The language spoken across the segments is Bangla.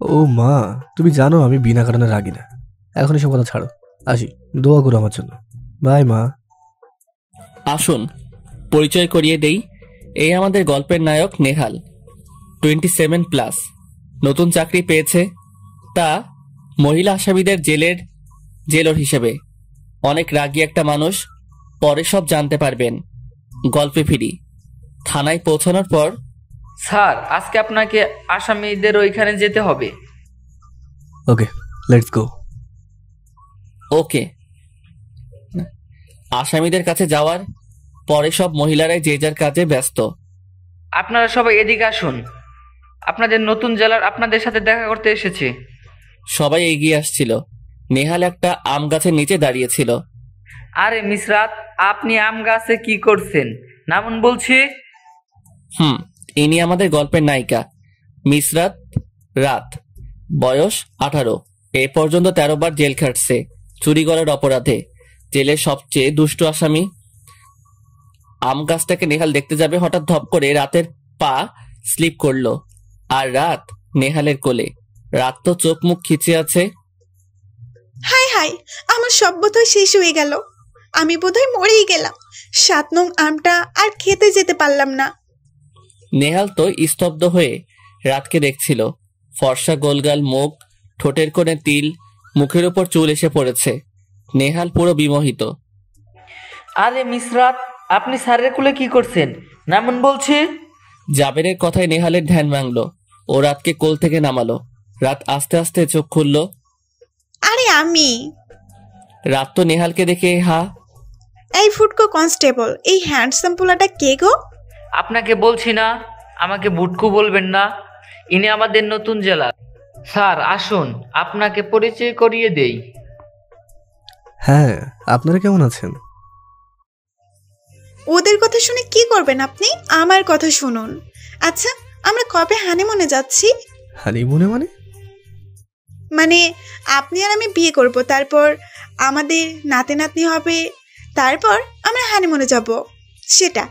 ও মা, তুমি জানো আমি বিনা কারণে রাগি না। এখন এসব কথা ছাড়ো, আসি। দোয়া করো আমার জন্য। বাই মা। আসুন পরিচয় করিয়ে দেই, এই আমাদের গল্পের নায়ক নেহাল, 27+, নতুন চাকরি পেয়েছে, তা মহিলা আসামিদের জেলর হিসেবে। অনেক রাগী একটা মানুষ, পরে সব জানতে পারবেন। গল্পে ফিরি। থানায় পৌঁছানোর পর, স্যার আজকে আপনাকে আসামিদের ওইখানে যেতে হবে। ওকে, লেটস গো। ওকে। আসামিদের কাছে যাওয়ার পরে সব মহিলারাই যে যার কাজে ব্যস্ত। আপনারা সবাই এদিকে আসুন, আপনাদের নতুন জেলার আপনাদের সাথে দেখা করতে এসেছে। সবাই এগিয়ে আসছিল। নেহাল একটা আম গাছের নিচে দাঁড়িয়েছিল। আরে মিসরাত, আপনি আম গাছে কি করছেন? নামুন বলছি। ইনি আমাদের গল্পের নায়িকা মিসরাত রাত, বয়স 18, এ পর্যন্ত 13 বার জেল খাটছে চুরি করার অপরাধে। জেলের সবচেয়ে দুষ্ট আসামি। আম গাছটাকে নেহাল দেখতে যাবে, হঠাৎ ধপ করে রাতের পা স্লিপ করলো, আর রাত নেহালের কোলে। রাত তো চোখ মুখ খিচে আছে। হাই হাই, আমার সব বোধহয় শেষ হয়ে গেল। আমি বোধহয় মরেই গেলাম। 7 নং আমটা আর খেতে যেতে পারলাম না। নেহাল তো স্তব্ধ হয়ে রাতকে দেখছিল। ফর্সা গোলগাল মুখ, ঠোঁটের কোণে তিল, মুখের উপর চুল এসে পড়েছে। নেহাল পুরো বিমোহিত। আরে মিসরাত, আপনি স্যারের কুলে কি করছেন? নামুন বলছি। জাবেরের কথায় নেহালের ধ্যান ভাঙল। ও রাতকে কোল থেকে নামালো। রাত আস্তে আস্তে চোখ খুলল। আরে আমি। রাত তো নেহালকে দেখে হা। এই ফুটকো কনস্টেবল, এই হ্যান্ডসাম পোলাটা কে গো? আপনাকে বলছি না, আমাকে বুটকু বলবেন না। ইনি আমাদের নতুন জেলা। স্যার আসুন, আপনাকে পরিচয় করিয়ে দেই। হ্যাঁ, আপনারা কেমন আছেন? ওদের কথা শুনে কি করবেন আপনি? আমার কথা শুনুন। আচ্ছা, আমরা কবে হানিমুনে যাচ্ছি? হানিমুনে মানে? মানে আপনি আর আমি বিয়ে করব, তারপর আমাদের নাতি নাতনি হবে, তারপর আমরা হানিমুনে যাব। সেটা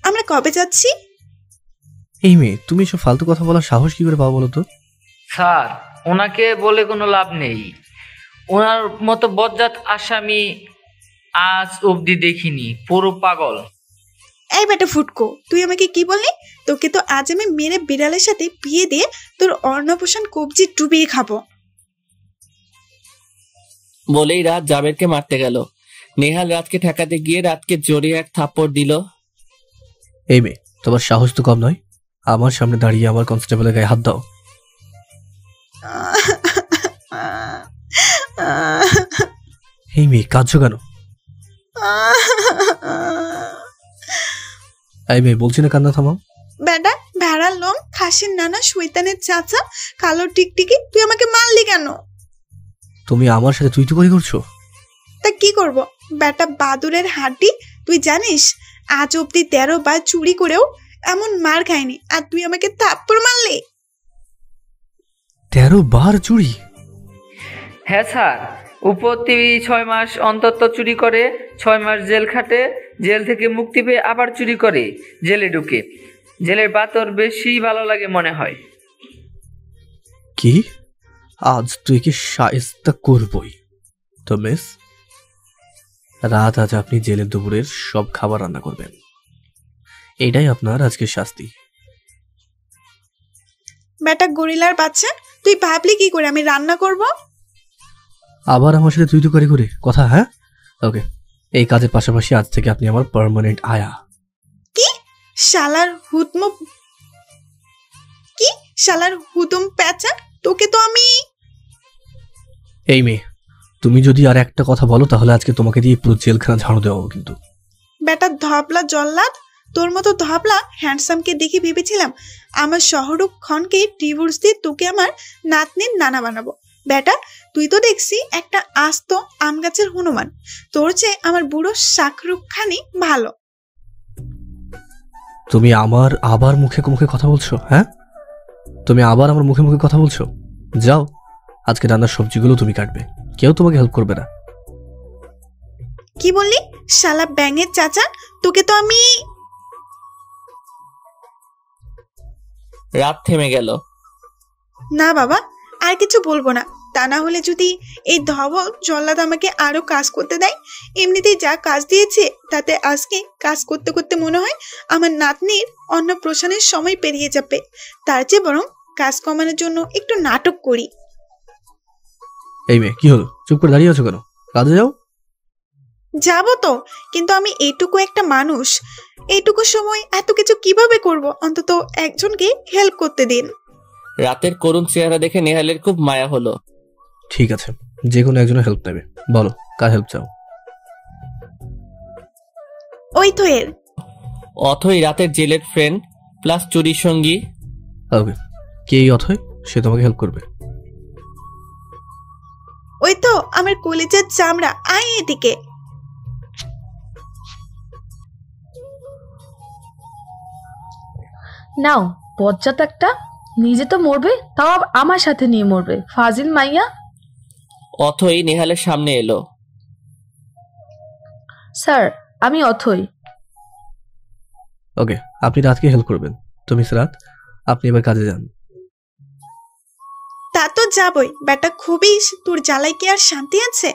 আমরা কবে যাচ্ছি? এই মেয়ে, তুমি এসব ফালতু কথা বলার সাহস কি করে পাও বলো তো? স্যার ওনাকে বলে কোনো লাভ নেই। ওনার মতো বজ্জাত আসামি আজ অবধি দেখিনি, পুরো পাগল। এই বেটা ফুটকো, তুই আমাকে কি বললি? তোকে তো আজ আমি মেরে বিড়ালের সাথে বিয়ে দিয়ে তোর অর্ণভূষণ কবজি ডুবিয়ে খাবো। বলেই রাত জাবেরকে মারতে গেল। নেহাল রাতকে ঠেকাতে গিয়ে রাতকে জোরে এক থাপ্পড় দিল। এই মেয়ে, তোমার সাহস তো কম নয়। আমার সামনে দাঁড়িয়ে আমার কনস্টেবলের গায়ে হাত দাও। এই মেয়ে, কাঁদছো কেন? এই মেয়ে, বলছি না কান্না থামাও। বেটা ভেড়ার লোম, খাসির নানা, শৈতানের চাচা, কালো টিকটিকি, তুই আমাকে মারলি কেন? তুমি আমার সাথে তুই তুই করছো? তা কি করব? বেটা বাদুরের হাড্ডি, তুই জানিস আজ অব্দি 13 বার চুরি করেও এমন মার খায়নি, আর তুই আমাকে থাপ্পড় মারলি। 13 বার চুরি? হ্যাঁ স্যার, উপতি 6 মাস অন্তত চুরি করে, 6 মাস জেল খাটে, জেল থেকে মুক্তি পেয়ে আবার চুরি করে, জেলে ঢুকে। জেলের বাতর বেশি ভালো লাগে মনে হয়। কি? আজ তুই কি শায়েস্তা করবই তো মিস। রাত আজ আপনি জেলের দুপুরের সব খাবার রান্না করবেন। এটাই আপনার আজকের শাস্তি। বেটা গরিলার বাচ্চা, তুই ভাবলি কি করে আমি রান্না করব? আবার আমার সাথে তুই তুই করে কথা? হ্যাঁ, ওকে। এই কাজের পাশাপাশি আজ থেকে আপনি আমার পার্মানেন্ট আয়া। কি শালার হুতম, কি শালার হুতুম পেঁচা, তোকে তো আমি। এই মেয়ে, তুমি যদি আর একটা কথা বলো তাহলে আজকে তোমাকে দিয়ে পুরো জেলখানা ঝাড়ু দেওয়া হবে কিন্তু। বেটা ধবলা জল্লাদ, তোর মতো ধবলা হ্যান্ডসামকে দেখে ভেবেছিলাম আমার শাহরুখ খানকে ডিভোর্স দিয়ে তোকে আমার নাতনির নানা বানাবো। বেটা তুই তো দেখছি একটা আস্ত আম গাছের হনুমান। তোর চেয়ে আমার বুড়ো শাহরুখ খানই ভালো। তুমি আমার আবার মুখে মুখে কথা বলছো? হ্যাঁ, তুমি আবার আমার মুখে মুখে কথা বলছো। যাও, আজকে রান্নার সবজিগুলো তুমি কাটবে, কেউ তোমাকে হেল্প করবে না। কি বললি শালা ব্যাঙের চাচা, তোকে তো আমি। রাত থেমে গেল। না বাবা, আর কিছু বলবো না। তা না হলে যদি এই ধবল জল্লাদ আমাকে আরো কাজ করতে দেয়, এমনিতেই যা কাজ দিয়েছে তাতে আজকে কাজ করতে করতে মনে হয় আমার নাতনির অন্নপ্রাশনের সময় পেরিয়ে যাবে। তার চেয়ে বরং কাজ কমানোর জন্য একটু নাটক করি। এই মেয়ে, কি হলো? চুপ করে দাঁড়িয়ে আছো কেন? কাজে যাও। যাবো তো, কিন্তু আমি এইটুকু একটা মানুষ, এইটুকু সময় এত কিছু কিভাবে করব? অন্তত একজনকে হেল্প করতে দিন। রাতের করুণ চেহারা দেখে নেহালের খুব মায়া হলো। ঠিক আছে, যে কোনো একজনের হেল্প নেবে। বলো, কার হেল্প চাও? ওই তো এর। অথই রাতের জেলের ফ্রেন্ড প্লাস চুরির সঙ্গী। ওকে, কে এই অথয়? সে তোমাকে হেল্প করবে। ওই তো আমার কলেজের চামড়া, আয় এদিকে। নাও বজ্জাত একটা, নিজে তো মরবে, তাও আমার সাথে নিয়ে মরবে, ফাজিল মাইয়া। অথই নেহালের সামনে এলো। স্যার, আমি অথই। ওকে, আপনি রাতকে হেল্প করবেন। তো মিস রাত, আপনি এবার কাজে যান। তা তো যাবই বেটা, খুবই তোর জ্বালাই কি আর শান্তি আছে?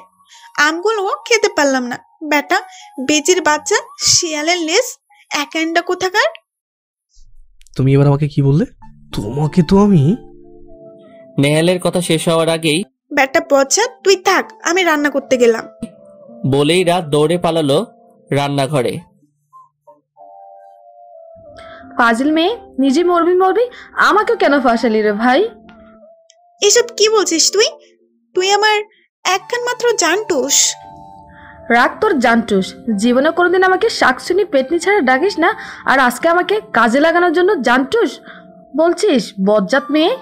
আমগুলো খেতে পারলাম না বেটা, বেজির বাচ্চা, শিয়ালের লেজ, একান্ডা কোথাকার। তুমি এবার আমাকে কি বললে? তোমাকে তো আমি... নেহালের কথা শেষ হওয়ার আগেই বেটা পচা, তুই থাক, আমি রান্না করতে গেলাম। বলেই রাত দৌড়ে পালালো রান্নাঘরে। ফাজিল মেয়ে, নিজে মরবি মরবি, আমাকেও কেন ফাঁসালি রে ভাই? এসব কি বলছিস তুই? তুই আমার একখান মাত্র জানটুস। রাগ তোর জানটুস, জীবনে কোনোদিন আমাকে শাকসুনি পেটনি ছাড়া ডাকিস না, আর আজকে আমাকে কাজে লাগানোর জন্য জানটুস বলছিস? বজ্জাত মেয়ে।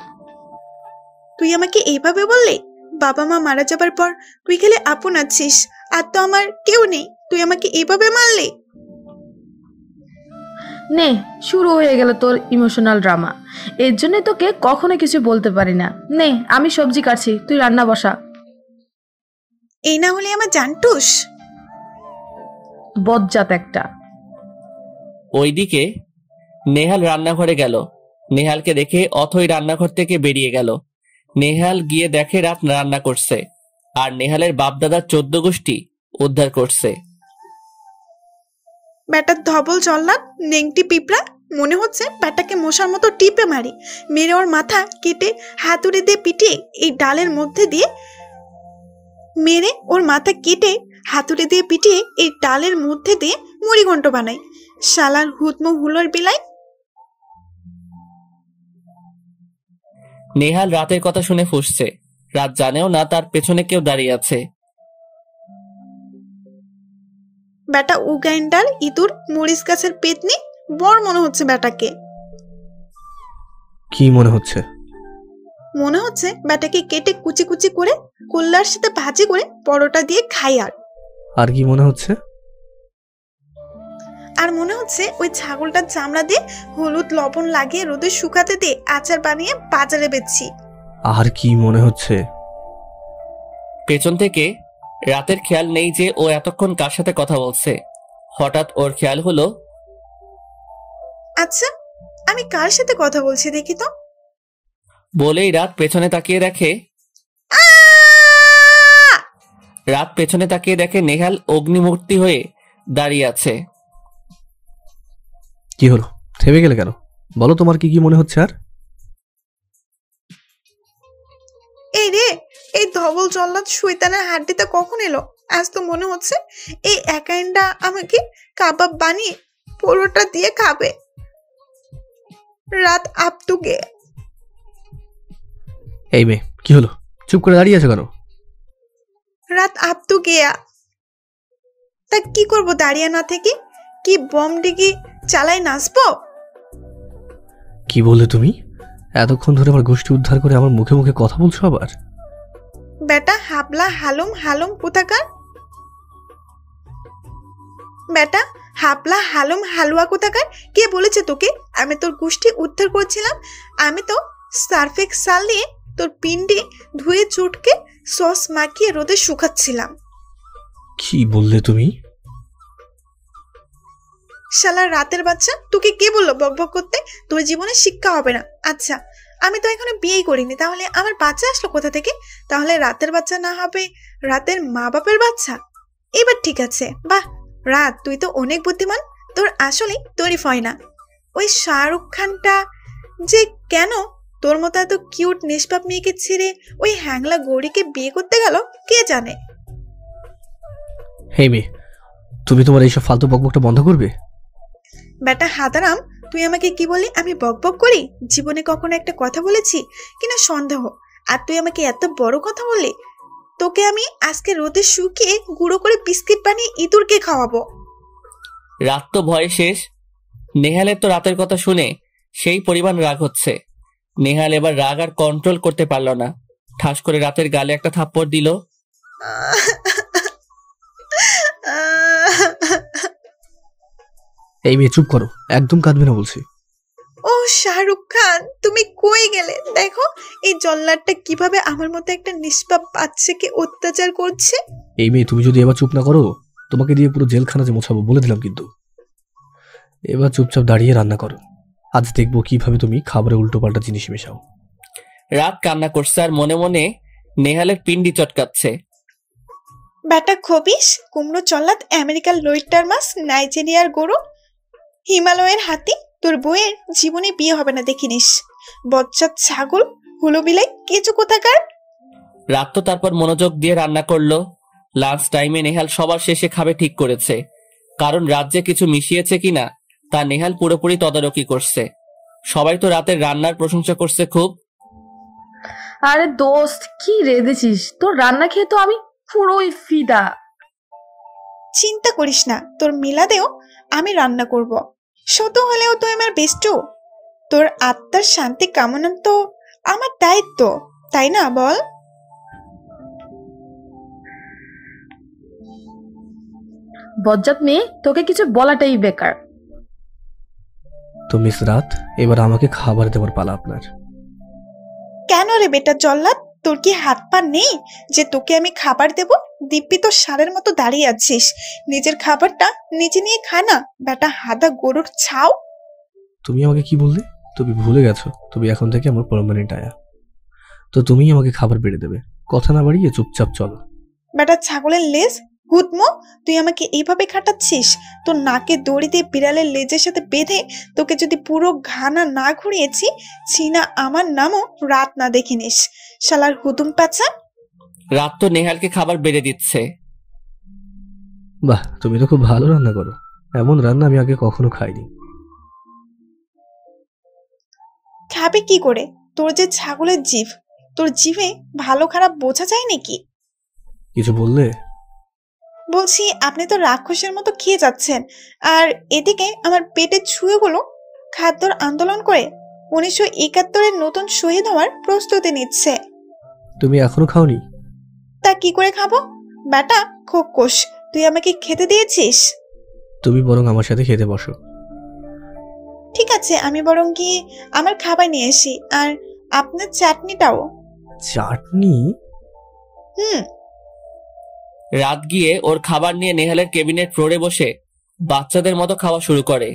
তুই আমাকে এইভাবে বললি? বাবা মা মারা যাবার পর তুই খেলে আপন আছিস, আর তো আমার কেউ নেই, তুই আমাকে এইভাবে মারলি? নে, শুরু হয়ে গেল তোর ইমোশনাল ড্রামা। এর জন্য তোকে কখনো কিছু বলতে পারি না। নে, আমি সবজি কাটছি, তুই রান্না বসা। এই না হলে আমার জানটুস। বজ্জাত একটা। ওইদিকে নেহাল রান্নাঘরে গেল। নেহালকে দেখে অথই রান্নাঘর থেকে বেরিয়ে গেল। নেহাল গিয়ে দেখে রাত রান্না করছে, আর নেহালের বাপদাদার 14 গোষ্ঠী উদ্ধার করছে। ব্যাটার ধবল জল্লাদ, নেংটি পিঁপড়া, মনে হচ্ছে ব্যাটাকে মশার মতো টিপে মারি, মেরে ওর মাথা কেটে হাতুড়ি দিয়ে পিটিয়ে এই ডালের মধ্যে দিয়ে এই ডালের মধ্যে দিয়ে মুড়িঘণ্ট বানাই। শালার হুতমো হুলোর বিলাই। নেহাল রাতের কথা শুনে ফুঁসছে। রাত জানেও না তার পেছনে কেউ দাঁড়িয়ে আছে। ব্যাটা উগান্ডার ইঁদুর, মরিচ গাছের পেতনি, বড় মনে হচ্ছে ব্যাটাকে। কি মনে হচ্ছে? মনে হচ্ছে ব্যাটাকে কেটে কুচি কুচি করে কল্লার সাথে ভাজি করে পরোটা দিয়ে খাই। আর কি মনে হচ্ছে? আর মনে হচ্ছে ওই ছাগলটার চামড়া দিয়ে হলুদ লবণ লাগিয়ে রোদে শুকাতে দিয়ে আচার বানিয়ে বাজারে বেচছি। আর কি মনে হচ্ছে? পেছন থেকে রাতের খেয়াল নেই যে ও এতক্ষণ কার সাথে কথা বলছে। হঠাৎ ওর খেয়াল হলো, আচ্ছা আমি কার সাথে কথা বলছি দেখি তো। বলেই রাত পেছনে তাকিয়ে দেখে নেহাল অগ্নিমূর্তি হয়ে দাঁড়িয়ে আছে। কি হলো? থেমে গেলে কেন? বলো, তোমার কি কি মনে হচ্ছে? আর এই রে, এই ধবল জল্লাদ শয়তানের হাড্ডিতে কখন এলো? আজ তো মনে হচ্ছে এই একাইনটা আমাকে কাবাব বানিয়ে পরোটা দিয়ে খাবে। রাত আপটুকে। এই মেয়ে, কি হলো? চুপ করে দাঁড়িয়ে আছো কেন? রাত আপটু গেয়া। তা কি করব দাঁড়িয়ে না থেকে? কি বম ডিগি চালাই নাচবো? কি বললে তুমি? এতক্ষণ ধরে আমার গোষ্ঠী উদ্ধার করে আমার মুখে মুখে কথা বলছো আবার? বেটা হাবলা হালুম হালুম কোথাকার। বেটা হাবলা হালুম হালুয়া কোথাকার। কে বলেছে তোকে আমি তোর গোষ্ঠী উদ্ধার করছিলাম? আমি তো সার্ফেক সাল নিয়ে তোর পিন্ডি ধুয়ে চুটকে সস মাখিয়ে রোদে শুকাচ্ছিলাম। কি বললে তুমি? শালা রাতের বাচ্চা, তোকে কে বললো বকবক করতে? তোর জীবনে শিক্ষা হবে না। আচ্ছা আমি তো এখনো বিয়েই করিনি, তাহলে আমার বাচ্চা আসলো কোথা থেকে? তাহলে রাতের বাচ্চা না হবে রাতের মা বাপের বাচ্চা? এবার ঠিক আছে। বাহ রাত, তুই তো অনেক বুদ্ধিমান। তোর আসলে তরিফ হয় না। ওই শাহরুখ খানটা যে কেন তোর মতো এত কিউট নিষ্পাপ মেয়েকে ছেড়ে ওই হ্যাংলা গৌরীকে বিয়ে করতে গেল কে জানে। হে মেয়ে, তুমি তোমার এইসব ফালতু বকবকটা বন্ধ করবে? বেটা হাতারাম, তুই আমাকে কি বলি আমি বকবক করি? জীবনে কখনো একটা কথা বলেছি কিনা সন্দেহ। আর তুই আমাকে এত বড় কথা বললি, তোকে আমি আজকে রোদে শুকিয়ে গুঁড়ো করে বিস্কিট বানিয়ে ইঁদুরকে খাওয়াবো। রাত তো ভয়ে শেষ। নেহালের তো রাতের কথা শুনে সেই পরিমাণ রাগ হচ্ছে। নেহাল এবার রাগ আর কন্ট্রোল করতে পারল না, ঠাস করে রাতের গালে একটা থাপ্পড় দিল। এই মেয়ে চুপ করো, একদম কাঁদবে না বলছি। ও শাহরুখ খান, তুমি কই গেলে? দেখো এই জল্লাদটা কিভাবে আমার মতো একটা নিষ্পাপ বাচ্চাকে অত্যাচার করছে। এই মেয়ে, তুমি যদি এবার চুপ না করো, তোমাকে দিয়ে পুরো জেলখানা যে মোছাবো বলে দিলাম কিন্তু। এবার চুপচাপ দাঁড়িয়ে রান্না করো, আজ দেখবো কিভাবে তুমি খাবারে উল্টো পাল্টা জিনিস মেশাও। রাত কান্না করছে আর মনে মনে নেহালের পিন্ডি চটকাচ্ছে। বেটা খবিস, কুমড়ো জল্লাদ, আমেরিকার লোয়েটার মাছ, নাইজেরিয়ার গরু, হিমালয়ের হাতি, তোর বউয়ের জীবনে বিয়ে হবে না দেখিনিস। বচ্চার ছাগল, হুলো বিলাই, কেঁচো কোথাকার। রাত তো তারপর মনোযোগ দিয়ে রান্না করলো। লাঞ্চ টাইমে নেহাল সবার শেষে খাবে ঠিক করেছে, কারণ রাত যে কিছু মিশিয়েছে কিনা তা নেহাল পুরোপুরি তদারকি করছে। সবাই তো রাতের রান্নার প্রশংসা করছে খুব। আরে দোস্ত, কি রেঁধেছিস? তোর রান্না খেয়ে তো আমি পুরোই ফিদা। চিন্তা করিস না, তোর মিলাদেও আমি রান্না করব। শত হলেও তো আমার বেস্টু। তোর আত্মার শান্তি কামনা তো আমার দায়িত্ব, তাই না বল? বজ্জাত মেয়ে, তোকে কিছু বলাটাই বেকার। তো মিস রাত, এবার আমাকে খাবার দেওয়ার পালা আপনার। কেন রে বেটা জল্লাদ, তোর কি হাত পা নেই যে তোকে আমি খাবার দেব? দিব্যি তো ষাঁড়ের মতো দাঁড়িয়ে আছিস, নিজের খাবারটা নিজে নিয়ে খা না বেটা হাদা গরুর ছাও। তুমি আমাকে কি বললে? তুমি ভুলে গেছো তুমি এখন থেকে আমার পার্মানেন্ট আয়া। তো তুমিই আমাকে খাবার বেড়ে দেবে, কথা না বাড়িয়ে চুপচাপ চলো। বেটা ছাগলের লেজ, হুতমো, তুই আমাকে এইভাবে খাটাচ্ছিস? তোর নাকে দড়ি দিয়ে বিড়ালের লেজের সাথে বেঁধে তোকে যদি পুরো ঘানা না ঘুরিয়েছি, চিনা আমার নামও রাত না দেখিনিস, শালার হুতুম পাচা। রাত তো নেহালকে খাবার বেড়ে দিচ্ছে। বাহ, তুমি তো খুব ভালো রান্না করো, এমন রান্না আমি আগে কখনো খাইনি। খাবে কি করে? তোর যে ছাগলের জিভ, তোর জিভে ভালো খারাপ বোঝা যায় নাকি? কিছু বললে? বলছি আপনি তো রাক্ষসের মতো খেয়ে যাচ্ছেন, আর এদিকে আমার পেটে ছুঁয়েগুলো খাদ্যর আন্দোলন করে 1971-এর নতুন শহীদ হওয়ার প্রস্তুতি নিচ্ছে। তুমি এখনো খাওনি? তা কি করে খাবো বেটা খোকস, তুই আমাকে খেতে দিয়েছিস? তুমি বরং আমার সাথে খেতে বসো। ঠিক আছে, আমি বরং গিয়ে আমার খাবার নিয়ে আসি, আর আপনার চাটনিটাও। চাটনি? রাত গিয়ে ওর খাবার নিয়ে নেহালের কেবিনেট ফ্লোরে বসে বাচ্চাদের মতো খাওয়া শুরু করে।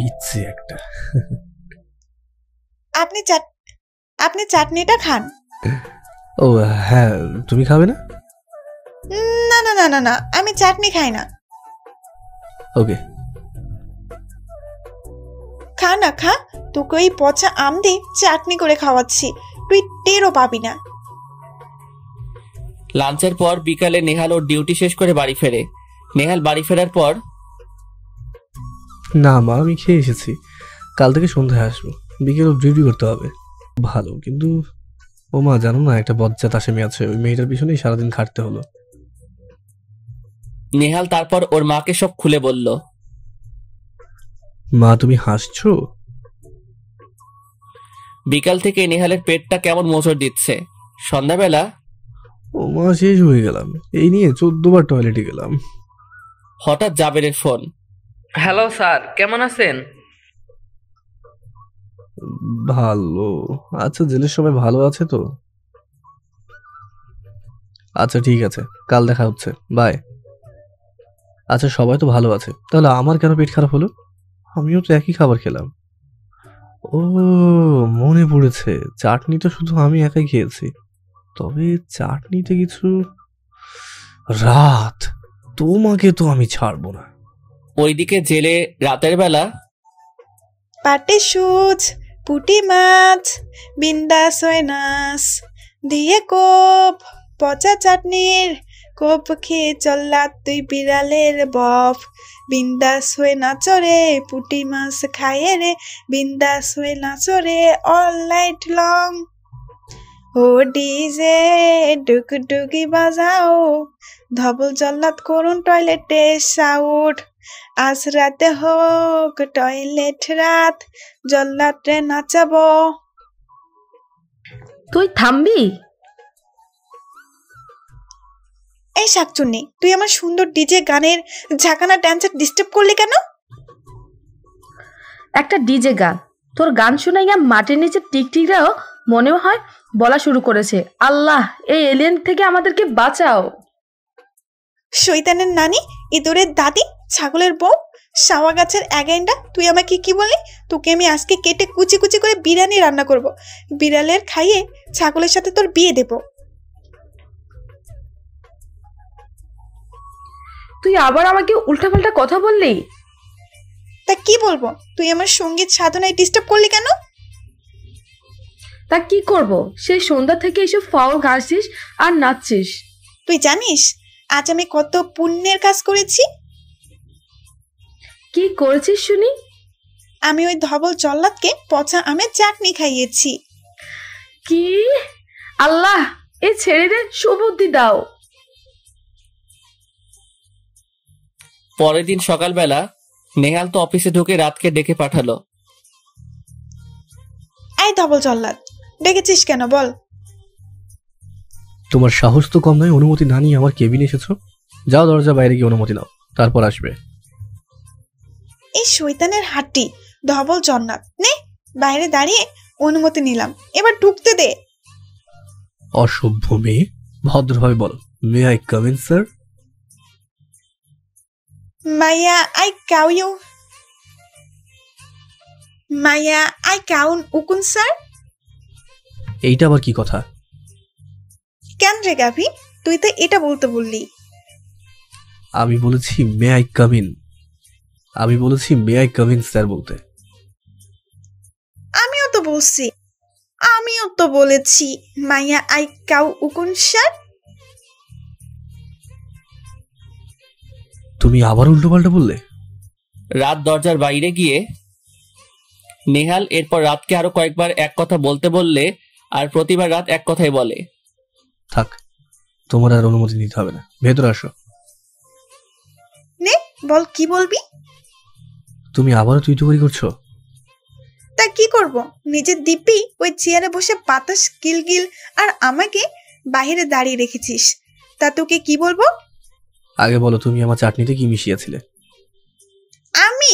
ইচ্ছে একটা। আপনি চাটনিটা খান। ও হ্যাঁ, তুমি খাবে না? না না না না না, আমি চাটনি খাই না। ওকে, খা না খা, তোকে ওই পচা আম দিয়ে চাটনি করে খাওয়াচ্ছি, তুই টেরও পাবি না। লাঞ্চের পর বিকালে নেহাল ওর ডিউটি শেষ করে বাড়ি ফেরে। নেহাল বাড়ি ফেরার পর, না মা, আমি খেয়ে এসেছি, কাল থেকে সন্ধ্যায় আসবো, বিকেল ডিউটি করতে হবে। ভালো, কিন্তু ও মা জানো না, একটা বজ্জাত আসামি আছে, ওই মেয়েটার পিছনেই সারাদিন খাটতে হলো। নেহাল তারপর ওর মাকে সব খুলে বলল। মা তুমি হাসছো? বিকাল থেকে নেহালের পেটটা কেমন মোচড় দিচ্ছে। সন্ধ্যাবেলা ও মা, শেষ হয়ে গেলাম, এই নিয়ে 14 বার টয়লেটে গেলাম। হঠাৎ জাবেরের ফোন। হ্যালো স্যার, কেমন আছেন? ভালো। আচ্ছা, জেলের সবাই ভালো আছে তো? আচ্ছা ঠিক আছে, কাল দেখা হচ্ছে, বাই। আচ্ছা সবাই তো ভালো আছে, তাহলে আমার কেন পেট খারাপ হলো? আমিও তো একই খাবার খেলাম। ও ও, মনে পড়েছে, চাটনি তো শুধু আমি একাই খেয়েছি। তবে চাটনিতে কিছু। রাত, তোমাকে তো আমি ছাড়বো না। ওইদিকে জেলে রাতের বেলা পাটে সুচ, পুঁটি মাছ, বিন্দাস হয়ে নাস, দিয়ে কোপ, পচা চাটনির কোপ খেয়ে চল্লাত তুই বিড়ালের বফ। বিন্দাস হয়ে নাচরে, পুঁটি মাছ খায়ে রে, বিন্দাস হয়ে নাচরে অল নাইট লং। ও ডিজে ডুগডুগি বাজাও, ধবল জল্লাদ করুন টয়লেটে সাউট। আজ রাতে হোক টয়লেট রাত, জল্লাদে নাচাবো। তুই থামবি? এই শাকচুন্নি, তুই আমার সুন্দর ডিজে গানের ঝাঁকানা ড্যান্সার ডিস্টার্ব করলি কেন? একটা ডিজে গান, তোর গান শুনাইয়া মাটির নিচে টিকটিকরাও মনে হয় বলা শুরু করেছে, আল্লাহ এই এলিয়েন থেকে আমাদেরকে বাঁচাও। শৈতানের নানি, ইঁদুরের দাদি, ছাগলের বউ, শাওয়া গাছের এগাইন্ডা, তুই আমাকে কি বললি? তোকে আমি আজকে কেটে কুচি কুচি করে বিরিয়ানি রান্না করব, বিড়ালের খাইয়ে ছাগলের সাথে তোর বিয়ে দেব। তুই আবার আমাকে উল্টাপাল্টা কথা বললি। তা কি বলবো? তুই আমার সঙ্গীত সাধনায় ডিস্টার্ব করলি কেন? তা কি করব, সেই সন্ধ্যা থেকে এসব ফাউল গাইছিস আর নাচছিস। তুই জানিস আজ আমি কত পুণ্যের কাজ করেছি? কি করেছিস শুনি? আমি ওই ধবল জল্লাদকে পচা আমের চাটনি খাইয়েছি। কি? আল্লাহ এই ছেড়েদের সুবুদ্ধি দাও। পরের দিন সকালবেলা নেহাল তো অফিসে ঢুকে রাতকে ডেকে পাঠালো। এই ধবল জল্লাদ, ডেকেছিস কেন বল? তোমার সাহস তো কম নয়, অনুমতি না নিয়ে আমার কেবিনে এসেছো। যাও, দরজা বাইরে গিয়ে অনুমতি নাও, তারপর আসবে। এই শৈতানের হাড্ডি ধবল জল্লাদ, নে বাইরে দাঁড়িয়ে অনুমতি নিলাম, এবার ঢুকতে দে। অসভ্য মেয়ে, ভদ্রভাবে বলো, may I come in sir? মাইয়া আই কাউ ইউ, মাইয়া আই কাউন উকুন স্যার। এইটা আবার কি কথা? কেন রে গাভি, তুই তো এটা বলতে বললি। আমি বলেছি মে আই কাম ইন, আমি বলেছি may I come in sir বলতে। আমিও তো বলেছি মাইয়া আই কাউ উকুন স্যার। তুমি আবার উল্টোপাল্টা বললে। রাত দরজার বাইরে গিয়ে নেহাল এরপর রাতকে আরো কয়েকবার এক কথা বলতে বললে আর প্রতিবার রাত এক কথাই বলে। থাক, তোমার আর অনুমতি নিতে হবে না, ভেতরে আসো। নে বল, কি বলবি? তুমি আবারও তুই করছো। তা কি করব? নিজের দিব্যি ওই চেয়ারে বসে বাতাস গিলগিল আর আমাকে বাইরে দাঁড়িয়ে রেখেছিস, তা তোকে কি বলবো? আগে বলো, তুমি আমার চাটনিতে কি মিশিয়েছিলে? আমি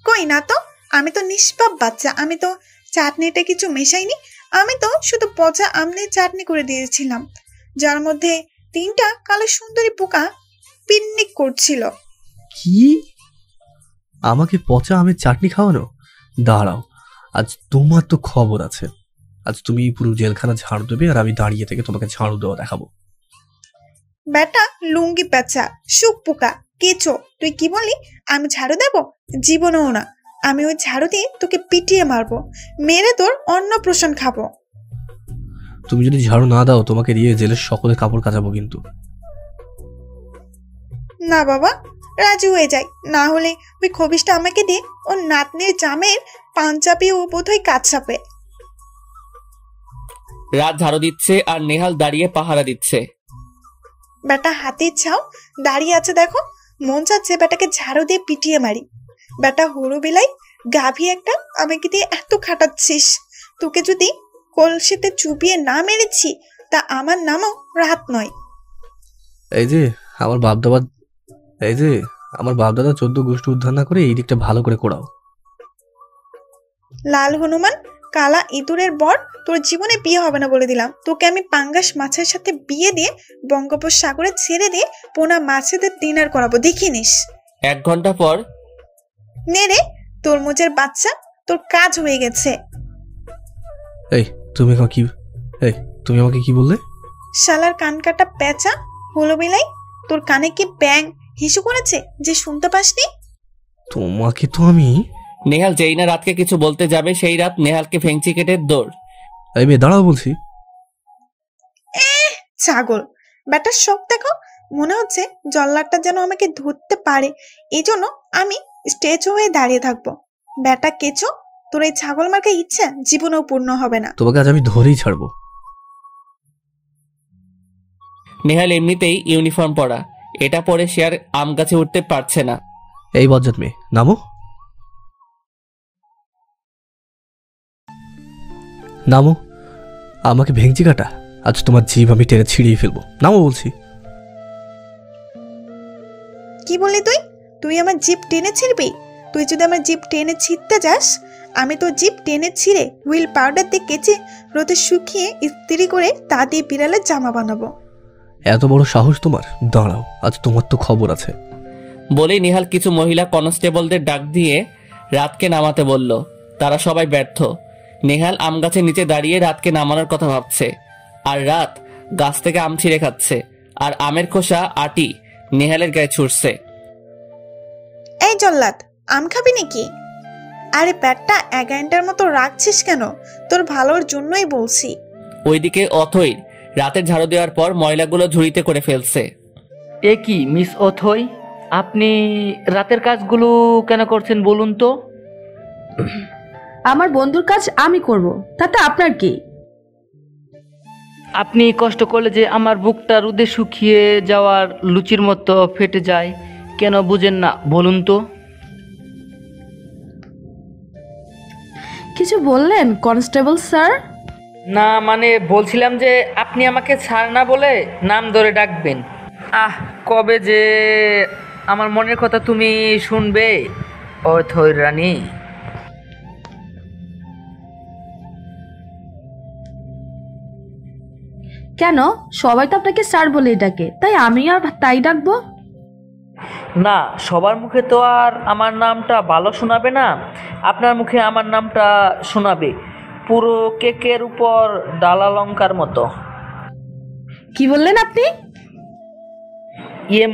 কই না তো, আমি তো নিষ্পাপ বাচ্চা, আমি তো চাটনিটা কিছু মেশাইনি। আমি তো শুধু পচা আমনের চাটনি করে দিয়েছিলাম, যার মধ্যে 3টা কালো সুন্দরী পোকা পিকনিক করছিল। কি? আমাকে পচা আমের চাটনি খাওয়ানো? দাঁড়াও, আজ তোমার তো খবর আছে। আজ তুমি পুরো জেলখানা ঝাড়ু দেবে আর আমি দাঁড়িয়ে থেকে তোমাকে ঝাড়ু দেওয়া দেখাবো। বেটা লুঙ্গি পেঁচা, শুক পোকা, কেঁচো, তুই কি বললি? আমি ঝাড়ু দেব? জীবনেও না। আমি ওই ঝাড়ু দিয়ে তোকে পিটিয়ে মারবো, মেরে তোর অন্নপ্রাশন খাবো। তুমি যদি ঝাড়ু না দাও, তোমাকে দিয়ে জেলের সকলে কাপড় কাচাবো কিন্তু। না বাবা, রাজি হয়ে যাই, না হলে ওই খবিসটা আমাকে দিয়ে ওর নাতনির জামের পাঞ্জাবি ও বোধহয় কাজ চাপে। রাত ঝাড়ু দিচ্ছে আর নেহাল দাঁড়িয়ে পাহারা দিচ্ছে। বেটা হাতির ছাও দাঁড়িয়ে আছে দেখো, মন চাচ্ছে বেটাকে ঝাড়ু দিয়ে পিটিয়ে মারি। বেটা হরু বিলাই, গাভী একটা, আমাকে দিয়ে এত খাটাচ্ছিস। তোকে যদি কলসিতে চুপিয়ে না মেরেছি, তা আমার নামও রাত নয়। এই যে আমার বাপদাদা 14 গোষ্ঠী উদ্ধার না করে এই দিকটা ভালো করে কোড়াও। লাল হনুমান, কালা ইঁদুরের বর, তোর জীবনে বিয়ে হবে না বলে দিলাম। তোকে আমি পাঙ্গাস মাছের সাথে বিয়ে দিয়ে বঙ্গোপসাগরে ছেড়ে দিয়ে পোনা মাছেদের ডিনার করাবো, দেখি নিস। 1 ঘন্টা পর নে রে তরমুজের বাচ্চা, তোর কাজ হয়ে গেছে। এই তুমি আমাকে কি এই তুমি আমাকে কি বললে? শালার কান কাটা পেঁচা হলো বিলাই, তোর কানে কি ব্যাং হিসু করেছে যে শুনতে পাসনি? তোমাকে তো আমি নেহাল যেই না রাতকে কিছু বলতে যাবে সেই রাত নেহালকে ফেংচি কেটে দৌড়। এই মেয়ে দাঁড়াও বলছি। ছাগল ব্যাটার শখ দেখো, মনে হচ্ছে জল্লাদটা যেন আমাকে ধরতে পারে, এই জন্য আমি স্ট্যাচু হয়ে দাঁড়িয়ে থাকবো। ব্যাটা কেচো, তোর এই ছাগল মার্কা ইচ্ছা জীবনেও পূর্ণ হবে না। তোমাকে আজ আমি ধরেই ছাড়বো। নেহাল এমনিতেই ইউনিফর্ম পরা, এটা পরে সে আর আম গাছে উঠতে পারছে না। এই বজ্জাত মেয়ে, নামো। নামো। আমাকে ভেঙচি কাটা, আজ তোমার জিভ আমি টেনে ছিঁড়িয়ে ফেলবো। নামো বলছি। কি বললি তুই? তুই আমার জিপ টেনে ছিঁড়বি? তুই যদি আমার জিপ টেনে ছিঁড়তে যাস, আমি তো জিপ টেনে ছিঁড়ে হুইল পাউডার দিয়ে কেচে রোদে শুকিয়ে ইস্ত্রি করে তা দিয়ে বিড়ালের জামা বানাবো। এত বড় সাহস তোমার? দাঁড়াও, আজ তোমার তো খবর আছে। বলেই নেহাল কিছু মহিলা কনস্টেবলদের ডাক দিয়ে রাতকে নামাতে বলল। তারা সবাই ব্যর্থ। নেহাল আম গাছের নিচে দাঁড়িয়ে রাতকে নামানোর কথা ভাবছে, আর রাত গাছ থেকে আম ছিঁড়ে খাচ্ছে, আর আমের খোসা আটি নেহালের গায়ে ছুটছে। এই জল্লাদ, আম খাবি নাকি? আরে ব্যাটটা 1 ঘন্টার মতো রাখছিস কেন? তোর ভালোর জন্যই বলছি। ওইদিকে অথই রাতের ঝাড়ু দেওয়ার পর ময়লাগুলো ঝুড়িতে করে ফেলছে। এ কি মিস অথই, আপনি রাতের কাজগুলো কেন করছেন বলুন তো? আমার বন্ধুর কাজ আমি করব, তাতে আপনার কি? আপনি কষ্ট করলে যে আমার বুকটা রোদে শুকিয়ে যাওয়ার লুচির মতো ফেটে যায়, কেন বুঝেন না বলুন তো? কিছু বললেন কনস্টেবল স্যার? না মানে বলছিলাম যে আপনি আমাকে ছাড় না বলে নাম ধরে ডাকবেন। কবে যে আমার মনের কথা তুমি শুনবে অথই রানী? কেন, সবাই তো আপনাকে স্যার বলেই ডাকে, তাই আমি আর তাই ডাকবো? না, সবার মুখে তো আর আমার নামটা ভালো শোনাবে না, আপনার মুখে আমার নামটা শোনাবে পুরো কেকের উপর ডালা লঙ্কার মতো। কি বললেন আপনি?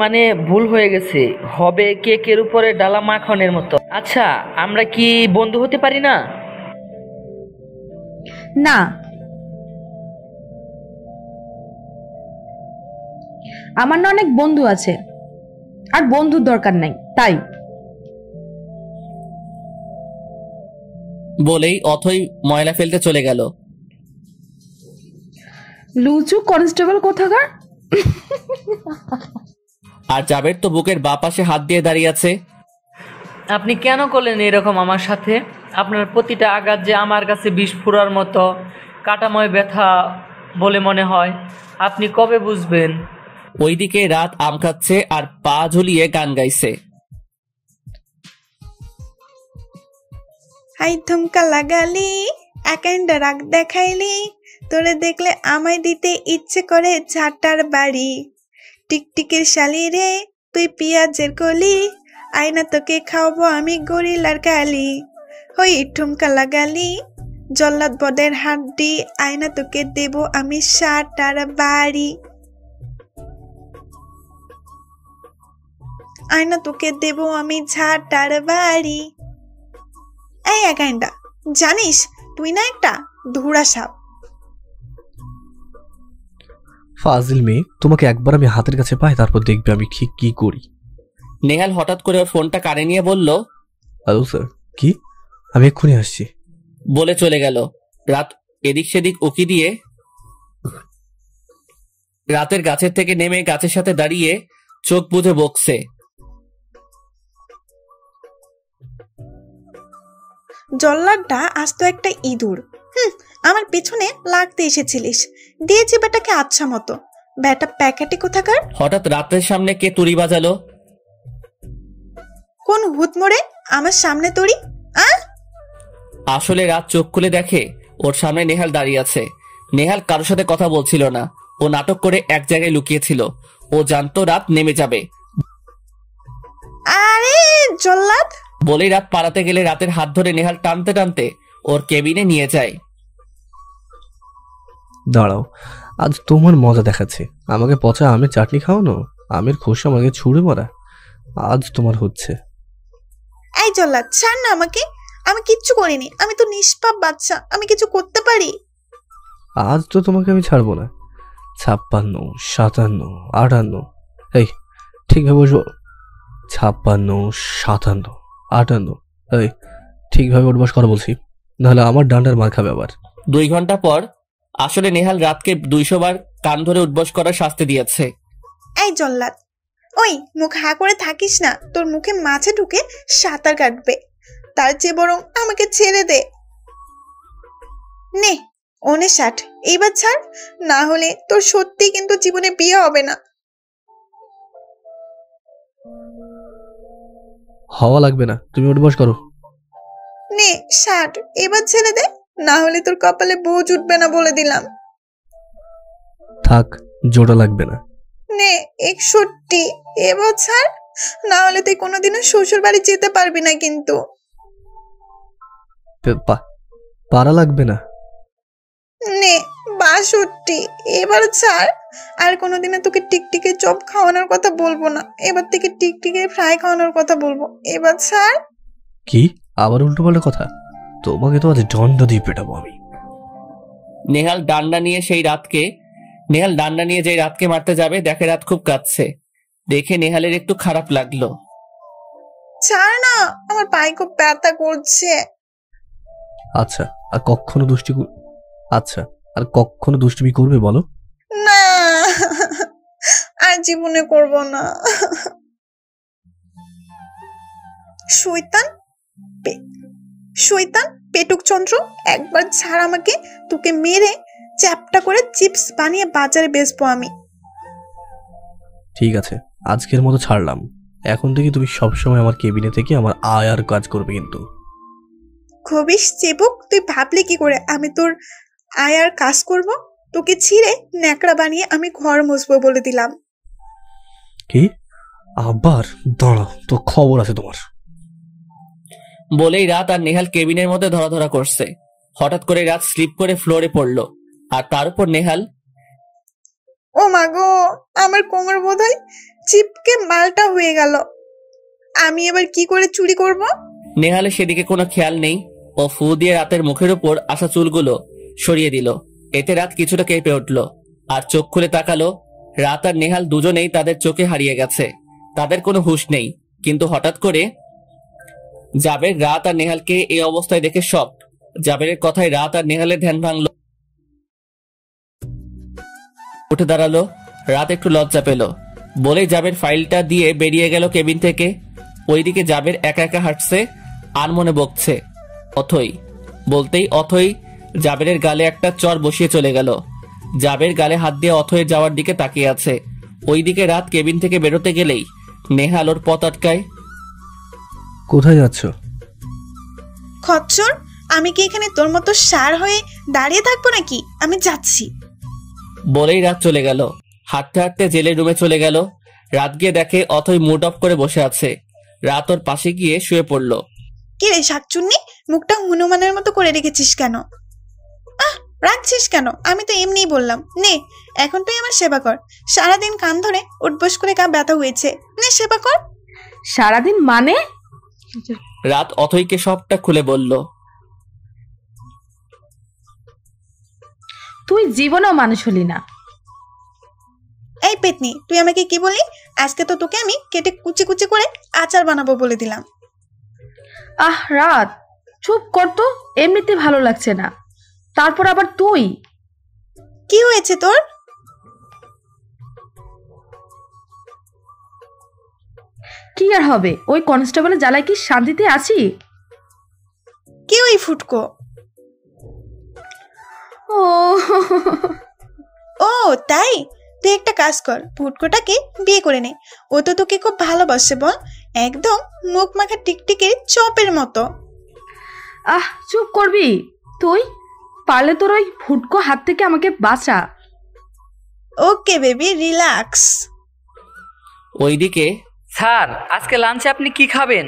মানে ভুল হয়ে গেছে, হবে কেকের উপরে ডালা মাখনের মতো। আচ্ছা, আমরা কি বন্ধু হতে পারি না? না, আমার না অনেক বন্ধু আছে, আর বন্ধুর দরকার নাই, তাই। বলেই অথই ময়লা ফেলতে চলে গেল। লুচু কনস্টেবল কোথাকার। আর জাবের তো বুকের বাঁ পাশে হাত দিয়ে দাঁড়িয়ে আছে। আপনি কেন করলেন এরকম আমার সাথে? আপনার প্রতিটা আঘাত যে আমার কাছে বিষ ফোঁড়ার মতো কাটাময় ব্যথা বলে মনে হয়। আপনি কবে বুঝবেন? ওইদিকে রাত আম খাচ্ছে আর পা ঝুলিয়ে গান গাইছে। হাই থুমকা লাগালি, একান্ডা রাগ দেখাইলি, তোরে দেখলে আমায় দিতে ইচ্ছে করে ঝাঁটার বাড়ি। টিকটিকের শালি রে তুই পিঁয়াজের কলি, আয়না তোকে খাওয়াবো আমি গরিলার কালি। হই ঠুমকা লাগালি, জল্লাদ বদের হাড্ডি, আয়না তোকে দেব আমি ঝাঁটার বাড়ি। আয়না তোকে দেব আমি ঝাঁটার বাড়ি। এই একান্ডা, জানিস তুই না একটা ধুরা সাপ। ফাজিল মেয়ে, তোমাকে একবার আমি হাতের কাছে পাই, তারপর দেখবে আমি ঠিক কি করি। নেহাল হঠাৎ করে ওর ফোনটা কানে নিয়ে বলল, হ্যালো স্যার। কি? আমি এক্ষুনি আসছি বলে চলে গেল। রাত এদিক সেদিক উকি দিয়ে রাতের গাছের থেকে নেমে গাছের সাথে দাঁড়িয়ে চোখ বুজে বকছে। জল্লাদটা আস্ত একটা ইঁদুর। আমার পেছনে লাগতে এসেছিলিস, দিয়েছি বেটাকে আচ্ছা মতো। বেটা প্যাকেটে কোথাকার। হঠাৎ রাতের সামনে কে তুড়ি বাজালো? কোন হুত মোড়ে আমার সামনে তরি? আসলে রাত চোখ খুলে দেখে ওর সামনে নেহাল দাঁড়িয়ে আছে। নেহাল কারোর সাথে কথা বলছিল না, ও নাটক করে এক জায়গায় লুকিয়েছিল। ও জানতো রাত নেমে যাবে। আরে জল্লাদ! বলেই রাত পালাতে গেলে রাতের হাত ধরে নেহাল টানতে টানতে ওর কেবিনে নিয়ে যায়। দাঁড়াও, আজ তোমার মজা দেখাচ্ছে। আমাকে পচা আমের চাটনি খাওয়ানো, আমের খোসা আমাকে ছুঁড়ে মারা, আজ তোমার হচ্ছে। এই জল্লাদ, ছাড় না আমাকে। আমি কিচ্ছু করিনি, আমি তো নিষ্পাপ বাচ্চা, আমি কিছু করতে পারি? আজ তো তোমাকে আমি ছাড়বো না। 56, 57, 58, এই ঠিকভাবে বসবো। 56, 57, 58, এই ঠিকভাবে উঠবাস করা বলছি, নাহলে আমার ডান্ডার মার খাবে আবার। 2 ঘন্টা পর আসলে নেহাল রাতকে 200 বার কান ধরে উঠবস করার শাস্তি দিয়েছে। এই জল্লাদ, ওই মুখ হা করে থাকিস না, তোর মুখে মাছে ঢুকে সাঁতার কাটবে। তার চেয়ে বরং আমাকে ছেড়ে দে। নে 59, এইবার ছাড়, না হলে তোর সত্যি কিন্তু জীবনে বিয়ে হবে না। হওয়া লাগবে না, তুমি উঠবাস করো। নে 60, এবার ছেড়ে দে, না হলে তোর কপালে বউ জুটবে না বলে দিলাম। থাক, জোড়া লাগবে না। নে 61, এবার ছাড়, না হলে তুই কোনোদিনও শ্বশুর বাড়ি যেতে পারবি না কিন্তু। পারা লাগবে না। নে 62, এবার ছাড়, আর কোনোদিনও তোকে টিকটিকে চপ খাওয়ানোর কথা বলবো না, এবার থেকে টিকটিকে ফ্রাই খাওয়ানোর কথা বলবো, এবার ছাড়। কি আবার উল্টোপাল্টা কথা? তোমাকে তো আজ দণ্ড দিয়ে পেটাবো আমি। নেহাল ডান্ডা নিয়ে যেই রাতকে মারতে যাবে, দেখে রাত খুব কাঁদছে। দেখে নেহালের একটু খারাপ লাগলো। ছাড় না, আমার পায়ে খুব ব্যথা করছে। আচ্ছা, আর কখনো দুষ্টুমি করবে বলো? না, আর জীবনে করব না। শয়তান পেটুক চন্দ্র, একবার ছাড় আমাকে, তোকে মেরে চ্যাপটা করে চিপস বানিয়ে বাজারে বেচবো আমি। ঠিক আছে, আজকের মতো ছাড়লাম। এখন থেকে তুমি সবসময় আমার কেবিনে থেকে আমার আয়ার কাজ করবে কিন্তু। খবিস চেবুক, তুই ভাবলি কি করে আমি তোর আয়ার কাজ করব? তোকে ছিঁড়ে ন্যাকড়া বানিয়ে আমি ঘর মুছবো বলে দিলাম। কি? আবার দাঁড়া, তো খবর আছে তোমার। বলেই রাত আর নেহাল কেবিনের মধ্যে ধরাধরা করছে। হঠাৎ করে রাত স্লিপ করে ফ্লোরে পড়লো, আর তার উপর নেহাল। ও মা গো, আমার কোমর বোধহয় চিপকে মালটা হয়ে গেল। আমি এবার কি করে চুরি করব? নেহালের সেদিকে কোনো খেয়াল নেই। ও ফু দিয়ে রাতের মুখের উপর আসা চুলগুলো সরিয়ে দিল। এতে রাত কিছুটা কেঁপে উঠল আর চোখ খুলে তাকালো। রাত আর নেহাল দুজনেই তাদের চোখে হারিয়ে গেছে, তাদের কোনো হুঁশ নেই। কিন্তু হঠাৎ করে জাবের রাত আর নেহালকে এই অবস্থায় দেখে শক। জাবেরের কথায় রাত আর নেহালের ধ্যান ভাঙল। উঠে দাঁড়ালো। রাত একটু লজ্জা পেল বলে জাবের ফাইলটা দিয়ে বেরিয়ে গেল কেবিন থেকে। ওইদিকে জাবের একা একা হাঁটছে আর মনে বকছে। অথই বলতেই অথই জাবেরের গালে একটা চর বসিয়ে চলে গেল। জাবের গালে হাত দিয়ে অথই যাওয়ার দিকে তাকিয়ে আছে। ওইদিকে রাত কেবিন থেকে বেরোতে গেলেই নেহাল ওর পথ আটকায়। কোথায় যাচ্ছ? খচ্চর, আমি কি এখানে তোর মতো সার হয়ে দাঁড়িয়ে থাকবো নাকি? আমি যাচ্ছি। বলেই রাত চলে গেল। হাঁটতে হাঁটতে জেলের রুমে চলে গেল। রাত গিয়ে দেখে অথই মুড অফ করে বসে আছে। রাত ওর পাশে গিয়ে শুয়ে পড়লো। কি রে শাকচুন্নি, মুখটা হনুমানের মতো করে রেখেছিস কেন? রাখছিস কেন? আমি তো এমনিই বললাম। নে, এখন তুই আমার সেবা কর। সারাদিন কান ধরে উঠবস করে গা ব্যথা হয়েছে, নে সেবা কর। সারাদিন মানে? রাত অথইকে সবটা খুলে বলল। তুই জীবনেও মানুষ হলি না। এই পেতনি, তুই আমাকে কি বলি? আজকে তো তোকে আমি কেটে কুচি কুচি করে আচার বানাবো বলে দিলাম। রাত চুপ কর তো, এমনিতে ভালো লাগছে না, তারপর আবার তুই। কি হয়েছে তোর? কি আর হবে, ওই কনস্টেবলের জ্বালায় কি শান্তিতে আছি? কি ওই ফুটকো? ও তাই, তুই একটা কাজ কর, ফুটকোটাকে বিয়ে করে নে। ও তো তোকে খুব ভালোবাসে বল, একদম মুখ মাখা টিকটিকির চপের মতো। চুপ করবি তুই? পারলে তোর ওই ফুটকো হাত থেকে আমাকে বাঁচা। Okay baby, relax. ওইদিকে স্যার, আজকে লাঞ্চে আপনি কি খাবেন?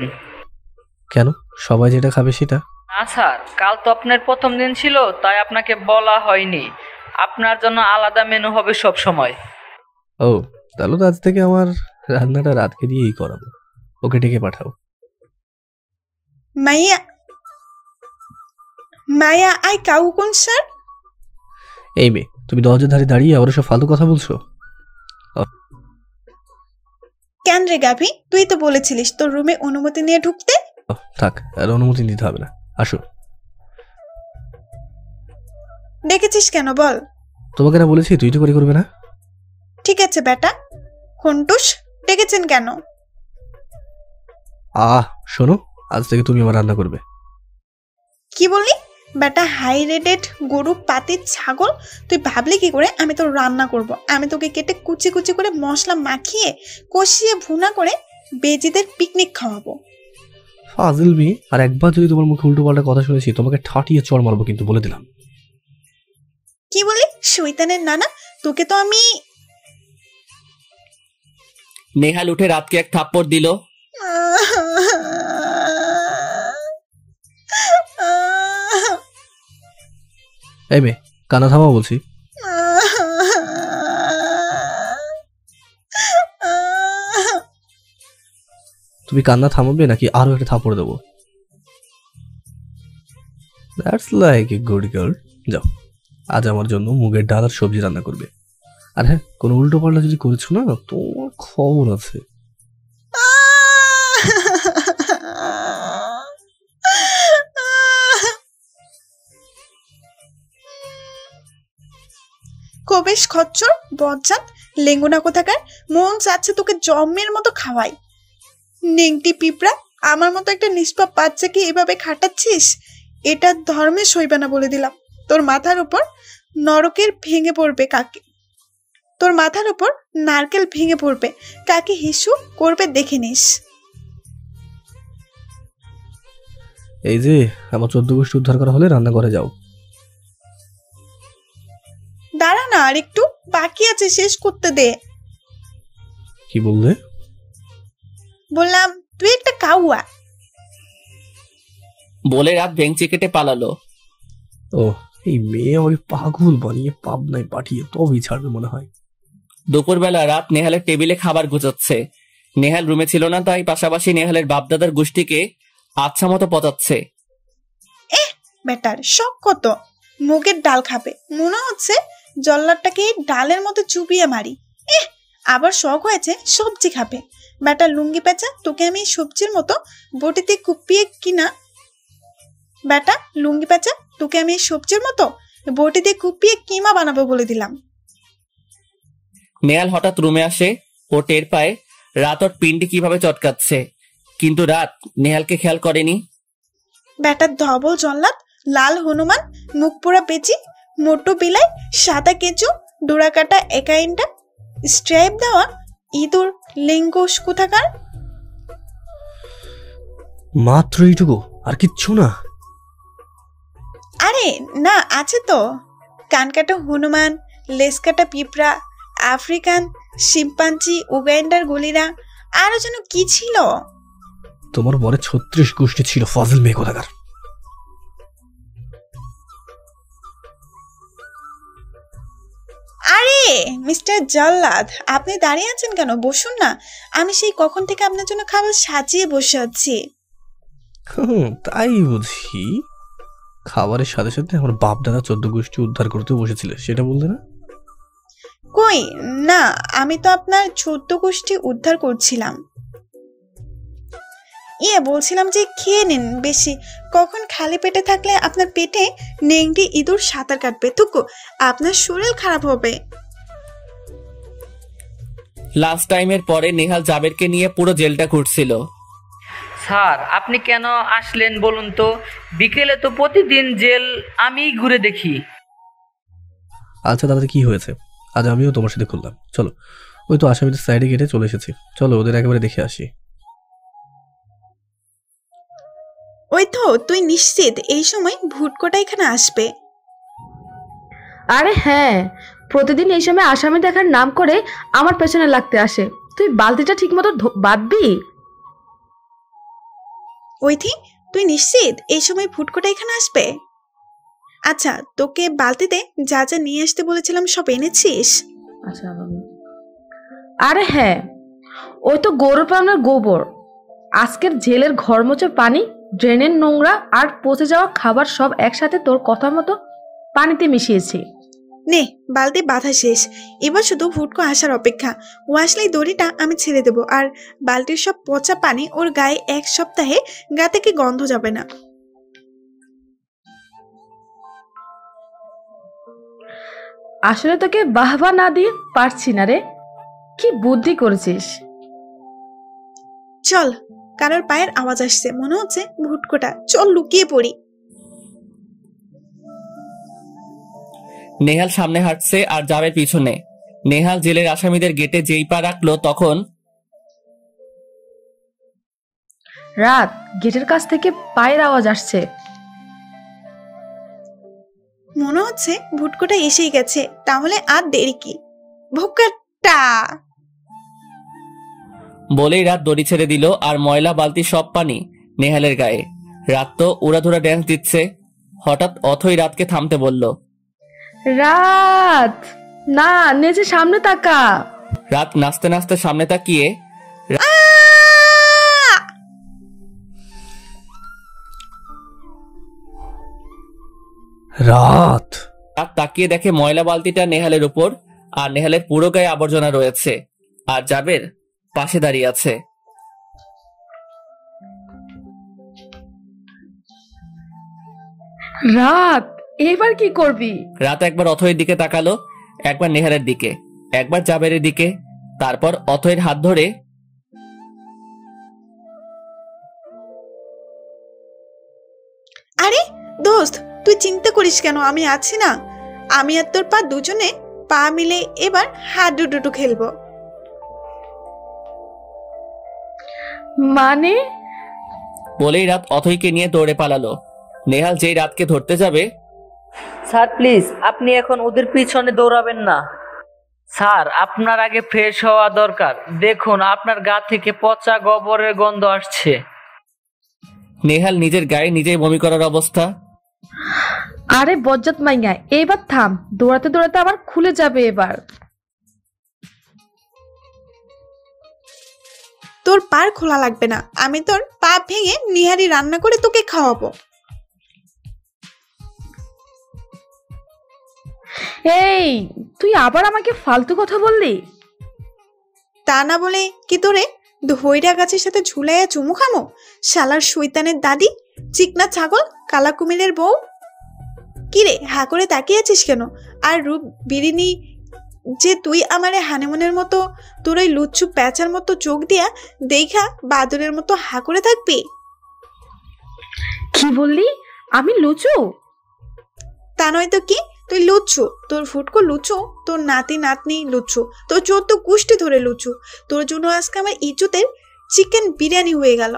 কেন, সবাই যেটা খাবে সেটা? না স্যার, কাল তো আপনার প্রথম দিন ছিল, তাই আপনাকে বলা হয়নি। আপনার জন্য আলাদা মেনু হবে সব সময়। ও, তাহলে তো আজ থেকে আমার রান্নাটা রাতকে দিয়েই করাবো। ওকে ডেকে পাঠাও। মাইয়া মায়া আই কাউকুন স্যার। এই মেয়ে, তুমি দরজার ধারে দাঁড়িয়ে আবার সব ফালতু কথা বলছো? কেন রে গাভি, তুই তো বলেছিলিস তোর রুমে অনুমতি নিয়ে ঢুকতে। থাক, আর অনুমতি দিতে হবে না, আসো। ডেকেছিস কেন বল? তোমাকে না বলেছি তুই তো করে করবে না? ঠিক আছে বেটা। খন্টুস, ডেকেছেন কেন? শোনো, আজ থেকে তুমি আমার রান্না করবে। কি বললি? বেটা হাই রেটেড গরু পাতির ছাগল, তুই ভাবলি কি করে আমি তোর রান্না করব? আমি তোকে কেটে কুচি কুচি করে মশলা মাখিয়ে কষিয়ে ভুনা করে বেজিদের পিকনিক খাওয়াবো। ফাজিল মেয়ে, আর একবার যদি তোমার মুখে উল্টো পাল্টা কথা শুনেছি তোমাকে ঠাটিয়ে চড় মারবো কিন্তু, বলে দিলাম। কি বলি শয়তানের নানা, তোকে তো আমি। নেহাল উঠে রাতকে এক থাপ্পড় দিল। এই মেয়ে, কানা থামাও বলছি। তুমি কান্না থামাবে নাকি আরো একটা থাপড় দেবো? That's like a good girl. যাও, আজ আমার জন্য মুগের ডাল আর সবজি রান্না করবে। আর হ্যাঁ, কোনো উল্টো পাল্টা যদি করেছো না, তোমার খবর আছে। কবেশ খচ্চর বজ্জাত লেঙ্গুনা কোথাকার, মন চাচ্ছে তোকে জম্মের মতো খাওয়াই। নেংটি পিঁপড়া, আমার মতো একটা নিষ্পাপ বাচ্চাকে এভাবে খাটাচ্ছিস, এটা ধর্মে সইবে না বলে দিলাম। তোর মাথার উপর নরকের ভেঙে পড়বে কাকে, তোর মাথার উপর নারকেল ভেঙে পড়বে, কাকে হিসু করবে দেখে নিস। এই যে আমার 14 গোষ্ঠী উদ্ধার করা হলে রান্না করে যাও। দাঁড়া না, আর একটু বাকি আছে, শেষ করতে দে। কি বললে? বললাম তুই একটা কাউয়া। বলে রাত ভেঙচি কেটে পালালো। ও, এই মেয়ে আমাকে পাগল বানিয়ে পাবনায় পাঠিয়ে তবেই ছাড়বে মনে হয়। দুপুরবেলা রাত নেহালের টেবিলে খাবার গুছাচ্ছে। নেহাল রুমে ছিল না, তাই পাশাপাশি নেহালের বাপদাদার গোষ্ঠীকে আচ্ছা মতো পচাচ্ছে। বেটার শখ কত, মুগের ডাল খাবে, মনে হচ্ছে জল্লাদটাকে ডালের মতো চুপিয়ে মারি। আবার শখ হয়েছে সবজি খাবে। বেটার লুঙ্গি পেঁচা, তোকে আমি সবজির মতো বটিতে কুপিয়ে কিনা। বেটা লুঙ্গি পেঁচা, তোকে আমি সবজির মতো বটিতে কুপিয়ে কিমা বানাবো বলে দিলাম। নেহাল হঠাৎ রুমে আসে। ও টের পায় রাত ওর পিন্ডি কিভাবে চটকাচ্ছে, কিন্তু রাত নেহালকে খেয়াল করেনি। বেটার ধবল জল্লাদ, লাল হনুমান, মুখ পোড়া পেঁচি, মোটো বিলাই, সাদা কেঁচো, ডোরা কাটা একাইনটা, স্ট্রাইপ দেওয়া ইঁদুর লেঙ্গুস কোথাকার। মাত্র এইটুকু, আর কিচ্ছু না? আরে না, আছে তো। কান কাটা হনুমান, লেস কাটা পিঁপড়া, আফ্রিকান শিম্পাঞ্জি, উগান্ডার গলিরা, আরো যেন কি ছিল। তোমার বরে 36 গোষ্ঠী ছিল, ফাজিল মেয়ে কোথাকার। আরে মিস্টার জল্লাদ, আপনি দাঁড়িয়ে আছেন কেন? বসুন না, আমি সেই কখন থেকে আপনার জন্য খাবার সাজিয়ে বসে আছি। তাই বুঝি? খাবারের সাথে সাথে আমার বাপ দাদা 14 গোষ্ঠী উদ্ধার করতে বসেছিল, সেটা বলতে না? কই না, আমি তো আপনার 14 গোষ্ঠী উদ্ধার করছিলাম। বলছিলাম যে খেয়ে নিন বেশি, কখন খালি পেটে থাকলে আপনার পেটে নেংটি ইঁদুর সাঁতার কাটবে, তুকু আপনার শরীর খারাপ হবে। লাস্ট টাইমের পরে নেহাল জাবেরকে নিয়ে পুরো জেলটা ঘুরছিল। স্যার আপনি কেন আসলেন বলুন তো? বিকেলে তো প্রতিদিন জেল আমিই ঘুরে দেখি। আচ্ছা তাহলে কি হয়েছে? আজ আমিও তোমার সাথে খুললাম, চলো। ওই তো আসামিদের সাইডে গেটে চলে এসেছি, চলো ওদের একেবারে দেখে আসি। ওই তো, তুই নিশ্চিত এই সময় ভুটকোটা এখানে আসবে? আরে হ্যাঁ, প্রতিদিন এই সময় আসামি দেখার নাম করে আমার পেছনে লাগতে আসে। তুই বালতিটা ঠিক মতো বাঁধবি? ওইথি, তুই নিশ্চিত এই সময় ভুটকোটা এখানে আসবে? আচ্ছা, তোকে বালতিতে যা যা নিয়ে আসতে বলেছিলাম সব এনেছিস? আচ্ছা আরে হ্যাঁ, ওই তো গরু পালনের গোবর, আজকের জেলের ঘর মোছা পানি, ড্রেনের নোংরা আর পচে যাওয়া খাবার সব একসাথে তোর কথা মতো পানিতে মিশিয়েছি। নে, বালতি বাঁধা শেষ। এবার শুধু ফুটকো আসার অপেক্ষা। ও আসলেই দড়িটা আমি ছেড়ে দেবো, আর বালতির সব পচা পানি ওর গায়ে 1 সপ্তাহে গা থেকে গন্ধ যাবে না। আসলে তোকে বাহবা না দিয়ে পারছি না রে, কি বুদ্ধি করেছিস। চল, কারোর পায়ের আওয়াজ আসছে, মনে হচ্ছে ভুটকোটা। চল লুকিয়ে পড়ি। নেহাল সামনে হাঁটছে আর যাবে পিছনে। নেহাল জেলের আসামিদের গেটে যেই পা রাখলো তখন রাত, গেটের কাছ থেকে পায়ের আওয়াজ আসছে। মনে হচ্ছে ভুটকোটা এসেই গেছে, তাহলে আর দেরি কি? ভুটকাটা বলেই রাত দড়ি ছেড়ে দিল আর ময়লা বালতি সব পানি নেহালের গায়ে। রাত তো উড়াধুরা ড্যান্স দিচ্ছে। হঠাৎ অথই রাতকে থামতে বলল। রাত, না, নেচে সামনে তাকা। রাত নাচতে নাচতে সামনে তাকিয়ে রাত রাত তাকিয়ে দেখে ময়লা বালতিটা নেহালের উপর, আর নেহালের পুরো গায়ে আবর্জনা রয়েছে, আর জাবের পাশে দাঁড়িয়ে আছে। রাত, এবার কি করবি? রাত একবার অথয়ের দিকে তাকালো, একবার নেহালের দিকে, একবার জাবেরের দিকে, তারপর অথয়ের হাত ধরে আরে দোস্ত, তুই চিন্তা করিস কেন? আমি আছি না। আমি আর তোর পা দুজনে পা মিলে এবার হাডুডুডু খেলবো। মানে? বলেই রাত অথইকে নিয়ে দৌড়ে পালালো। নেহাল যেই রাতকে ধরতে যাবে, স্যার প্লিজ, আপনি এখন ওদের পিছনে দৌড়াবেন না। স্যার, আপনার আগে ফ্রেশ হওয়া দরকার। দেখুন, আপনার গা থেকে পচা গোবরের গন্ধ আসছে। নেহাল নিজের গায়ে নিজেই বমি করার অবস্থা। আরে বজ্জাত মাইয়া, এবার থাম, দৌড়াতে দৌড়াতে আবার খুলে যাবে এবার। তোর পার খোলা লাগবে না, আমি তোর পা ভেঙে নিহারি রান্না করে তোকে খাওয়াবো। এই, তুই আবার আমাকে ফালতু কথা বললি? তা না বলে কি তোরে ধৈরা গাছের সাথে ঝুলাইয়া চুমু খামো? শালার শৈতানের দাদি, চিকনা ছাগল, কালা কুমিরের বউ। কিরে, হা করে তাকিয়ে আছিস কেন? আর রূপ বিরিনি যে তুই আমারে হানিমুনের মতো তোর ওই লুচ্ছু প্যাঁচার মতো চোখ দিয়া দেখা বাদুরের মতো হা করে থাকবি? কি বললি? আমি লুচু? তা নয় তো কি, তুই লুচ্ছু। তোর ফুটকো লুচু, তোর নাতি নাতনি লুচ্ছু, তোর 14 গোষ্ঠী ধরে লুচু। তোর জন্য আজকে আমার ইজ্জতের চিকেন বিরিয়ানি হয়ে গেল।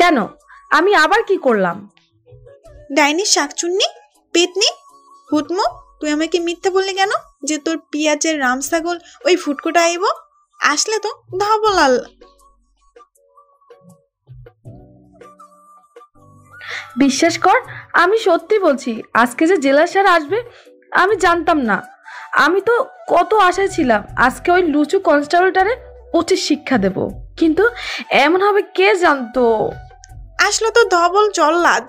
কেন? আমি আবার কি করলাম? ডাইনি, শাকচুন্নি, পেতনি, হুতমো, তুই আমাকে মিথ্যা বললি কেন যে তোর পিয়াজের রাম ছাগল ওই ফুটকোটা আইব? আসলে তো ধবলাল। বিশ্বাস কর, আমি সত্যি বলছি, আজকে যে জেলা স্যার আসবে আমি জানতাম না। আমি তো কত আশায় ছিলাম আজকে ওই লুচু কনস্টেবলটারে উচিত শিক্ষা দেব, কিন্তু এমন হবে কে জানতো। আসলো তো ধবল জল্লাদ।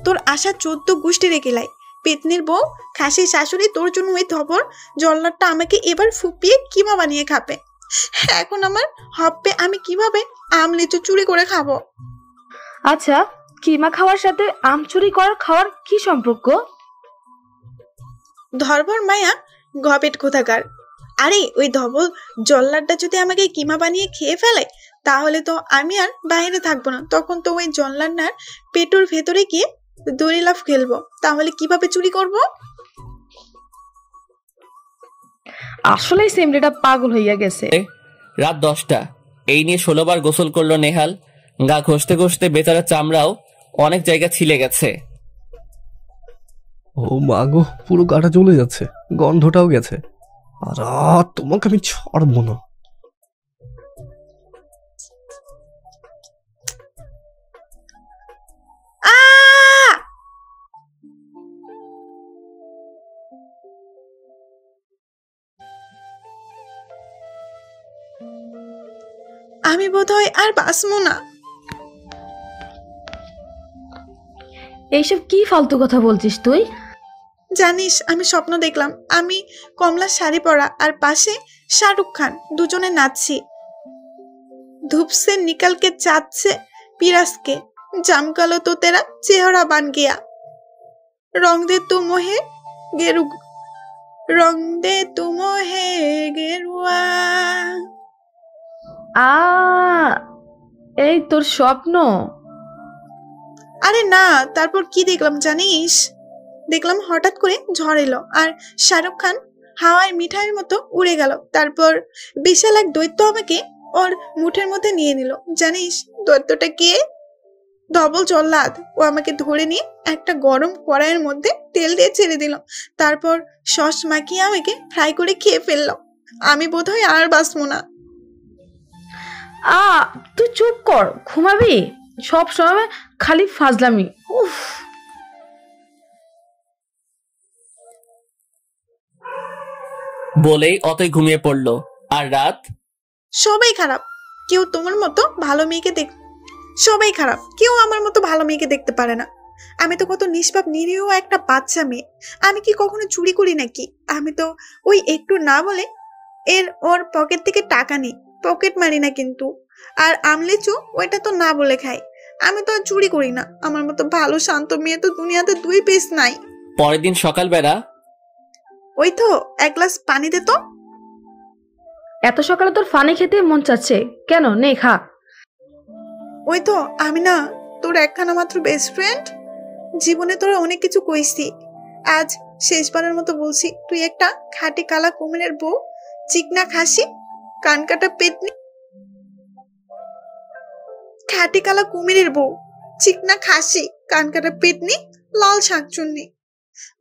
তোর আশা 14 গোষ্ঠী রেখে লাই। পেতনির বউ, খাসির শাশুড়ি, তোর জন্য ওই ধবল জল্লাদটা আমাকে এবার ফুপিয়ে কিমা বানিয়ে খাবে। এখন আমার হপ্পে আমি কিভাবে আম লিচু চুরি করে খাবো? আচ্ছা, কিমা খাওয়ার সাথে আম চুরি করার খাওয়ার কি সম্পর্ক? ধরবর মায়া, গবেট কোথাকার। আরে ওই ধবল জল্লাদটা যদি আমাকে কিমা বানিয়ে খেয়ে ফেলে, তাহলে তো আমি আর বাইরে থাকবো না। তখন তো ওই জল্লাদটার পেটুর ভেতরে গিয়ে দড়ি লাফ খেলবো। তাহলে কিভাবে চুরি করব? আসলেই সিমরিটা পাগল হইয়া গেছে। রাত 10টা। এই নিয়ে 16 বার গোসল করলো নেহাল। গা ঘষতে ঘষতে বেচারা চামড়াও অনেক জায়গা ছিলে গেছে। ও মা গো, পুরো গাটা জ্বলে যাচ্ছে, গন্ধটাও গেছে। আর তোমাকে আমি ছাড়বো না। আমি বোধহয় আর বাঁচবো না। এইসব কি ফালতু কথা বলছিস তুই? জানিস আমি স্বপ্ন দেখলাম আমি কমলা শাড়ি পরা আর পাশে শাহরুখ খান দুজনে নাচছি। ধূপসে নিকলকে চাঁদছে পিরাসকে জামকালো তো তেরা চেহারা বান গিয়া রং দে তু মোহে গেরু রং দে তু মোহে গেরুয়া। আ এই তোর স্বপ্ন? আরে না, তারপর কি দেখলাম জানিস? দেখলাম হঠাৎ করে ঝড় এলো আর শাহরুখ খান হাওয়ায় মিঠাইয়ের মতো উড়ে গেল। তারপর বিশাল এক দৈত্য আমাকে ওর মুঠের মধ্যে নিয়ে নিল। জানিস দৈত্যটা কে? ধবল জল্লাদ। ও আমাকে ধরে নিয়ে একটা গরম কড়াইয়ের মধ্যে তেল দিয়ে ছেড়ে দিল, তারপর সস মাখিয়ে আমাকে ফ্রাই করে খেয়ে ফেললো। আমি বোধহয় আর বাঁচবো না। তুই চুপ কর, ঘুমাবি? সব সময় খালি ফাজলামি। উফ। বলেই অতই ঘুমিয়ে পড়লো। আর রাত? সবাই খারাপ, কেউ তোমার মতো ভালো মেয়েকে সবাই খারাপ, কেউ আমার মতো ভালো মেয়েকে দেখতে পারে না। আমি তো কত নিষ্পাপ নিরীহ একটা বাচ্চা মেয়ে। আমি কি কখনো চুরি করি নাকি? আমি তো ওই একটু না বলে ওর পকেট থেকে টাকা নিই, পকেট মারি না কিন্তু। আর আমলেচু ওইটা তো না বলে খাই। আমি তো আর চুরি করি না। আমার মতো ভালো শান্ত মেয়ে তো দুনিয়াতে 2 পিস নাই। পরের দিন সকালবেলা। ওই তো এক গ্লাস পানি দে তো। এত সকালে তোর ফানি খেতে মন চাচ্ছে কেন? নে খা। ওই তো আমি না তোর একখানা মাত্র বেস্ট ফ্রেন্ড। জীবনে তোরা অনেক কিছু কইছি, আজ শেষবারের মতো বলছি, তুই একটা খাঁটি কালা কুমিরের বউ, চিকনা খাসি, কানকাটা পেতনি। খাঁটি কালা কুমিরের বউ, চিকনা খাসি, কানকাটা পেতনি, লাল শাকচুন্নি,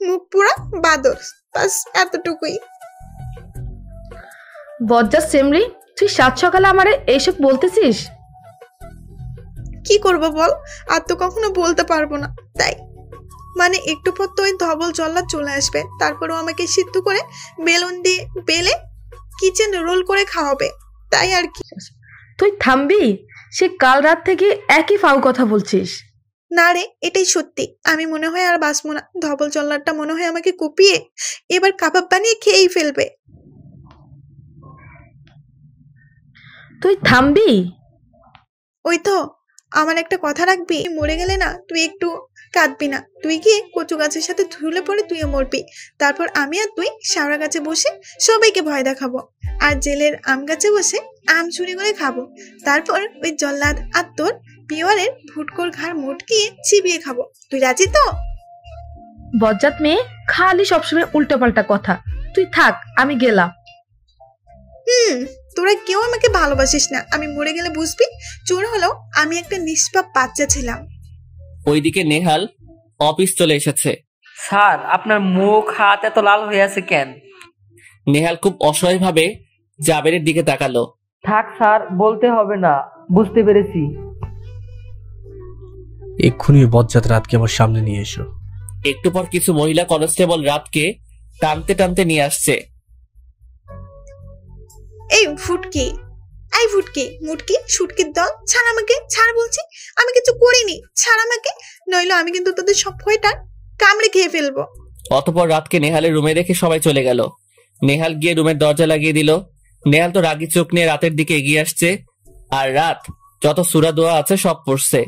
মুখ পুরা বাদর। বাস এতটুকুই। বজ্জাত সেমরি, তুই সাত সকালে আমারে এইসব বলতেছিস? কি করবো বল, আর তো কখনো বলতে পারবো না। তাই মানে একটু পর তো ওই ধবল জল্লাদ চলে আসবে, তারপরও আমাকে সিদ্ধ করে বেলুন দিয়ে বেলে কিচেন রোল করে খাওয়াবে। তাই আর কি। তুই থামবি? সে কাল রাত থেকে একই ফাউ কথা বলছিস। না রে, এটাই সত্যি। আমি মনে হয় আর বাঁচবো না। ধবল জল্লাদটা মনে হয় আমাকে কুপিয়ে এবার কাবাব বানিয়ে খেয়েই ফেলবে। তুই থামবি? ওই তো আমার একটা কথা রাখবি, মরে গেলে না তুই একটু কাঁদবি না। তুই গিয়ে কচু গাছের সাথে ধুলে পড়ে তুইও মরবি। তারপর আমি আর তুই শাওড়া গাছে বসে সবাইকে ভয় দেখাবো, আর জেলের আম গাছে বসে আম চুরি করে খাবো। তারপর ওই জল্লাদ আর তোর পিওয়ারের ভুটকোর ঘাড় মুটকিয়ে চিবিয়ে খাবো। তুই রাজি তো? বজ্জাত মেয়ে, খালি সবসময় উল্টোপাল্টা কথা। তুই থাক, আমি গেলাম। তোরা কেউ আমাকে ভালোবাসিস না। আমি মরে গেলে বুঝবি চোর হলেও আমি একটা নিষ্পাপ বাচ্চা ছিলাম। ওইদিকে নেহাল অফিস চলে এসেছে। স্যার, আপনার মুখ হাত এত লাল হয়ে আছে কেন? নেহাল খুব অসহায়ভাবে জাবেরের দিকে তাকালো। থাক স্যার, বলতে হবে না, বুঝতে পেরেছি। এক্ষুনি বজ্জাত রাতকে আমার সামনে নিয়ে এসো। একটু পর কিছু মহিলা কনস্টেবল রাতকে টানতে টানতে নিয়ে আসছে। এই ফুটকি, এই ফুটকি, মুটকি, শুটকির দল, ছাড় আমাকে, ছাড় বলছি। আমি কিছু করিনি, ছাড় আমাকে, নইলে আমি কিন্তু তোদের সব কয়টা কামড়ে খেয়ে ফেলবো। অতঃপর রাতকে নেহালের রুমে রেখে সবাই চলে গেল। নেহাল গিয়ে রুমের দরজা লাগিয়ে দিল। নেহাল তো রাগি চোখ নিয়ে রাতের দিকে এগিয়ে আসছে, আর রাত যত সূরা দোয়া আছে সব পড়ছে।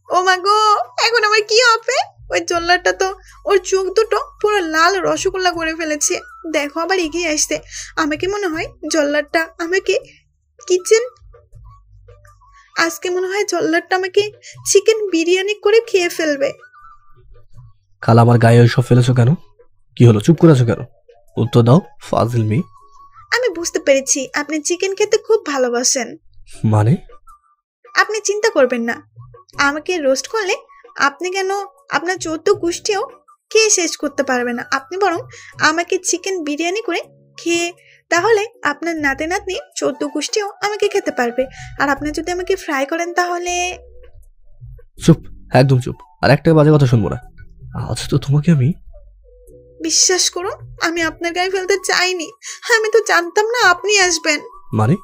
ও মা গো, এখন আমার কি হবে? ওই জল্লাদটা তো ওর চোখ দুটো পুরো লাল রসগোল্লা করে ফেলেছে। দেখো আবার এগিয়ে আসছে। আমাকে মনে হয় জল্লাদটা আমাকে আজকে মনে হয় জল্লাদটা আমাকে চিকেন বিরিয়ানি করে খেয়ে ফেলবে। কাল আমার গায়ে ওইসব ফেলেছো কেন? কি হলো, চুপ করে আছো কেন? উত্তর দাও ফাজিল মেয়ে। আমি বুঝতে পেরেছি আপনি চিকেন খেতে খুব ভালোবাসেন। মানে? আপনি চিন্তা করবেন না, আমাকে রোস্ট করলে আপনি কেন আপনার 14 গোষ্ঠীও খেয়ে শেষ করতে পারবে না। আপনি বরং আমাকে চিকেন বিরিয়ানি করে খেয়ে, তাহলে আপনার নাতে নাতনি 14 গোষ্ঠীও আমাকে খেতে পারবে। আর আপনি যদি আমাকে ফ্রাই করেন তাহলে। চুপ, একদম চুপ, আর একটা বাজে কথা শুনবো না। আজ তো তোমাকে আমি। বিশ্বাস করুন, আমি আপনার গায়ে ফেলতে চাইনি। আমি তো জানতাম না আপনি আসবেন। মানে?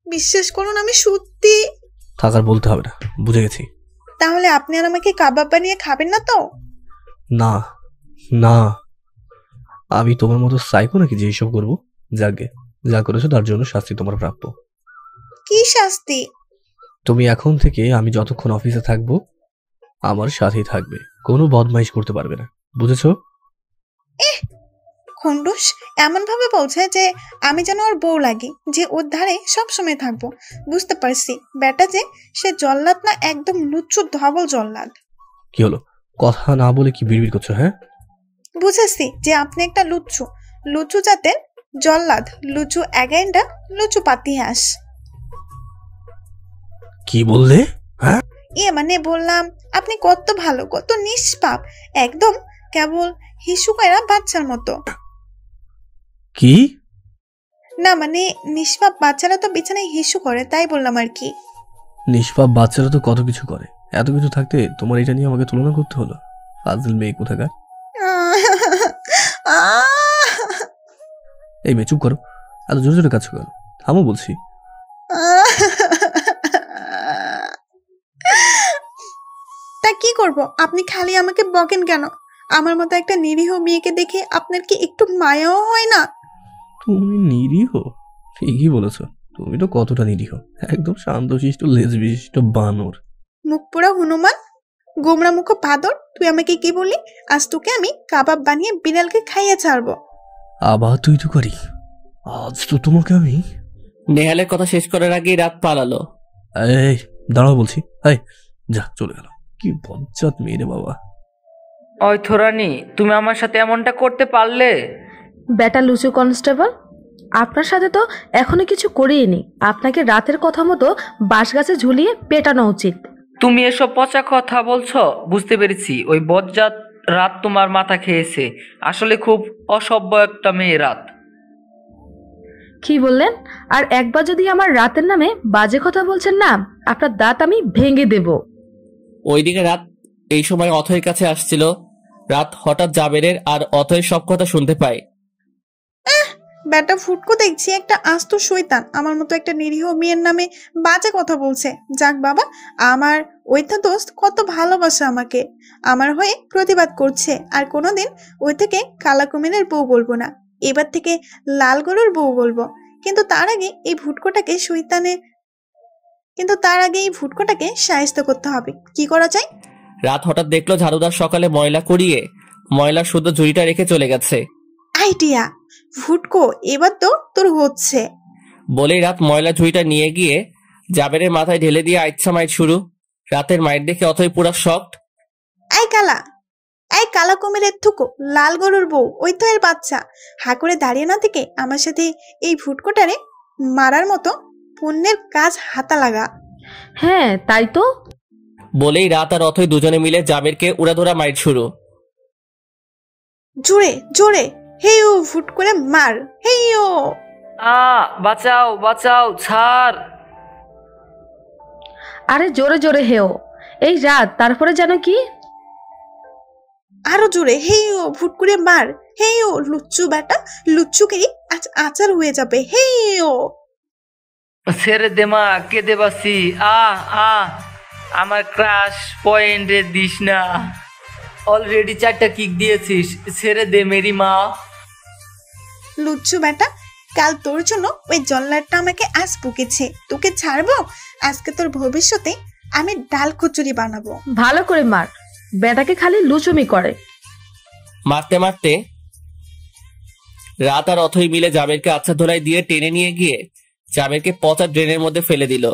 বিশ্বাস করুন আমি সত্যি। থাকার বলতে হবে না, বুঝে গেছি। তাহলে আপনি আর আমাকে কাবাব বানিয়ে খাবেন না তো? না না, আমি তোমার মতো সাইকো নাকি যে এইসব করবো? যাকে যা করেছো তার জন্য শাস্তি তোমার প্রাপ্য। কি শাস্তি? তুমি এখন থেকে আমি যতক্ষণ অফিসে থাকবো আমার সাথেই থাকবে, কোনো বদমাইশ করতে পারবে না, বুঝেছো? খন্ডুস এমন ভাবে বলছে যে আমি যেন ওর বউ লাগি, যে ওর ধারে সব সময় থাকবো। বুঝতে পারছি বেটা যে সে জল্লাদ না, একদম লুচ্চু ধবল জল্লাদ। কি হলো, কথা না বলে কি বিড়বিড় করছো? হ্যাঁ, বুঝেছি যে আপনি একটা লুচ্চু, লুচু জাতের জল্লাদ, লুচু এগেন্ডা, লুচু পাতিহাস। কি বললে? হ্যাঁ, মানে বললাম আপনি কত ভালো, কত নিষ্পাপ, একদম কেবল হিসু করা বাচ্চার মতো। কি? না মানে নিষ্পাপ বাচ্চারা তো বিছানায় হিসু করে, তাই বললাম আর কি। নিষ্পাপ বাচ্চারা তো কত কিছু করে, এত কিছু থাকতে তোমার এটা নিয়ে আমাকে তুলনা করতে হলো? ফাজিল মেয়ে কোথাকার। এই মেয়ে চুপ করো, এত জোরে জোরে কাজ করো, থামো বলছি। তা কি করব, আপনি খালি আমাকে বকেন কেন? আমার মতো একটা নিরীহ মেয়েকে দেখে আপনার কি একটু মায়াও হয় না? তুমি নিরীহ? ঠিকই বলেছো, তুমি তো কতটা নিরীহ, একদম শান্তশিষ্ট লেজ বিশিষ্ট বানর। মুখ পোড়া হনুমান, গোমরা মুখ বাদর, তুই আমাকে কি বললি? আজ তোকে আমি কাবাব বানিয়ে বিড়ালকে খাইয়ে ছাড়বো। আবার তুই তো করি, আজ তো তোমাকে আমি। নেহালের কথা শেষ করার আগেই রাত পালালো। এই দাঁড়াও বলছি, এই যা, চলে গেল। কি বজ্জাত মেয়ে রে বাবা। অয়থরানি, তুমি আমার সাথে এমনটা করতে পারলে? বেটা লুচু কনস্টেবল, আপনার সাথে তো এখনো কিছু করিনি। আপনাকে রাতের কথা মতো বাঁশ গাছে ঝুলিয়ে পেটানো উচিত। তুমি এসব পচা কথা বলছো? বুঝতে পেরেছি, ওই বজ্জাত রাত তোমার মাথা খেয়েছে। আসলে খুব অসভ্য একটা মেয়ে রাত। কি বললেন? আর একবার যদি আমার রাতের নামে বাজে কথা বলছেন না, আপনার দাঁত আমি ভেঙে দেব। ওইদিকে রাত এই সময় অথয়ের কাছে আসছিল। রাত হঠাৎ জাবেরের আর অথয়ের সব কথা শুনতে পায়। বেটা ফুটকো দেখছি একটা আস্ত শয়তান, আমার মতো একটা নিরীহ মেয়ের নামে বাজে কথা বলছে। যাক বাবা, আমার ওইটা দোস্ত কত ভালোবাসে আমাকে, আমার হয়ে প্রতিবাদ করছে। আর কোনোদিন ওই থেকে কালা কুমিরের বউ বলবো না, এবার থেকে লাল গরুর বউ বলবো। কিন্তু তার আগে এই ভুটকোটাকে সাহায্য করতে হবে। কি করা যায়? রাত হঠাৎ দেখলো ঝাড়ুদার সকালে ময়লা করিয়ে ময়লার শুদ্ধ ঝুড়িটা রেখে চলে গেছে। আইডিয়া ফুটকো, এবার তো তোর হচ্ছে। বলেই রাত ময়লা ঝুড়িটা নিয়ে গিয়ে জাবেরের মাথায় ঢেলে দিয়ে আইচ্ছা মাইট শুরু। রাতের মাইট দেখে অথই পুরা শকড। এই কালা কুমিরের থুকো, লাল গরুর বউ, ওই তো এর বাচ্চা, হা করে দাঁড়িয়ে না থেকে আমার সাথে এই ফুটকোটারে মারার মতো পুণ্যের কাজ হাতা লাগা। হ্যাঁ তাই তো। বলেই রাত আর অথই দুজনে মিলে জাবেরকে উড়াধরা মাইট শুরু। জোরে জোরে হেইও ফুট করে মার, হেইও। বাঁচাও বাঁচাও, ছাড়। আরে জোরে জোরে হেও। এই রাত, তারপরে যেন কি? আরো জোরে হেইও ফুট করে মার, হেইও। লুচ্চু বেটা, লুচ্চুকেই আজ আচার হয়ে যাবে, হেইও। ছেড়ে দে মা, কেঁদে বাসি। আমার ক্রাশ পয়েন্টে দিস না, অলরেডি 4টা কিক দিয়েছিস, ছেড়ে দে মেরি মা। লুচ্চু বেটা, কাল তোর জন্য ওই জল্লাদটা আমাকে আজ বকেছে, তোকে ছাড়বো? আজকে তোর ভবিষ্যতে আমি ডাল কচুরি বানাবো। ভালো করে মার, বেটাকে খালি লুচুমি করে। মারতে মারতে রাত আর অথই মিলে জাবেরকে আচ্ছা ধরাই দিয়ে টেনে নিয়ে গিয়ে জাবেরকে পচা ড্রেনের মধ্যে ফেলে দিল।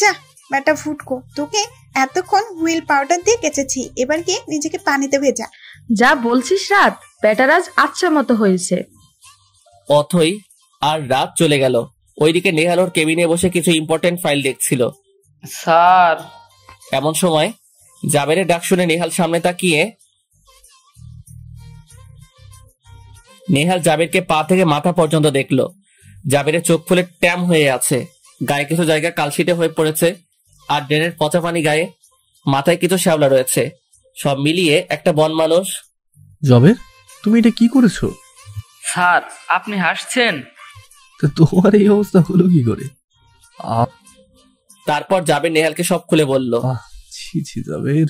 যা বেটা ফুটকো, তোকে এতক্ষণ হুইল পাউডার দিয়ে কেচেছি, এবার গিয়ে নিজেকে পানিতে ভেজা। যা বলছিস রাত, বেটারাজ আচ্ছা মতো হয়েছে। অথই আর রাত চলে গেল। ওইদিকে নেহাল ওর কেবিনে বসে কিছু ইম্পর্টেন্ট ফাইল দেখছিল। স্যার। এমন সময় জাবেরের ডাক শুনে নেহাল সামনে তাকিয়ে নেহাল জাবেরকে পা থেকে মাথা পর্যন্ত দেখলো। জাবেরের চোখ ফুলে ট্যাম হয়ে আছে, গায়ে কিছু জায়গা কালশিটে হয়ে পড়েছে, আর ড্রেনের পচা পানি গায়ে, মাথায় কিছু শ্যাওলা রয়েছে। সব মিলিয়ে একটা বন মানুষ। জবের, তুমি এটা কি করেছো? স্যার, আপনি হাসছেন? তো তোমার এই অবস্থা হলো কি করে? আহ তারপর জাবের নেহালকে সব খুলে বলল। আহ, ছি ছি জাবের,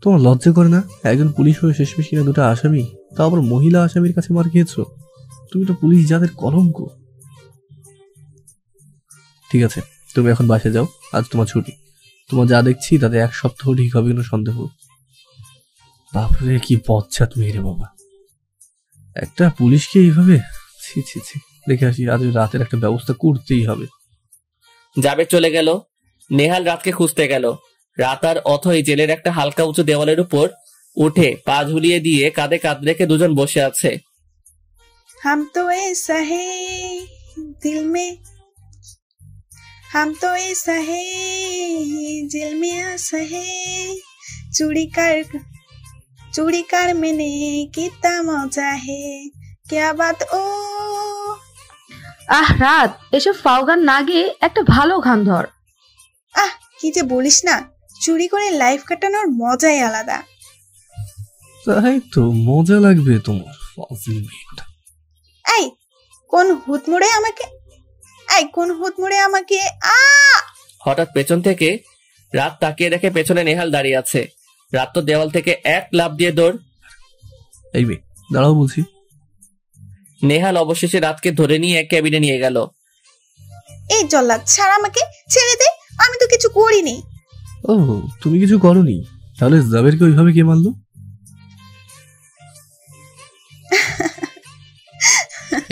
তোমার লজ্জা করে না? একজন পুলিশ হয়ে শেষমেশ কিনা দুটো আসামি, তা আবার মহিলা আসামির কাছে মার খেয়েছো। তুমি তো পুলিশ যাদের কলঙ্ক। ঠিক আছে, তুমি এখন বাসে যাও, আজ তোমার ছুটি। তোমার যা দেখছি তাতে এক সপ্তাহ ঠিক হবে কোনো সন্দেহ। বাপরে কি বজ্জাত মেয়ে রে বাবা, একটা পুলিশকে এইভাবে! ছি ছি ছি, দেখে আসি, আজ রাতের একটা ব্যবস্থা করতেই হবে। জাবের চলে গেল। নেহাল রাতকে খুঁজতে গেল। রাত আর অথই জেলের একটা হালকা উঁচু দেওয়ালের উপর উঠে পা ঝুলিয়ে দিয়ে কাঁধে কাঁধ রেখে দুজন বসে আছে। हम तो ऐसा है दिल में, हम तो ऐसा है दिल में आसा है, चूड़ी कर मैंने कितना मजा है, क्या बात ओ। আহ রাত, এসব ফাও গান না গিয়ে একটা ভালো গান ধর। আহ কি যে বলিস না, চুরি করে লাইফ কাটানোর মজাই আলাদা। তাই তো, মজা লাগবে তোমার ফাজিল মেয়েটা। এই কোন হুতমুড়ে আমাকে আ হঠাৎ পেছন থেকে রাত তাকিয়ে দেখে পেছনে নেহাল দাঁড়িয়ে আছে। রাত তো দেওয়াল থেকে এক লাফ দিয়ে দৌড়। এই মেয়ে দাঁড়াও বলছি। নেহাল অবশেষে রাতকে ধরে নিয়ে ক্যাবিনে নিয়ে গেল। এই জল্লাদ, ছাড় আমাকে, ছেড়ে দে, আমি তো কিছু করিনি। ও, তুমি কিছু করোনি? তাহলে জাবেরকে ওইভাবে কে মারলো?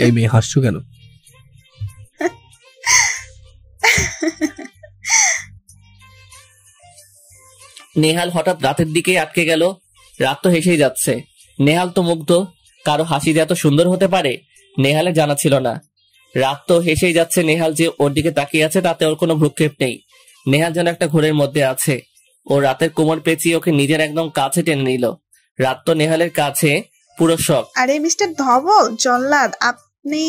এই মেয়ে হাসছো কেন? নেহাল হঠাৎ রাতের দিকে আটকে গেল। রাত তো হেসেই যাচ্ছে। নেহাল তো মুগ্ধ। কারো হাসি যে এত সুন্দর হতে পারে নেহালের জানা ছিল না। রাত তো হেসেই যাচ্ছে। নেহাল যে ওর দিকে তাকিয়ে আছে তাতে ওর কোনো ভ্রুক্ষেপ নেই। নেহাল যেন একটা ঘোরের মধ্যে আছে। ও রাতের কোমর পেঁচিয়ে ওকে নিজের একদম কাছে টেনে নিল। রাত তো নেহালের কাছে পুরো শখ। আরে মিস্টার ধবল, জল্লাদ আপনি।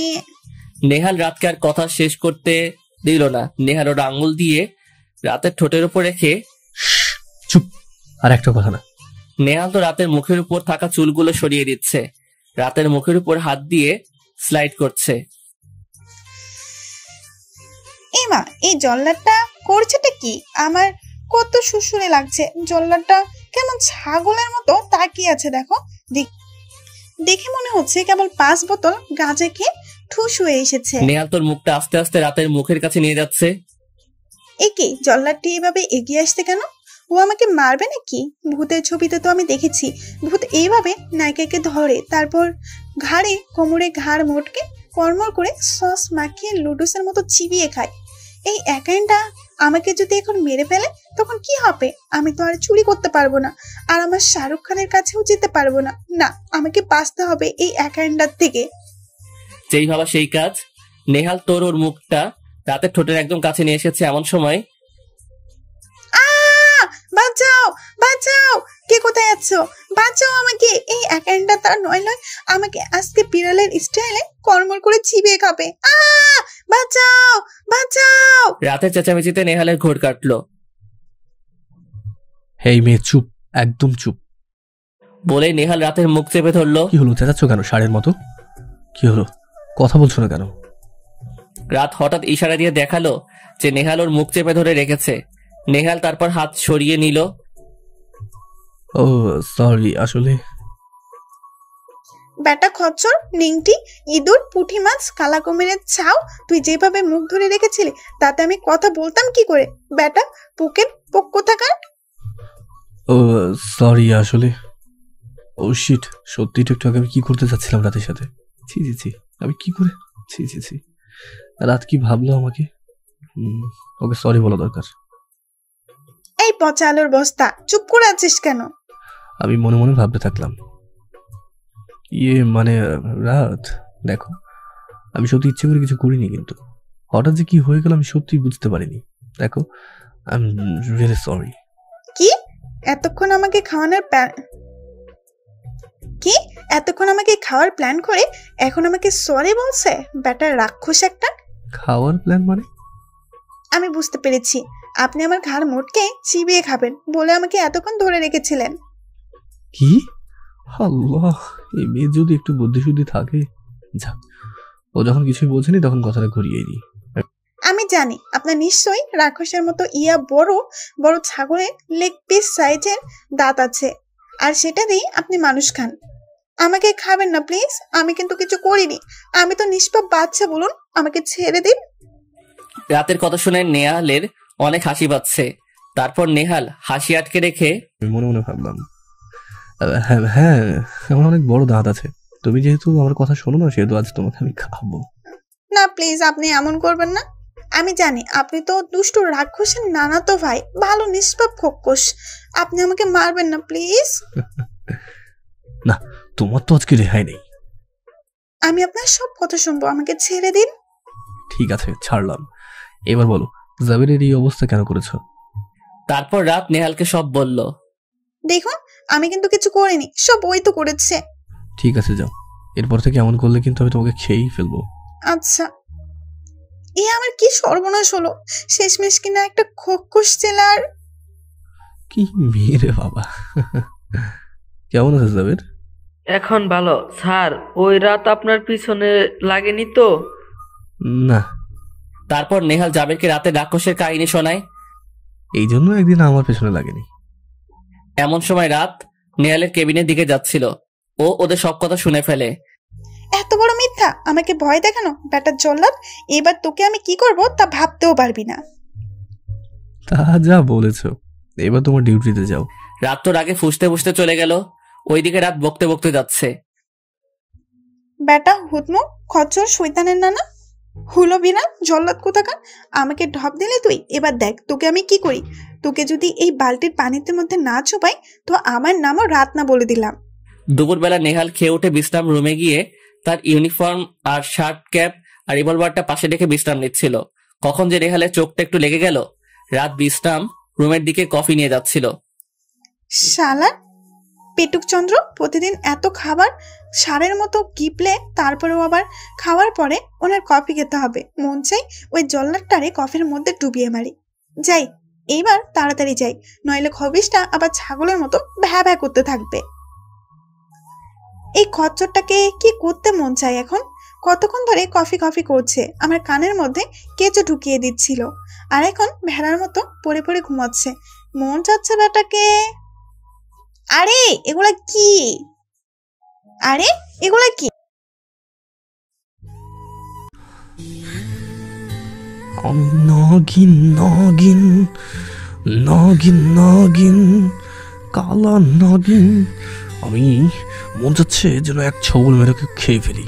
নেহাল রাতকে আর কথা শেষ করতে দিল না। নেহাল ওর আঙ্গুল দিয়ে রাতের ঠোঁটের উপর রেখে, চুপ, আর একটা কথা না। নেহাল তো রাতের মুখের উপর থাকা চুলগুলো সরিয়ে দিচ্ছে। রাতের মুখের উপর হাত দিয়ে স্লাইড করছে। এমা, এই জল্লাদটা করছেটা কি? আমার কত সুসুরে লাগছে। জল্লাদটা কেমন ছাগলের মতো তাকিয়ে আছে, দেখো। দেখে মনে হচ্ছে কেবল 5 বোতল গাঁজা খেয়ে ঠুস হয়ে এসেছে। নেহাল তোর মুখটা আস্তে আস্তে রাতের মুখের কাছে নিয়ে যাচ্ছে। একে জল্লাদটি এভাবে এগিয়ে আসতে কেন? ও আমাকে মারবে নাকি? ভূতের ছবিতে তো আমি দেখেছি ভূত এইভাবে নায়িকাকে ধরে, তারপর ঘাড়ে কোমরে ঘাড় মোটকে কর্মর করে সস মাখিয়ে লুডুসের মতো চিবিয়ে খায়। এই একাইনটা আমাকে যদি এখন মেরে ফেলে তখন কি হবে? আমি তো আর চুরি করতে পারবো না, আর আমার শাহরুখ খানের কাছেও যেতে পারবো না। না, আমাকে বাঁচতে হবে এই একাইনটার থেকে। যেই ভাবা সেই কাজ। নেহাল তোর ওর মুখটা রাতের ঠোঁটের একদম কাছে নিয়ে এসেছে। এমন সময় বাঁচাও, বাঁচাও, কে কোথায় আছো? বাঁচাও আমাকে, এই একাইনটা তার নয় আমাকে আজকে বিড়ালের স্টাইলে কর্মর করে চিবিয়ে খাবে। বাঁচাও, বাঁচাও। রাতের চেঁচামেচিতে নেহালের ঘোর কাটলো। এই মেয়ে চুপ, একদম চুপ। বলেই নেহাল রাতের মুখ চেপে ধরলো। কি হলো, চেঁচাচ্ছ কেন ষাঁড়ের মতো? কি হলো, কথা বলছো না কেন? রাত হঠাৎ ইশারা দিয়ে দেখালো যে নেহাল ওর মুখ চেপে ধরে রেখেছে। নেহাল তারপর হাত সরিয়ে নিল। ও সরি, আসলে বেটা খচ্চর, নিংটি, ইঁদুর, পুঁটি মাছ, কালা কুমিরের ছাও, তুই যেভাবে মুখ ধরে রেখেছিলি তাতে আমি কথা বলতাম কি করে? বেটা পুকের পক্ষ থাকার। ও সরি, আসলে ও শিট, সত্যি একটু আগে আমি কি করতে চাচ্ছিলাম রাতের সাথে। ছি ছি ছি, আমি কি করে, ছি ছি ছি, রাত কি ভাবলো আমাকে? ওকে সরি বলা দরকার। এই পচা আলুর বস্তা, চুপ করে আছিস কেন? আমি মনে মনে ভাবতে থাকলাম। মানে রাত, দেখো, আমি সত্যি ইচ্ছে করে কিছু করিনি, কিন্তু হঠাৎ যে কি হয়ে গেল আমি সত্যি বুঝতে পারিনি। দেখো, আই এম রিয়েলি সরি। কি এতক্ষণ আমাকে খাওয়ার প্ল্যান করে এখন আমাকে সরি বলছে? বেটার রাক্ষস একটা। খাওয়ার প্ল্যান মানে? আমি বুঝতে পেরেছি, আপনি আমার ঘাড় মোটকে চিবিয়ে খাবেন বলে আমাকে এতক্ষণ ধরে রেখেছিলেন। কি? আল্লাহ, এই মেয়ে যদি একটু বুদ্ধিশুদ্ধি থাকে। যাক, ও যখন কিছুই বলছেনি তখন কথাটা ঘুরিয়ে দিই। আমি জানি আপনার নিশ্চয়ই রাক্ষসের মতো বড় বড় ছাগলের লেগ পিস সাইজের দাঁত আছে, আর সেটা দিয়ে আপনি মানুষ খান। আমাকে খাবেন না প্লিজ, আমি কিন্তু কিছু করিনি, আমি তো নিষ্পাপ বাচ্চা, বলুন আমাকে ছেড়ে দিন। রাতের কথা শুনে নেহালের অনেক হাসি পাচ্ছে। তারপর নেহাল হাসি আটকে রেখে আমি মনে মনে ভাবলাম, হ্যাঁ হ্যাঁ, আমার অনেক বড় দাঁত আছে, তুমি যেহেতু আমার কথা শোনো না সেহেতু আজ তোমাকে আমি খাবো। না প্লিজ, আপনি এমন করবেন না। আমি জানি আপনি তো দুষ্টু রাক্ষসের নানাতো ভাই, ভালো নিষ্পাপ খোকস, আপনি আমাকে মারবেন না প্লিজ। না, তোমার তো আজকে রেহাই নেই। আমি আপনার সব কথা শুনবো, আমাকে ছেড়ে দিন। ঠিক আছে, ছাড়লাম। এবার বলো, জাবেরের এই অবস্থা কেন করেছো? তারপর রাত নেহালকে সব বলল। দেখুন, আমি কিন্তু কিছু করিনি, সব ওই তো করেছে। ঠিক আছে, যাও, এরপর থেকে এমন করলে কিন্তু আমি তোমাকে খেয়েই ফেলবো। আচ্ছা। আমার কি সর্বনাশ হলো, শেষমেশ কিনা একটা খোকস জেলার। কি মেয়ে রে বাবা। কেমন আছে জাবের? এখন ভালো স্যার, ওই রাত আপনার পিছনে লাগেনি তো? না। তারপর নেহাল জাবেরকে রাতে রাক্ষসের কাহিনী শোনায়। এই জন্য একদিন আমার পেছনে লাগেনি। এমন সময় রাত নেহালের কেবিনের দিকে যাচ্ছিল। ও ওদের সব কথা শুনে ফেলে। এত বড় মিথ্যা, আমাকে ভয় দেখানো বেটা জল্লাদ, এবার তোকে আমি কি করব তা ভাবতেও পারবি না। তা যা বলেছো, এবার তোমার ডিউটিতে যাও। রাত তোর আগে ফুসতে ফুসতে চলে গেল। ওইদিকে রাত বকতে বকতে যাচ্ছে। বেটা হুতমু, খচ্চর শয়তানের নানা, হুলো বিড়াল জল্লাদ কোথাকার, আমাকে ঢপ দিলে তুই। এবার দেখ তোকে আমি কি করি। তোকে যদি এই বালতির পানিতে মধ্যে না চোপাই তো আমার নামও রাত না বলে দিলাম। দুপুরবেলা নেহাল খেয়ে উঠে বিশ্রাম রুমে গিয়ে তার ইউনিফর্ম আর শার্ট ক্যাপ আর রিভলভারটা পাশে রেখে বিশ্রাম নিচ্ছিল। কখন যে নেহালের চোখটা একটু লেগে গেল। রাত বিশ্রাম রুমের দিকে কফি নিয়ে যাচ্ছিল। শালার পেটুক চন্দ্র, প্রতিদিন এত খাবার সারের মতো কিপলে, তারপরেও আবার খাওয়ার পরে ওনার কফি খেতে হবে। মন চাই ওই জল্লাদটারে কফির মধ্যে ডুবিয়ে মারি। যাই, এইবার তাড়াতাড়ি যাই, নইলে খবিসটা আবার ছাগলের মতো ভ্যা ভ্যা করতে থাকবে। এই খচ্চরটাকে কি করতে মন চাই এখন। কতক্ষণ ধরে কফি কফি করছে, আমার কানের মধ্যে কেঁচো ঢুকিয়ে দিচ্ছিল, আর এখন ভেড়ার মতো পড়ে পড়ে ঘুমাচ্ছে। মন চাচ্ছে বেটাকে। আরে এগুলা কি, আরে এগুলা কি? নগিন নগিন নগিন নগিন কালা নগিন, আমি মন যাচ্ছে যেন এক ছবল মেরেকে খেয়ে ফেলি।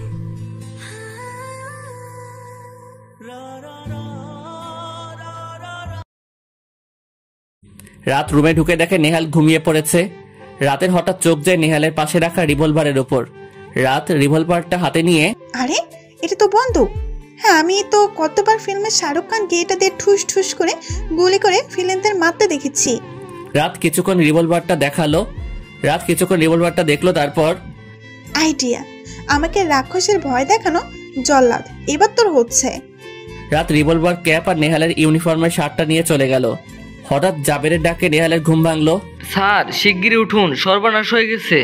রাত রুমে ঢুকে দেখে নেহাল ঘুমিয়ে পড়েছে। রাতের হঠাৎ চোখ যায় নেহালের পাশে রাখা রিভলভারের উপর। রাত রিভলভারটা হাতে নিয়ে, আরে এটা তো বন্দুক। হ্যাঁ, আমি তো কতবার ফিল্মে শাহরুখ খানকে এটা দিয়ে ঠুস ঠুস করে গুলি করে ফিল্মদের মারতে দেখেছি। রাত কিছুক্ষণ রিভলভারটা দেখলো। তারপর আইডিয়া, আমাকে রাক্ষসের ভয় দেখানো জল্লাদ, এবার তোর হচ্ছে। রাত রিভলভার ক্যাপ আর নেহালের ইউনিফর্মের শার্টটা নিয়ে চলে গেল। হঠাৎ জাবেরের ডাকে নেহালের ঘুম ভাঙলো। স্যার শিগগিরই উঠুন, সর্বনাশ হয়ে গেছে।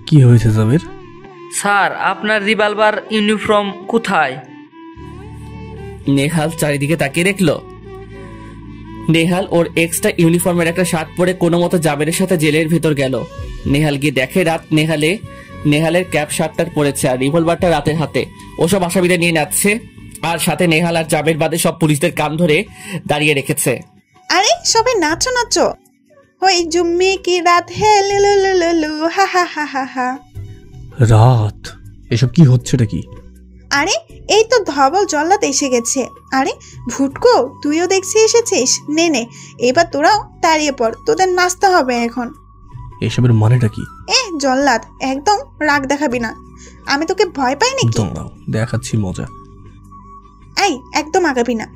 কি হয়েছে জাবের? স্যার আপনার রিভলভার ইউনিফর্ম কোথায়? নেহাল চারিদিকে তাকিয়ে দেখলো নেহাল ওর এক্সট্রা ইউনিফর্মের একটা শার্ট পরে কোনো মতো জাবেরের সাথে জেলের ভেতর গেল। নেহাল গিয়ে দেখে রাত নেহালের ক্যাপ শার্টটার পরেছে আর রিভলভারটা রাতের হাতে। ওসব আসামিরা নিয়ে নাচছে, আর সাথে নেহাল আর জাবের বাদে সব পুলিশদের কান ধরে দাঁড়িয়ে রেখেছে। আরে সবাই নাচো নাচো, ওই জুম্মি কি রাত হে লুলুলুলু হা হা হা হা হা। রাত, এসব কি হচ্ছেটা কি? আরে এই তো ধবল জল্লাদ এসে গেছে। আরে ভুটকো, তুইও দেখছি এসেছিস। নে নে, এবার তোরাও দাঁড়িয়ে পড়, তোদের নাচতে হবে এখন। এসবের মানেটা কি? জল্লাদ, একদম রাগ দেখাবি না, আমি তোকে ভয় পাই নাকি? দাঁড়াও, দেখাচ্ছি মজা। এই একদম আগাবি না,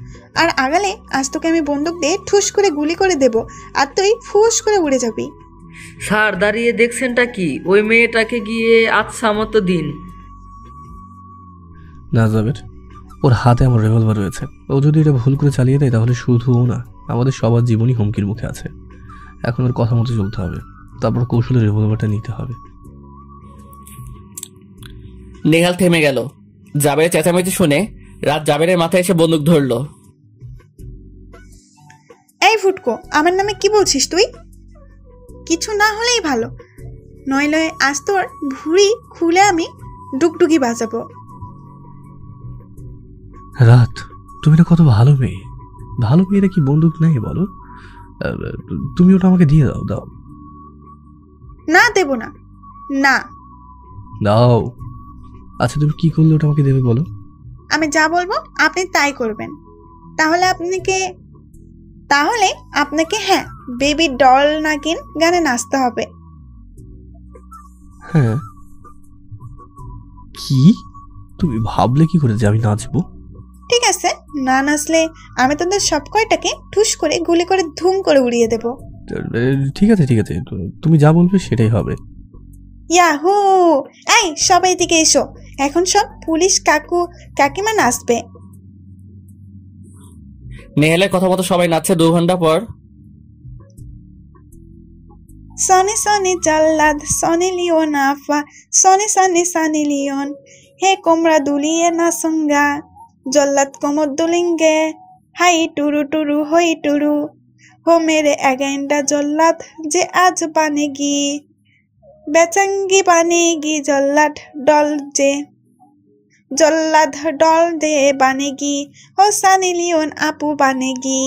আর আগালে আজ তোকে আমি বন্দুক দিয়ে ঠুস করে গুলি করে দেব, আর তুই ফুস করে উড়ে যাবি। স্যার দাঁড়িয়ে দেখছেনটা কি? ওই মেয়েটাকে গিয়ে আচ্ছা মতো দিন। না জাবের, ওর হাতে আমার রিভলভার রয়েছে। ও যদি এটা ভুল করে চালিয়ে দেয় তাহলে শুধু ও না, আমাদের সবার জীবনই হুমকির মুখে আছে। এখন ওর কথা মতো চলতে হবে, তারপর কৌশলে রিভলভারটা নিতে হবে। নেহাল থেমে গেল। জাবেরের চেঁচামেচি শুনে রাত জাবেরের মাথায় এসে বন্দুক ধরলো। এই ফুটকো, আমার নামে কি বলছিস তুই? কিছু না হলেই ভালো, নইলে আজ তোর ভুঁড়ি খুলে আমি ডুগডুগি বাজাবো। রাত, তুমি না কত ভালো মেয়ে। ভালো মেয়েরা কি বন্দুক নেই বলো? তুমি ওটা আমাকে দিয়ে দাও। দাও না, দেব না। না। দাও। আচ্ছা, তুমি কি করলে ওটা আমাকে দেবে বলো? আমি যা বলবো আপনি তাই করবেন। তাহলে আপনাকে হ্যাঁ, বেবি ডল নাগিন গানে নাচতে হবে। হ্যাঁ? কি? তুমি ভাবলে কি করে যে আমি নাচবো? ঠিক আছে, না নাচলে আমি তোদের সব কয়টাকে ঠুস করে গুলি করে ধুম করে উড়িয়ে দেব। ঠিক আছে, ঠিক আছে, তুমি যা বলবে সেটাই হবে। ইয়াহু! এই সবাই দিকে এসো, এখন সব পুলিশ কাকিমা নাচবে। নেহালের কথা মতো সবাই নাচছে। 2 ঘন্টা পর সনি সনি জল্লাদ সনি লিওন আফা, সনি সনি সানি লিওন, হে কোমরা দুলিয়ে নাচঙ্গা, জল্লাদ কোমর দুলিঙ্গে, হাই টুরু টুরু হই টুরু, হো মেরে এগেন্ডা জল্লাদ যে আজ বানেগি, বেচঙ্গি বানেগি জল্লাদ ডল যে, জল্লাদ ডল দে বানেগি, ও সানি লিওন আপু বানেগি।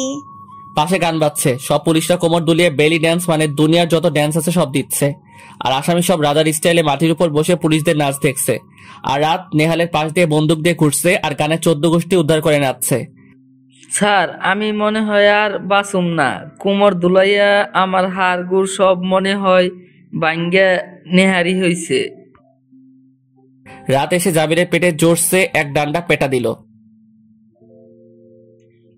পাশে গান বাজছে। সব পুলিশরা কোমর দুলিয়ে বেলি ড্যান্স মানে দুনিয়ার যত ড্যান্স আছে সব দিচ্ছে। আর আসামি সব রাজার স্টাইলে মাটির উপর বসে পুলিশদের নাচ দেখছে। আর রাত নেহালের পাশ দিয়ে বন্দুক দিয়ে ঘুরছে আর গানে 14 গোষ্ঠী উদ্ধার করে নাচছে। স্যার, আমি মনে হয় আর বাঁচুম না। কোমর দুলাইয়া আমার হাড় গুড় সব মনে হয় বাঙ্গা নেহারি হইছে। রাত এসে জাবিরের পেটে জোরসে এক ডান্ডা পেটা দিল।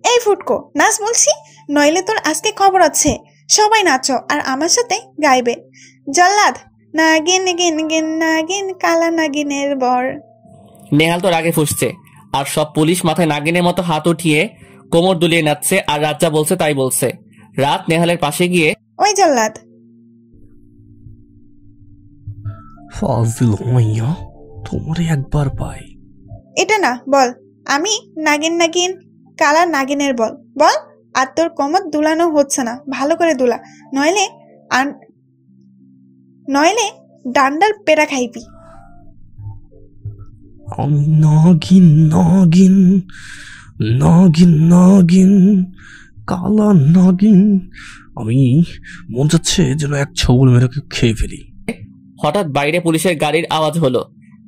এই ফুটকো, নাচ বলছি, নইলে তোর আজকে খবর আছে। সবাই নাচো আর আমার সাথে গাইবে। জল্লাদ নাগিন গিন গিন নাগিন, কালা নাগিনের বর। নেহাল তো রাগে ফুসছে আর সব পুলিশ মাথায় নাগিনের মতো হাত উঠিয়ে কোমর দুলিয়ে নাচছে। আর রাত যা বলছে তাই বলছে। রাত নেহালের পাশে গিয়ে, ওই জল্লাদ, ফাজিল মাইয়া, তোমারে একবার পাই। এটা না বল, আমি নাগিন নাগিন কালা নাগিনের বল বল। আর তোর কোমর দুলানো হচ্ছে না, ভালো করে দুলা, নইলে ডান্ডার পেড়া খাইবি। আমি নাগিন নাগিন নাগিন নাগিন কালা নাগিন, আমি মন যাচ্ছে যেন এক ছবল মেরেকে খেয়ে ফেলি। হঠাৎ বাইরে পুলিশের গাড়ির আওয়াজ হলো।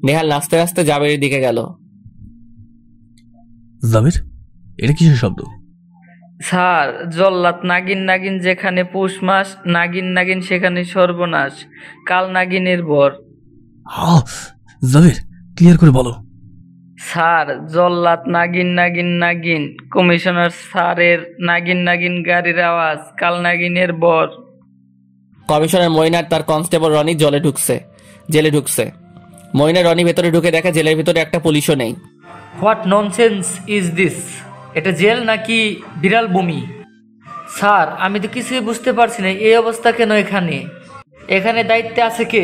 নেহাল নাচতে নাচতে জাবেরের দিকে গেল। জাবের, এটা কিসের শব্দ? স্যার, জল্লাদ নাগিন নাগিন যেখানে পৌষ মাস, নাগিন নাগিন সেখানে সর্বনাশ, কাল নাগিনের বর। জাবের, ক্লিয়ার করে বলো। স্যার, জল্লাদ নাগিন নাগিন নাগিন, কমিশনার স্যারের নাগিন নাগিন গাড়ির আওয়াজ, কাল নাগিনের বর। কমিশনার মইনার তার কনস্টেবল রনি জেলে ঢুকছে। মইনা রনি ভেতরে ঢুকে দেখে জেলের ভিতরে একটা পুলিশও নেই। What nonsense is this? এটা জেল নাকি বিড়াল বমি? স্যার, আমি তো কিছুই বুঝতে পারছি না। এই অবস্থা কেন এখানে দায়িত্বে আছে কে?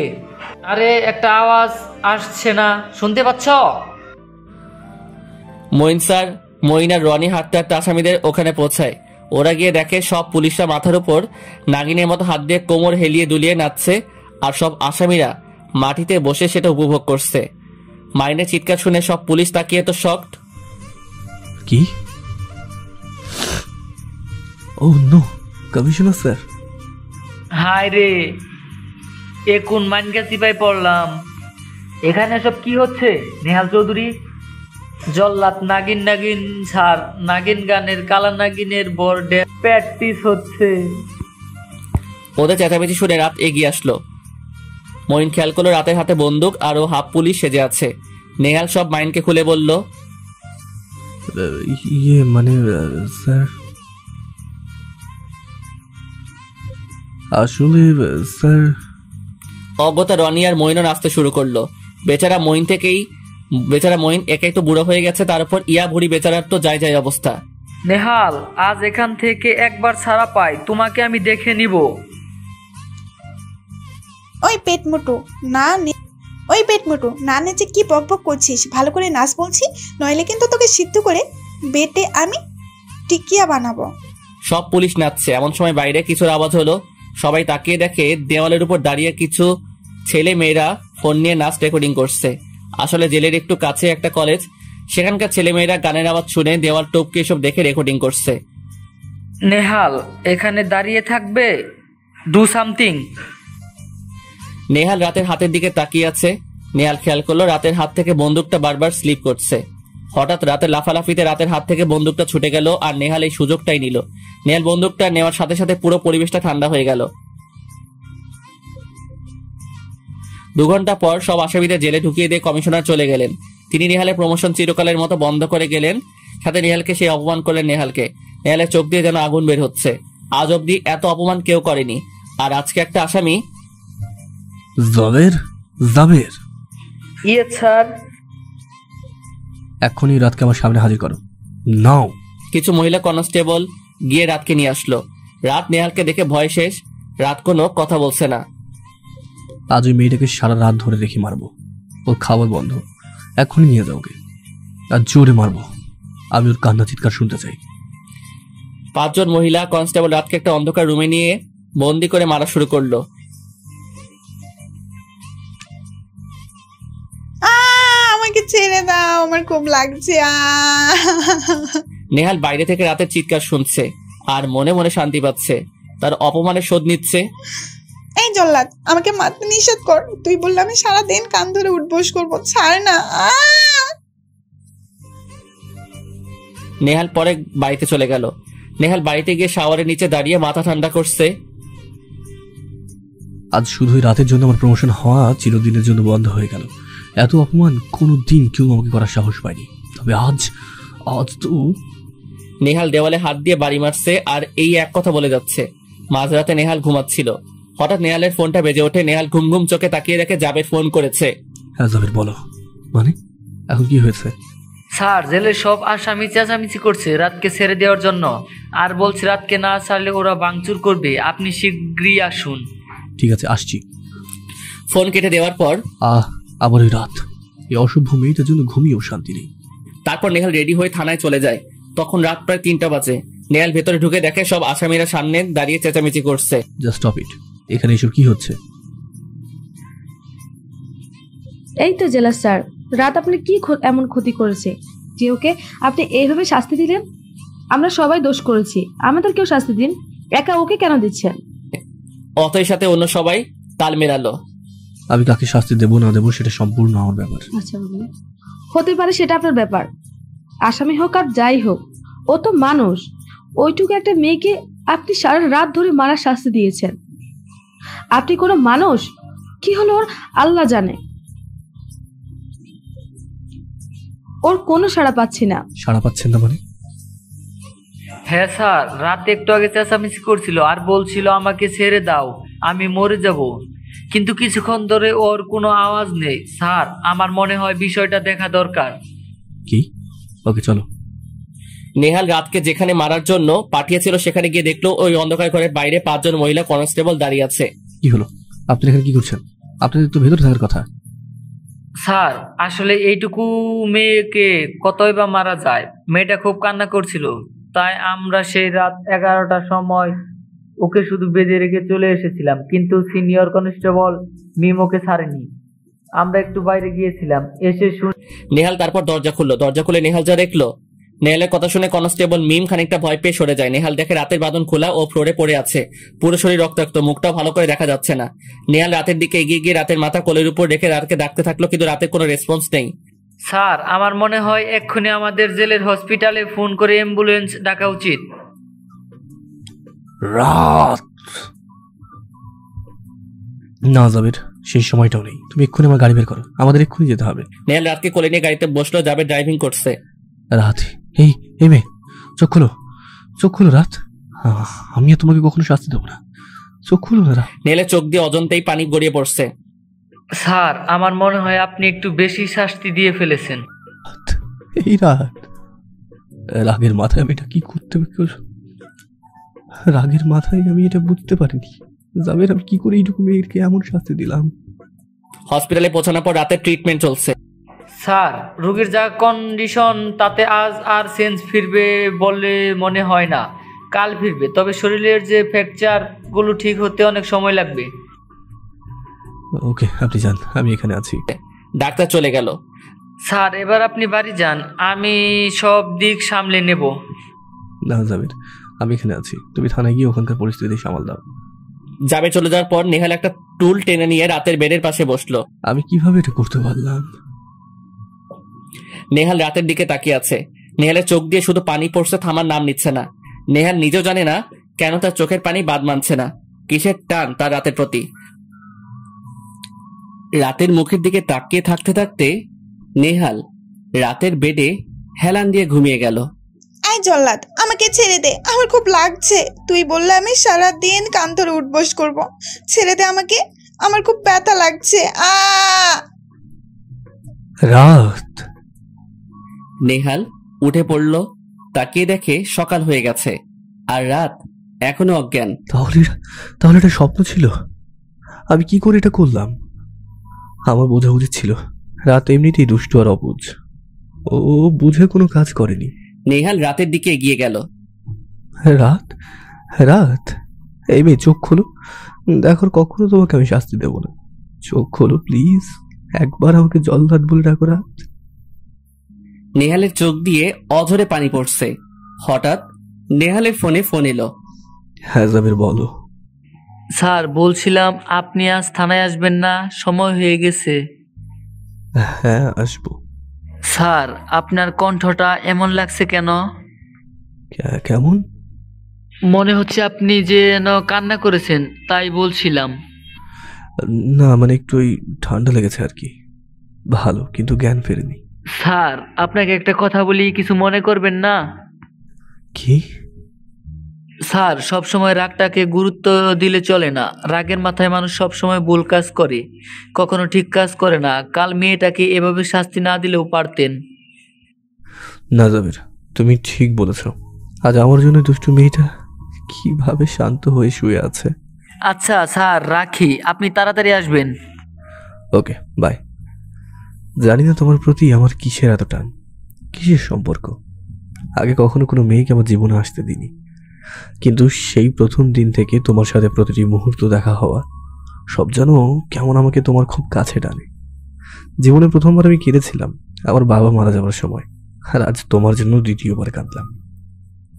আরে একটা আওয়াজ আসছে না, শুনতে পাচ্ছ? মইনার রনি হাঁটতে হাঁটতে আসামিদের ওখানে পৌঁছায়। ওরা গিয়ে দেখে সব পুলিশরা মাথার উপর নাগিনের মতো হাত দিয়ে কোমর হেলিয়ে দুলিয়ে নাচছে আর সব আসামিরা মাটিতে বসে সেটা উপভোগ করছে। মাইনের চিৎকার শুনে সব পুলিশ তাকিয়ে তো শকড। কি? ও নো, কমিশনার স্যার। হায় রে, এ কোন মাইনকা চিপাই পড়লাম। এখানে সব কি হচ্ছে? নেহাল চৌধুরী, জল্লাদ নাগিন নাগিন স্যার, নাগিন গানের কালা নাগিনের বর প্র্যাকটিস হচ্ছে। ওদের চেঁচামেচি শুনে রাত এগিয়ে আসলো। মইন খেয়াল করলো রাতের হাতে বন্দুক আর ও হাফ পুলিশ সেজে আছে। নেহাল সব মাইনকে খুলে বলল, মানে স্যার, আসলে স্যার। অজ্ঞতা রনি আর মইনও নাচতে শুরু করলো। বেচারা মইন একাই তো বুড়ো হয়ে গেছে, তার উপর ইয়া ভুড়ি বেচারার তো যায় অবস্থা। নেহাল, আজ এখান থেকে একবার ছাড়া পাই, তোমাকে আমি দেখে নিব। ওই পেট মোটু, না ওই পেটমোটু, না নেচে কি বক বক করছিস? ভালো করে নাচ বলছি, নইলে কিন্তু তোকে সিদ্ধ করে বেটে আমি টিকিয়া বানাবো। সব পুলিশ নাচছে, এমন সময় বাইরে কিছুর আওয়াজ হলো। সবাই তাকিয়ে দেখে দেওয়ালের উপর দাঁড়িয়ে কিছু ছেলে মেয়েরা ফোন নিয়ে নাচ রেকর্ডিং করছে। আসলে জেলের একটু কাছে একটা কলেজ, সেখানকার ছেলে মেয়েরা গানের আওয়াজ শুনে দেওয়াল টপকে এসব দেখে রেকর্ডিং করছে। নেহাল এখানে দাঁড়িয়ে থাকবে, ডু সামথিং। নেহাল রাতের হাতের দিকে তাকিয়ে আছে। নেহাল খেয়াল করলো রাতের হাত থেকে বন্দুকটা বারবার স্লিপ করছে। হঠাৎ রাতের লাফালাফিতে রাতের হাত থেকে বন্দুকটা ছুটে গেল, আর নেহাল এই সুযোগটাই নিল। নেহাল বন্দুকটা নেওয়ার সাথে সাথে পুরো পরিবেশটা ঠান্ডা হয়ে গেল। 2 ঘন্টা পর সব আসামিদের জেলে ঢুকিয়ে দিয়ে কমিশনার চলে গেলেন। তিনি নেহালের প্রমোশন চিরকালের মতো বন্ধ করে গেলেন। সাথে নেহালকে সেই অপমান করলেন। নেহালের চোখ দিয়ে যেন আগুন বের হচ্ছে। আজ অব্দি এত অপমান কেউ করেনি, আর আজকে একটা আসামি। জাবের, ইয়ে স্যার। এখনই রাতকে আমার সামনে হাজির করো, নাও। কিছু মহিলা কনস্টেবল গিয়ে রাতকে নিয়ে আসলো। রাত নেহালকে দেখে ভয় শেষ। রাত কোনো কথা বলছে না। আজ ওই মেয়েটাকে সারা রাত ধরে রেখে মারবো, ওর খাবার বন্ধ। এখনই নিয়ে যাও ওকে, আর জোরে মারবো। আমি ওর কান্না চিৎকার শুনতে চাই। 5 জন মহিলা কনস্টেবল রাতকে একটা অন্ধকার রুমে নিয়ে বন্দি করে মারা শুরু করলো। আমাকে ছেড়ে দাও, আমার খুব লাগছে। নেহাল বাইরে থেকে রাতের চিৎকার শুনছে আর মনে মনে শান্তি পাচ্ছে। তার অপমানের শোধ নিচ্ছে। এই জল্লাদ, আমাকে মারতে নিষেধ কর। তুই বললে আমি সারাদিন কান ধরে উঠবোস করবো, ছাড় না। নেহাল পরে বাড়িতে চলে গেল। নেহাল বাড়িতে গিয়ে শাওয়ারের নিচে দাঁড়িয়ে মাথা ঠান্ডা করছে। আজ শুধুই রাতের জন্য আমার প্রমোশন হওয়া চিরদিনের জন্য বন্ধ হয়ে গেল। এত অপমান কোনো দিন কেউ আমাকে করার সাহস পায়নি, তবে আজ তো। নেহাল দেওয়ালে হাত দিয়ে বাড়ি মারছে আর এই এক কথা বলে যাচ্ছে। মাঝরাতে নেহাল ঘুমাচ্ছিল। হঠাৎ নেহালের ফোনটা বেজে ওঠে। নেহাল ঘুম ঘুম চোখে তাকিয়ে দেখে জাবের ফোন করেছে। হ্যাঁ জাবের, বলো। মানে এখন কি হয়েছে? স্যার, জেলের সব আসামি চেঁচামেচি করছে রাতকে ছেড়ে দেওয়ার জন্য, আর বলছে রাতকে না ছাড়লে ওরা ভাঙচুর করবে। আপনি শীঘ্রই আসুন। ঠিক আছে, আসছি। ফোন কেটে দেওয়ার পর আবার ওই রাত, এই অসভ্য মেয়েটার জন্য ঘুমিয়েও শান্তি নেই। তারপর নেহাল রেডি হয়ে থানায় চলে যায়। তখন রাত প্রায় 3টা বাজে। নেহাল ভেতরে ঢুকে দেখে সব আসামিরা সামনে দাঁড়িয়ে চেঁচামেচি করছে। জাস্ট স্টপ ইট, এখানে এসব কি হচ্ছে? এই তো জেলার স্যার, রাত আপনি কি এমন ক্ষতি করেছে যে ওকে আপনি এইভাবে শাস্তি দিলেন? আমরা সবাই দোষ করেছি, আমাদের কেউ শাস্তি দিন, একা ওকে কেন দিচ্ছেন? অতএর সাথে অন্য সবাই তাল মেলালো। আমি কাকে শাস্তি দেবো না দেবো সেটা সম্পূর্ণ আমার ব্যাপার। আচ্ছা বাবু, হতে পারে সেটা আপনার ব্যাপার। আসামি হোক আর যাই হোক, ও তো মানুষ। ওইটুকু একটা মেয়েকে আপনি সারা রাত ধরে মারার শাস্তি দিয়েছেন। আপনি কোনো মানুষ? কি হলো ওর আল্লাহ জানে। ওর কোনো সাড়া পাচ্ছি না। সাড়া পাচ্ছেন না মানে? হ্যাঁ স্যার, রাতে একটু আগে চেঁচামেচি করছিল আর বলছিল আমাকে ছেড়ে দাও, আমি মরে যাব। কিন্তু কিছুক্ষণ ধরে ওর কোনো আওয়াজ নেই। স্যার, আমার মনে হয় বিষয়টা দেখা দরকার। কি? ওকে চলো। নেহাল রাতকে যেখানে মারার জন্য পাঠিয়েছিল সেখানে গিয়ে দেখলো ওই অন্ধকার ঘরের বাইরে 5 জন মহিলা কনস্টেবল দাঁড়িয়ে আছে। কি হলো? আপনি এখানে কি করছেন? আপনাদের তো ভেতরে থাকার কথা। স্যার, আসলে এইটুকু মেয়েকে কতই বা মারা যায়। মেয়েটা খুব কান্না করছিল, তাই আমরা সেই রাত 11টার সময় ওকে শুধু বেঁধে রেখে চলে এসেছিলাম। কিন্তু সিনিয়র কনস্টেবল মিম ওকে ছাড়েনি। আমরা একটু বাইরে গিয়েছিলাম, এসে নেহাল তারপর দরজা খুললো। দরজা খুলে নেহাল যা দেখলো, নেহালের কথা শুনে কনস্টেবল মিম খানিকটা ভয় পেয়ে সরে যায়। নেহাল দেখে রাতের বাঁধন খোলা ও ফ্লোরে পড়ে আছে। পুরো শরীর রক্তাক্ত, মুখটাও ভালো করে দেখা যাচ্ছে না। নেহাল রাতের দিকে এগিয়ে গিয়ে রাতের মাথা কোলের উপর রেখে রাতকে ডাকতে থাকলো, কিন্তু রাতের কোনো রেসপন্স নেই। স্যার, আমার মনে হয় এক্ষুনি আমাদের জেলের হসপিটালে ফোন করে অ্যাম্বুলেন্স ডাকা উচিত। রাত না জাবের, সেই সময়টাও নেই। তুমি এক্ষুনি আমার গাড়ি বের করো, আমাদের এক্ষুনি যেতে হবে। নেহাল রাতকে কোলে নিয়ে গাড়িতে বসলো। জাবের ড্রাইভিং করছে। রাত, এই মেয়ে, চোখ খোলো রাত। আমি আর তোমাকে কখনো শাস্তি দেবো না, চোখ খুলো না। নেহালের চোখ দিয়ে অজন্তেই পানি গড়িয়ে পড়ছে। স্যার, আমার মনে হয় আপনি একটু বেশি শাস্তি দিয়ে ফেলেছেন। এই রাত, রাগের মাথায় আমি এটা কি করতে রাগের মাথায় আমি এটা বুঝতে পারিনি। জাবের, আমি কি করে এইটুকু মেয়েকে এমন শাস্তি দিলাম? হসপিটালে পৌঁছানোর পর রাতে ট্রিটমেন্ট চলছে। স্যার, রোগীর যা কন্ডিশন তাতে আজ আর সেন্স ফিরবে বলে মনে হয় না। কাল ফিরবে, তবে শরীরের যে ফ্র্যাকচারগুলো ঠিক হতে অনেক সময় লাগবে। ওকে, আপনি যান, আমি এখানে আছি। ডাক্তার চলে গেল। স্যার, এবার আপনি বাড়ি যান, আমি সব দিক সামলে নেব। না জাবির, আমি এখানে আছি, তুমি থানায় গিয়ে ওখানকার পরিস্থিতি সামাল দাও। যাবে চলে যাওয়ার পর নেহাল একটা টুল টেনে নিয়ে রাতের বেডের পাশে বসলো। আমি কিভাবে এটা করতে পারলাম? নেহাল রাতের দিকে তাকিয়ে আছে। নেহালের চোখ দিয়ে শুধু পানি পড়ছে, থামার নাম নিচ্ছে না। নেহাল নিজেও জানে না কেন তার চোখের পানি বাদ মানছে না। কিসের টান তার রাতের প্রতি। রাতের মুখের দিকে তাকিয়ে থাকতে থাকতে নেহাল রাতের বেডে হেলান দিয়ে ঘুমিয়ে গেল। এই জল্লাদ, আমাকে ছেড়ে দে, আমার খুব লাগছে। তুই বললে আমি সারাদিন কান ধরে উঠবস করবো। ছেড়ে দে আমাকে, আমার খুব ব্যথা লাগছে। রাত। নেহাল উঠে পড়ল, তাকিয়ে দেখে সকাল হয়ে গেছে আর রাত এখনো অজ্ঞান। তাহলে এটা স্বপ্ন ছিল? আমি কি করে এটা করলাম? আমার বোঝা উচিত ছিল রাত এমনিতেই দুষ্ট আর অবুঝ, ও বুঝে কোনো কাজ করেনি। নেহাল রাতের দিকে এগিয়ে গেল। রাত, রাত, এই মেয়ে চোখ খোলো, দেখো কখনো তোমাকে আমি শাস্তি দেবো না। চোখ খোলো প্লিজ, একবার আমাকে জল্লাদ বলে ডাকো রাত। নেহালের চোখ দিয়ে অঝরে পানি পড়ছে। হঠাৎ নেহালের ফোনে ফোন এলো। হ্যাঁ জাবির, বলো। স্যার, বলছিলাম আপনি আজ থানায় আসবেন না? সময় হয়ে গেছে। হ্যাঁ আসবো। স্যার, আপনার কণ্ঠটা এমন লাগছে কেন? কেমন? মনে হচ্ছে আপনি যেন কান্না করেছেন, তাই বলছিলাম। না মানে একটু ওই ঠান্ডা লেগেছে আর কি। ভালো, কিন্তু জ্ঞান ফেরেনি। স্যার, আপনাকে একটা কথা বলি, কিছু মনে করবেন না? কি? স্যার, সবসময় রাগটাকে গুরুত্ব দিলে চলে না। রাগের মাথায় মানুষ সবসময় ভুল কাজ করে, কখনো ঠিক কাজ করে না। কাল মেয়েটাকে এভাবে শাস্তি না দিলেও পারতেন। না জাবির, তুমি ঠিক বলেছ। আজ আমার জন্য দুষ্টু মেয়েটা কিভাবে শান্ত হয়ে শুয়ে আছে। আচ্ছা স্যার, রাখি, আপনি তাড়াতাড়ি আসবেন। ওকে, বাই। জানি না তোমার প্রতি আমার কিসের এত টান, কিসের সম্পর্ক। আগে কখনো কোনো মেয়েকে আমার জীবনে আসতে দিইনি, কিন্তু সেই প্রথম দিন থেকে তোমার সাথে প্রতিটি মুহূর্ত দেখা হওয়া সব যেন কেমন আমাকে তোমার খুব কাছে টানে। জীবনে প্রথমবার আমি কেঁদেছিলাম আমার বাবা মারা যাওয়ার সময়, আর আজ তোমার জন্য দ্বিতীয়বার কাঁদলাম।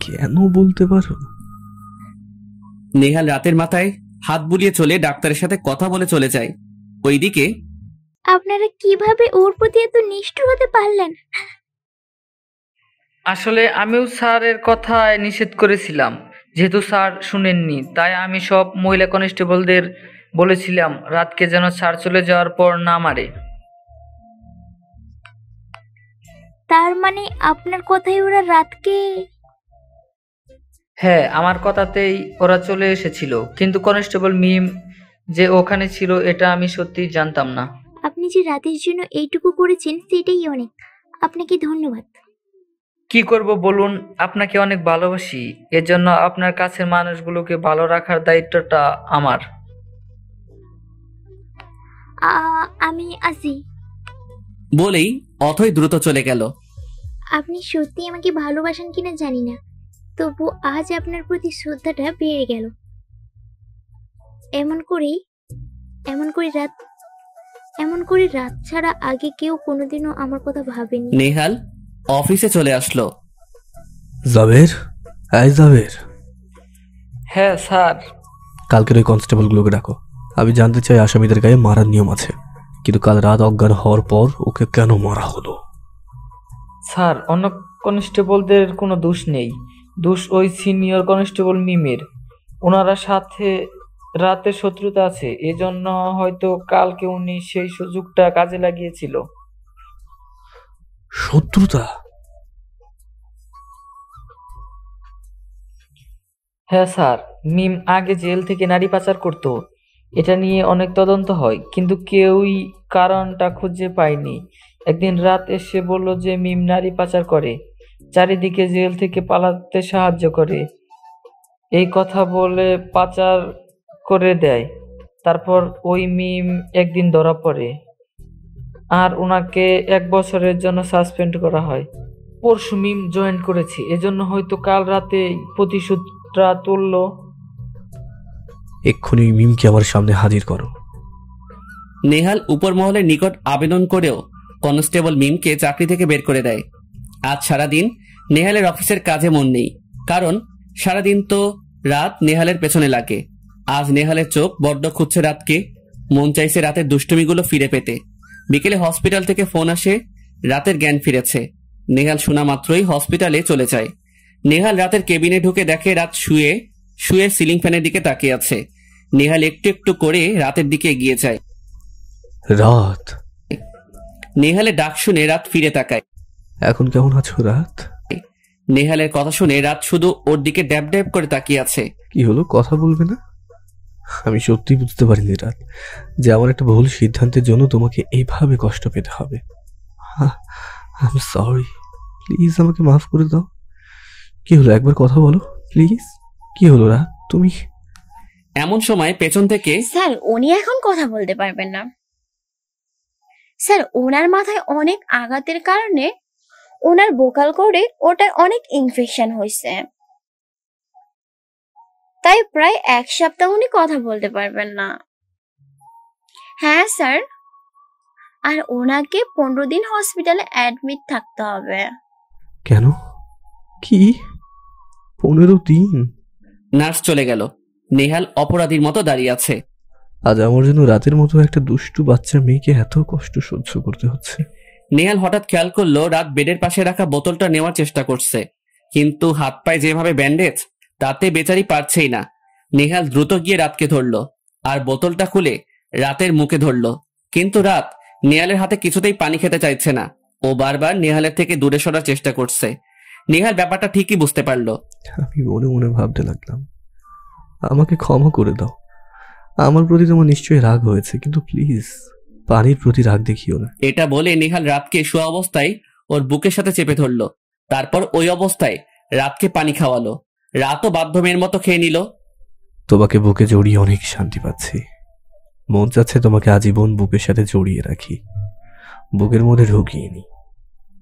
কেন বলতে পারো? নেহাল রাতের মাথায় হাত বুলিয়ে চলে ডাক্তারের সাথে কথা বলে চলে যায়। ওইদিকে আপনারা কিভাবে ওর প্রতি এত নিষ্ঠুর হতে পারলেন? আসলে আমিও স্যারের কথায় নিষেধ করেছিলাম, যেহেতু স্যার শুনেননি, তাই আমি সব মহিলা কনস্টেবলদের বলেছিলাম রাতকে যেন স্যার চলে যাওয়ার পর না মারে। তার মানে আপনার কথাই ওরা রাতকে? হ্যাঁ, আমার কথাতেই ওরা চলে এসেছিল, কিন্তু কনস্টেবল মিম যে ওখানে ছিল এটা আমি সত্যিই জানতাম না। আপনি যে রাতের জন্য এইটুকু করেছেন সেটাই অনেক। আপনাকে ধন্যবাদ। কি করব বলুন, আপনাকে অনেক ভালোবাসি, এজন্য আপনার কাছের মানুষগুলোকে ভালো রাখার দায়িত্বটা আমার। আমি আসি। বলেই অথই দ্রুত চলে গেল। আপনি সত্যি আমাকে ভালোবাসেন কিনা জানি না, তবু আজ আপনার প্রতি শ্রদ্ধাটা বেড়ে গেল। এমন করে রাত ছাড়া আগে কেউ কোনোদিনও আমার কথা ভাবেনি। নেহাল অফিসে চলে আসলো। জাবের, এই জাবের। হ্যাঁ স্যার। কালকের ওই কনস্টেবলগুলোকে ডাকো। আমি জানতে চাই আসামিদের গায়ে মারার নিয়ম আছে, কিন্তু কাল রাত অজ্ঞান হওয়ার পর ওকে কেন মারা হলো? স্যার, অন্য কনস্টেবলদের কোনো দোষ নেই, দোষ ওই সিনিয়র কনস্টেবল মিমের। ওনারা সাথে রাতে শত্রুতা আছে, এজন্য হয়তো কালকে উনি সেই সুযোগটা কাজে লাগিয়েছিল। শত্রুতা? হ্যাঁ স্যার, মিম আগে জেল থেকে নারী পাচার করত। এটা নিয়ে অনেক তদন্ত হয়, কিন্তু কেউই কারণটা খুঁজে পায়নি। একদিন রাত এসে বলল যে মিম নারী পাচার করে, চারিদিকে জেল থেকে পালাতে সাহায্য করে, এই কথা বলে পাচার করে দেয়। তারপর ওই মিম একদিন ধরা পড়ে আর ওনাকে 1 বছরের জন্য সাসপেন্ড করা হয়। পরশু মিম জয়েন করেছে, এজন্য হয়তো কাল রাতে প্রতিশোধটা তুললো। এক্ষুনি ওই মিমকে আমার সামনে হাজির করো। নেহাল উপর মহলের নিকট আবেদন করেও কনস্টেবল মিমকে চাকরি থেকে বের করে দেয়। আজ সারাদিন নেহালের অফিসের কাজে মন নেই, কারণ সারাদিন তো রাত নেহালের পেছনে লাগে। আজ নেহালের চোখ বড্ড খুঁজছে রাতকে, মন চাইছে রাতের দুষ্টুমিগুলো ফিরে পেতে। বিকেলে হসপিটাল থেকে ফোন আসে, রাতের জ্ঞান ফিরেছে। নেহাল শোনা মাত্রই হসপিটালে চলে যায়। নেহাল রাতের কেবিনে ঢুকে দেখে রাত শুয়ে শুয়ে সিলিং ফ্যানের দিকে তাকিয়ে আছে। নেহাল একটু একটু করে রাতের দিকে এগিয়ে যায়। রাত, নেহালের ডাক শুনে রাত ফিরে তাকায়। এখন কেমন আছো রাত? নেহালের কথা শুনে রাত শুধু ওর দিকে ড্যাব ড্যাব করে তাকিয়ে আছে। কি হলো, কথা বলবে না? আমি সত্যি বুঝতে পারিনি রাত যে আমার একটা ভুল সিদ্ধান্তের জন্য তোমাকে এইভাবে কষ্ট পেতে হবে। আই এম সরি, প্লিজ আমাকে মাফ করে দাও। কি হলো, একবার কথা বলো প্লিজ। কি হলো রাত, তুমি? এমন সময় পেছন থেকে স্যার, উনি এখন কথা বলতে পারবেন না। স্যার, ওনার মাথায় অনেক আঘাতের কারণে ওনার ভোকাল কর্ডে ওটায় অনেক ইনফেকশন হয়েছে, তাই প্রায় 1 সপ্তাহ উনি কথা বলতে পারবেন না। হ্যাঁ স্যার, আর ওনাকে 15 দিন হসপিটালে অ্যাডমিট থাকতে হবে। কেন? কি 15 দিন? নার্স চলে গেল। নেহাল অপরাধীর মতো দাঁড়িয়ে আছে। আজ আমার জন্য রাতের মতো একটা দুষ্টু বাচ্চা মেয়েকে এত কষ্ট সহ্য করতে হচ্ছে। নেহাল হঠাৎ খেয়াল করলো রাত বেডের পাশে রাখা বোতলটা নেওয়ার চেষ্টা করছে, কিন্তু হাত পায়ে যেভাবে ব্যান্ডেজ, তাতে বেচারি পারছেই না। নেহাল দ্রুত গিয়ে রাতকে ধরলো আর বোতলটা খুলে রাতের মুখে ধরলো, কিন্তু রাত নেহালের হাতে কিছুতেই পানি খেতে চাইছে না। ও বারবার নেহালের থেকে দূরে সরার চেষ্টা করছে। নেহাল ব্যাপারটা ঠিকই বুঝতে পারলো। আমি মনে মনে ভাবতে লাগলাম, আমাকে ক্ষমা করে দাও। আমার প্রতি তোমার নিশ্চয়ই রাগ হয়েছে, কিন্তু প্লিজ পানির প্রতি রাগ দেখিও না। এটা বলে নেহাল রাতকে শোয়া অবস্থায় ওর বুকের সাথে চেপে ধরলো। তারপর ওই অবস্থায় রাতকে পানি খাওয়ালো। রাতও বাধ্য মেয়ের মতো খেয়ে নিল। তোমাকে বুকে জড়িয়ে অনেক শান্তি পাচ্ছি। মন চাচ্ছে তোমাকে আজীবন বুকের সাথে জড়িয়ে রাখি, বুকের মধ্যে ঢুকিয়ে নি।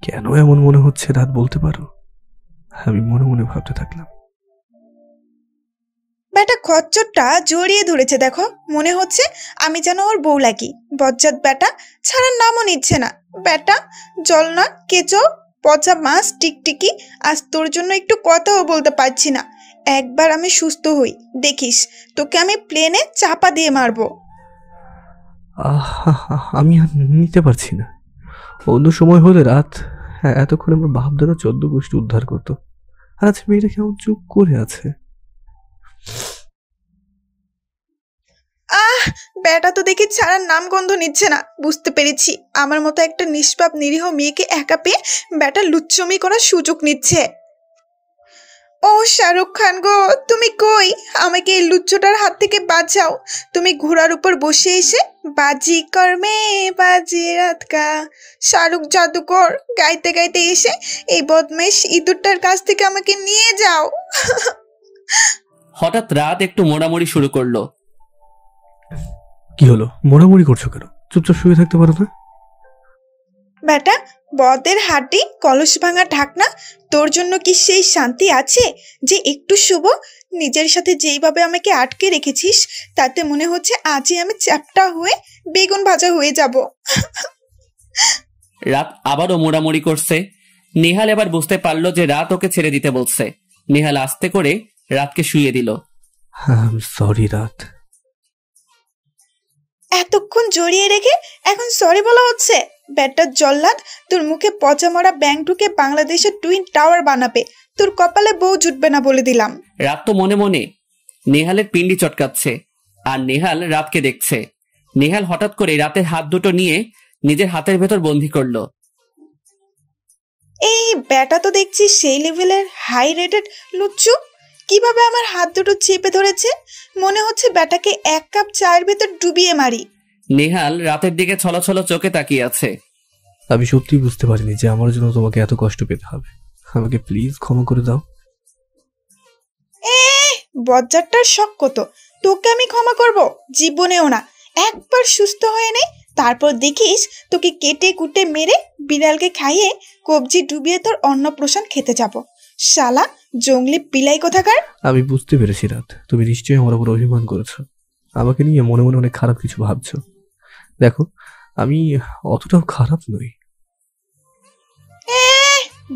কেন এমন মনে হচ্ছে রাত, বলতে পারো? আমি মনে মনে ভাবতে থাকলাম। বেটা খচ্চরটা জড়িয়ে ধরেছে, দেখো মনে হচ্ছে আমি যেন ওর বউ লাগি। বজ্জাত বেটা, ছাড়ার নামও নিচ্ছে না। বেটা জলনা, কেঁচো, পচা মাছ, টিকটিকি, আজ তোর জন্য একটু কথাও বলতে পারছি না। একবার আমি সুস্থ হই, দেখিস তোকে আমি প্লেনে চাপা দিয়ে মারবো। আমি আর নিতে পারছি না। অন্য সময় হলে রাত এতক্ষণ আমার বাপ দাদা 14 গোষ্ঠী উদ্ধার করতো, আর আজ মেয়েটা কেমন চুপ করে আছে। বেটা তো দেখি ছাড়ার নাম গন্ধ নিচ্ছে না। বুঝতে পেরেছি, আমার মতো একটা নিষ্পাপ নিরীহ মেয়েকে একা পেয়ে বেটা লুচ্চমি করার সুযোগ নিচ্ছে। ও শাহরুখ খান গো, তুমি কই? আমাকে এই লুচ্চটার হাত থেকে বাঁচাও। তুমি ঘোড়ার উপর বসে এসে বাজি কর্মে বাজি রাত কা শাহরুখ জাদুকর গাইতে গাইতে এসে এই বদমাইশ ইঁদুরটার কাছ থেকে আমাকে নিয়ে যাও। হঠাৎ রাত একটু মোড়ামুড়ি শুরু করলো। কি হলো, মোড়ামুড়ি করছো কেন? চুপচাপ শুয়ে থাকতে পারো না? বেটা বদের হাড্ডি, কলস ভাঙা ঢাকনা, তোর জন্য কি সেই শান্তি আছে যে একটু শুভ? নিজের সাথে যেইভাবে আমাকে আটকে রেখেছিস, তাতে মনে হচ্ছে আজই আমি চ্যাপ্টা হয়ে বেগুন ভাজা হয়ে যাব। রাত আবারও মোড়ামুড়ি করছে। নেহাল এবার বুঝতে পারলো যে রাত ওকে ছেড়ে দিতে বলছে। নেহাল আস্তে করে রাতকে শুইয়ে দিল। সরি রাত। এতক্ষণ জড়িয়ে রেখে এখন সরি বলা হচ্ছে? বেটা জল্লাদ, তোর মুখে পচা মরা ব্যাং ঢুকে বাংলাদেশের টুইন টাওয়ার বানাবে। তোর কপালে বউ জুটবে না বলে দিলাম। রাত তো মনে মনে নেহালের পিন্ডি চটকাচ্ছে, আর নেহাল রাতকে দেখছে। নেহাল হঠাৎ করে রাতের হাত দুটো নিয়ে নিজের হাতের ভেতর বন্দি করলো। এই বেটা তো দেখছি সেই লেভেলের হাই রেটেড লুচ্চু। কিভাবে আমার হাত দুটো চেপে ধরেছে, মনে হচ্ছে বেটাকে 1 কাপ চায়ের ভেতর ডুবিয়ে মারি। নেহাল রাতের দিকে ছলছল চোখে তাকিয়ে আছে। আমি সত্যি বুঝতে পারিনি যে আমার জন্য তোমাকে এত কষ্ট পেতে হবে। আমাকে প্লিজ ক্ষমা করে দাও। বজ্জারটার শখ কত, তোকে আমি ক্ষমা করব জীবনেও না। একবার সুস্থ হয়ে নে, তারপর দেখিস তোকে কেটে কুটে মেরে বিড়ালকে খাইয়ে কবজি ডুবিয়ে তোর অন্নপ্রাশন খেতে যাব। শালা জঙ্গলি বিলাই কোথাকার। আমি বুঝতে পেরেছি রাত, তুমি নিশ্চয়ই আমার উপর অভিমান করেছো, আমাকে নিয়ে মনে মনে অনেক খারাপ কিছু ভাবছো। দেখো, আমি অতটাও খারাপ নই।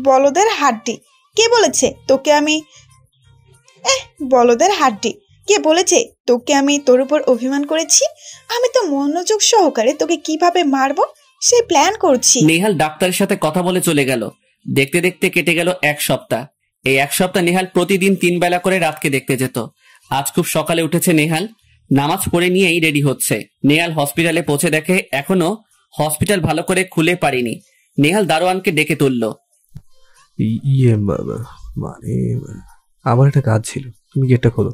বলদের হাড্ডি, কে বলেছে তোকে আমি বলদের হাড্ডি, কে বলেছে তোকে আমি তোর উপর অভিমান করেছি? আমি তো মনোযোগ সহকারে তোকে কিভাবে মারবো সেই প্ল্যান করছি। নেহাল ডাক্তারের সাথে কথা বলে চলে গেল। দেখতে দেখতে কেটে গেল 1 সপ্তাহ। এই 1 সপ্তাহ নেহাল প্রতিদিন 3 বেলা করে রাতকে দেখতে যেত। আজ খুব সকালে উঠেছে নেহাল, নামাজ পড়ে নিয়েই রেডি হচ্ছে। নেহাল হসপিটালে পৌঁছে দেখে এখনো হসপিটাল ভালো করে খুলে পারিনি। নেহাল দারোয়ানকে ডেকে তুলল। মানে আমার একটা কাজ ছিল, তুমি গেটটা খোলো।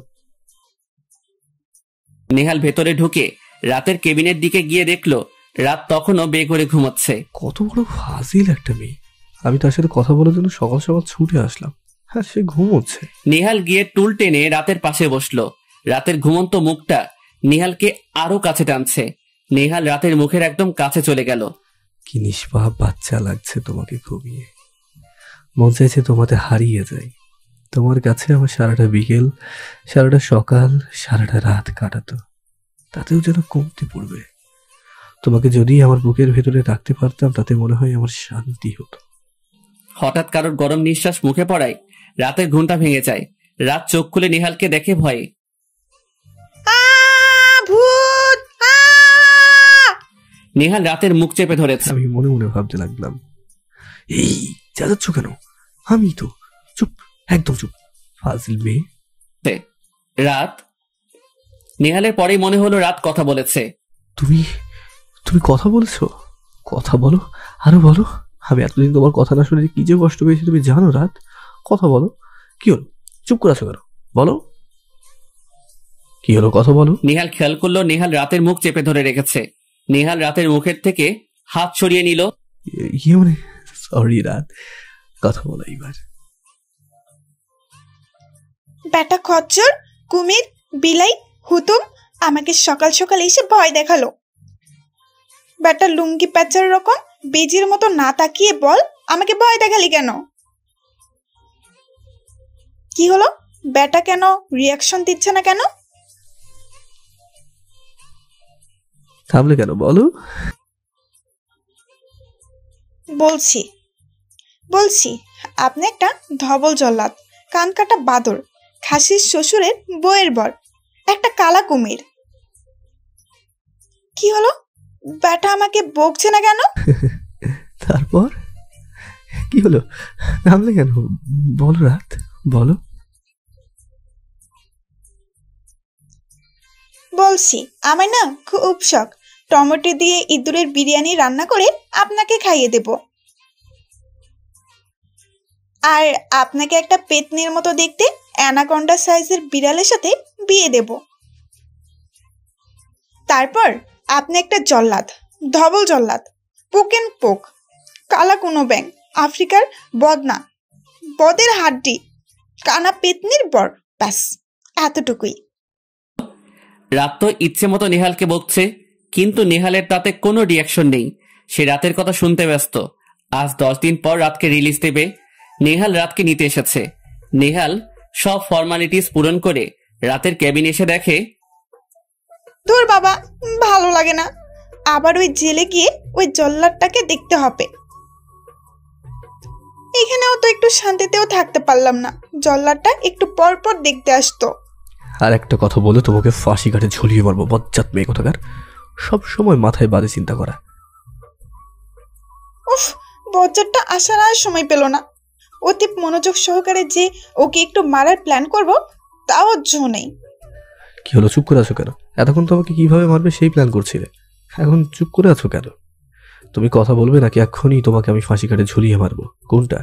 নেহাল ভেতরে ঢুকে রাতের কেবিনের দিকে গিয়ে দেখলো রাত তখনও বে করে ঘুমাচ্ছে। কত বড় ফাজিল একটা মেয়ে, আমি তার সাথে কথা বলার জন্য সকাল সকাল ছুটে আসলাম, হ্যাঁ সে ঘুমোচ্ছে। নেহাল গিয়ে টুল টেনে রাতের পাশে বসলো। রাতের ঘুমন্ত মুখটা নেহালকে আরো কাছে টানছে। নেহাল রাতের মুখের একদম কাছে চলে গেল। কি নিষ্পাপ বাচ্চা লাগছে তোমাকে, ঘুমিয়ে মন চাইছে তোমাদের হারিয়ে যাই। তোমার কাছে আমার সারাটা বিকেল, সারাটা সকাল, সারাটা রাত কাটাতো, তাতেও যেন কমতে পড়বে। তোমাকে যদি আমার বুকের ভেতরে রাখতে পারতাম তাতে মনে হয় আমার শান্তি হতো। হঠাৎ কারোর গরম নিঃশ্বাস মুখে পড়ায় রাতের ঘুমটা ভেঙে যায়। রাত চোখ খুলে নেহালকে দেখে ভয়ে। ভূত! নেহাল রাতের মুখ চেপে ধরেছে। আমি মনে মনে ভাবতে লাগলাম, এই যাচ্ছ কেন? আমি তো চুপ, একদম চুপ, ফাজিল মেয়ে। রাত নেহালের পরেই মনে হলো রাত কথা বলেছে। তুমি তুমি কথা বলেছো? কথা বলো, আরো বলো। আমি এতদিন তোমার কথা না শুনে কি যে কষ্ট পেয়েছি তুমি জানো রাত। কথা বলো, কি হলো? চুপ করে আছো কেন? বলো কি হলো, কথা বলো। নেহাল খেয়াল করলো নেহাল রাতের মুখ চেপে ধরে রেখেছে। নেহাল রাতের মুখের থেকে হাত সরিয়ে নিল। মানে সরি রাত, কথা বলো এইবার। বেটা খচ্চর, কুমির, বিলাই, হুতুম আমাকে সকাল সকাল এসে ভয় দেখালো। বেটা লুঙ্গি প্যাচার রকম বেজির মতো না তাকিয়ে বল, আমাকে ভয় দেখালি কেন? কি হলো? বেটা কেন রিয়াকশন দিচ্ছে না কেন? থামলে কেন বলো। বলছি আপনি একটা ধবল জল্লাদ, কান কাটা বাদর, খাসির শ্বশুরের বউয়ের বর, একটা কালা কুমির। কি হলো? বেটা আমাকে বকছে না কেন? তারপর কি হলো? থামলে কেন বলো রাত, বলো। বলছি আমার না খুব শখ, টমেটো দিয়ে ইঁদুরের বিরিয়ানি রান্না করে আপনাকে খাইয়ে দেব। আর আপনাকে একটা পেতনির মতো দেখতে অ্যানাকন্ডা সাইজের বিড়ালের সাথে বিয়ে দেব। তারপর আপনি একটা জল্লাদ, ধবল জল্লাদ, পোকেন পোক, কালা কোনো ব্যাং, আফ্রিকার বদনা, বদের হাড্ডি, কানা পেতনির বর, ব্যাস এতটুকুই। রাত তো ইচ্ছে মতো নেহালকে বকছে, কিন্তু নেহালের তাতে কোনো রিয়াকশন নেই। সে রাতের কথা শুনতে ব্যস্ত। আজ 10 দিন পর রাতকে রিলিজ দেবে। নেহাল রাতকে নিতে এসেছে। নেহাল সব ফর্মালিটিস পূরণ করে রাতের কেবিন এসে দেখে, তোর বাবা ভালো লাগে না, আবার ওই জেলে গিয়ে ওই জল্লাদটাকে দেখতে হবে। এখানেও তো একটু শান্তিতেও থাকতে পারলাম না, জল্লাদটা একটু পর পর দেখতে আসতো। আর একটা কথা বলে তোমাকে ফাঁসি কাটে ঝুলিয়ে মারবো, বজ্জাত মেয়ে কোথাকার। সব সময় মাথায় বাজে চিন্তা করা। উফ, বজ্জাতটা আসার আর সময় পেল না। অতি মনোযোগ সহকারে যে ওকে একটু মারার প্ল্যান করব তাও জো নেই। কি হলো, চুপ করে আছো কেন? এতক্ষণ তোমাকে কিভাবে মারবে সেই প্ল্যান করছিলে, এখন চুপ করে আছো কেন? তুমি কথা বলবে নাকি এক্ষুনি তোমাকে আমি ফাঁসি কাটে ঝুলিয়ে মারবো? কোনটা?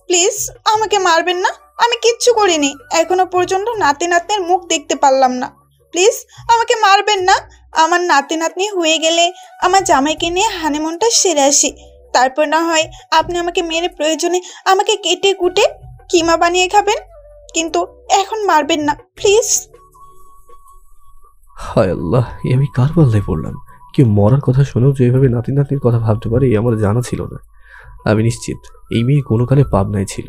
প্লিজ আমাকে মারবেন না, আমি কিচ্ছু করিনি, এখনো পর্যন্ত নাতি নাতনির মুখ দেখতে পারলাম না। প্লিজ আমাকে মারবেন না। আমার নাতি নাতনি হয়ে গেলে আমার জামাইকে নিয়ে হানিমুনটা সেরে আসি, তারপর না হয় আপনি আমাকে মেরে প্রয়োজনে আমাকে কেটে কুটে কিমা বানিয়ে খাবেন। কিন্তু এখন মারবেন না প্লিজ। হায় আল্লাহ, এ আমি কার পাল্লায় পড়লাম? কেউ মরার কথা শুনেও যে এভাবে নাতি নাতনির কথা ভাবতে পারে এই আমার জানা ছিল না। আমি নিশ্চিত এই মেয়ে কোনো কালে পাবনায় ছিল।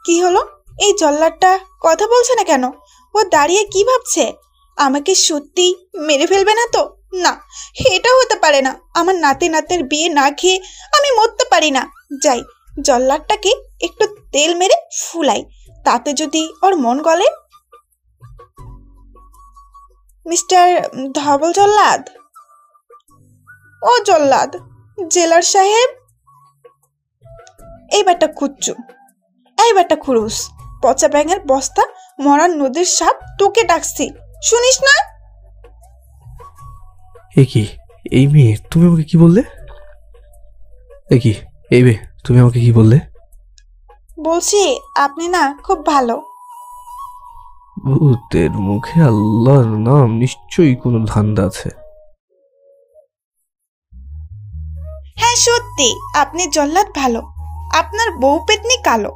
কি হলো? এই জল্লাদটা কথা বলছে না কেন? ও দাঁড়িয়ে কি ভাবছে? আমাকে সত্যি মেরে ফেলবে না তো? না, এটা হতে পারে না। আমার নাতি নাতের বিয়ে না খেয়ে আমি মরতে পারি না। যাই, জল্লাদটাকে একটু তেল মেরে ফুলাই, তাতে যদি ওর মন গলে। মিস্টার ধবল জল্লাদ, ও জল্লাদ, জেলার সাহেব। এইবারটা খুঁজছু, এইবারটা খুরুস। পচা ব্যাঙের বস্তা, মরার নদীর সাপ, তোকে ডাকছি, শুনিস না? এ কি, এই মেয়ে তুমি আমাকে কি বললে? এ কি, এই মেয়ে তুমি আমাকে কি বললে? বলছি আপনি না খুব ভালো। ভূতের মুখে আল্লাহর নাম, নিশ্চয়ই কোনো ধান্দা আছে। হ্যাঁ সত্যি, আপনি জল্লাদ ভালো। আপনার বউ পেতনি কালো।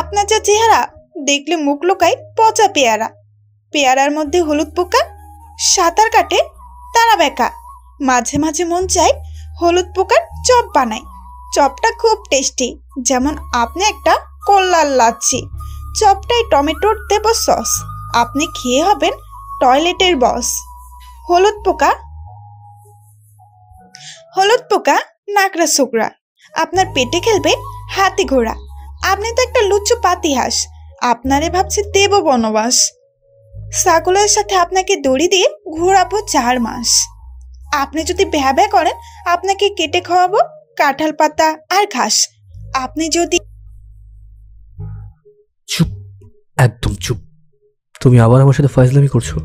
আপনার যা চেহারা, দেখলে মুখ লোকায় পচা পেয়ারা। পেয়ারার মধ্যে হলুদ পোকা, সাঁতার কাটে তারা বেকা। মাঝে মাঝে মন চায় হলুদ পোকার চপ বানাই। চপটা খুব টেস্টি, যেমন আপনি একটা কল্লার লাচ্ছি। চপটায় টমেটোর দেব সস, আপনি খেয়ে হবেন টয়লেটের বস। হলুদ পোকা, হলুদ পোকা নাকড়া ছোকরা, আপনার পেটে খেলবে হাতি ঘোড়া। আপনি তো একটা লুচ্চু পাতিহাস, আপনারে ভাবছে দেব বনবাস। ছাগলের সাথে আপনাকে দড়ি দিয়ে ঘোরাবো 4 মাস। আপনি যদি ভ্যাবা করেন, আপনাকে কেটে খাওয়াবো কাঁঠাল পাতা আর ঘাস। আপনি যদি চুপ, একদম চুপ। তুমি আবার আমার সাথে ফাজলামি করছো?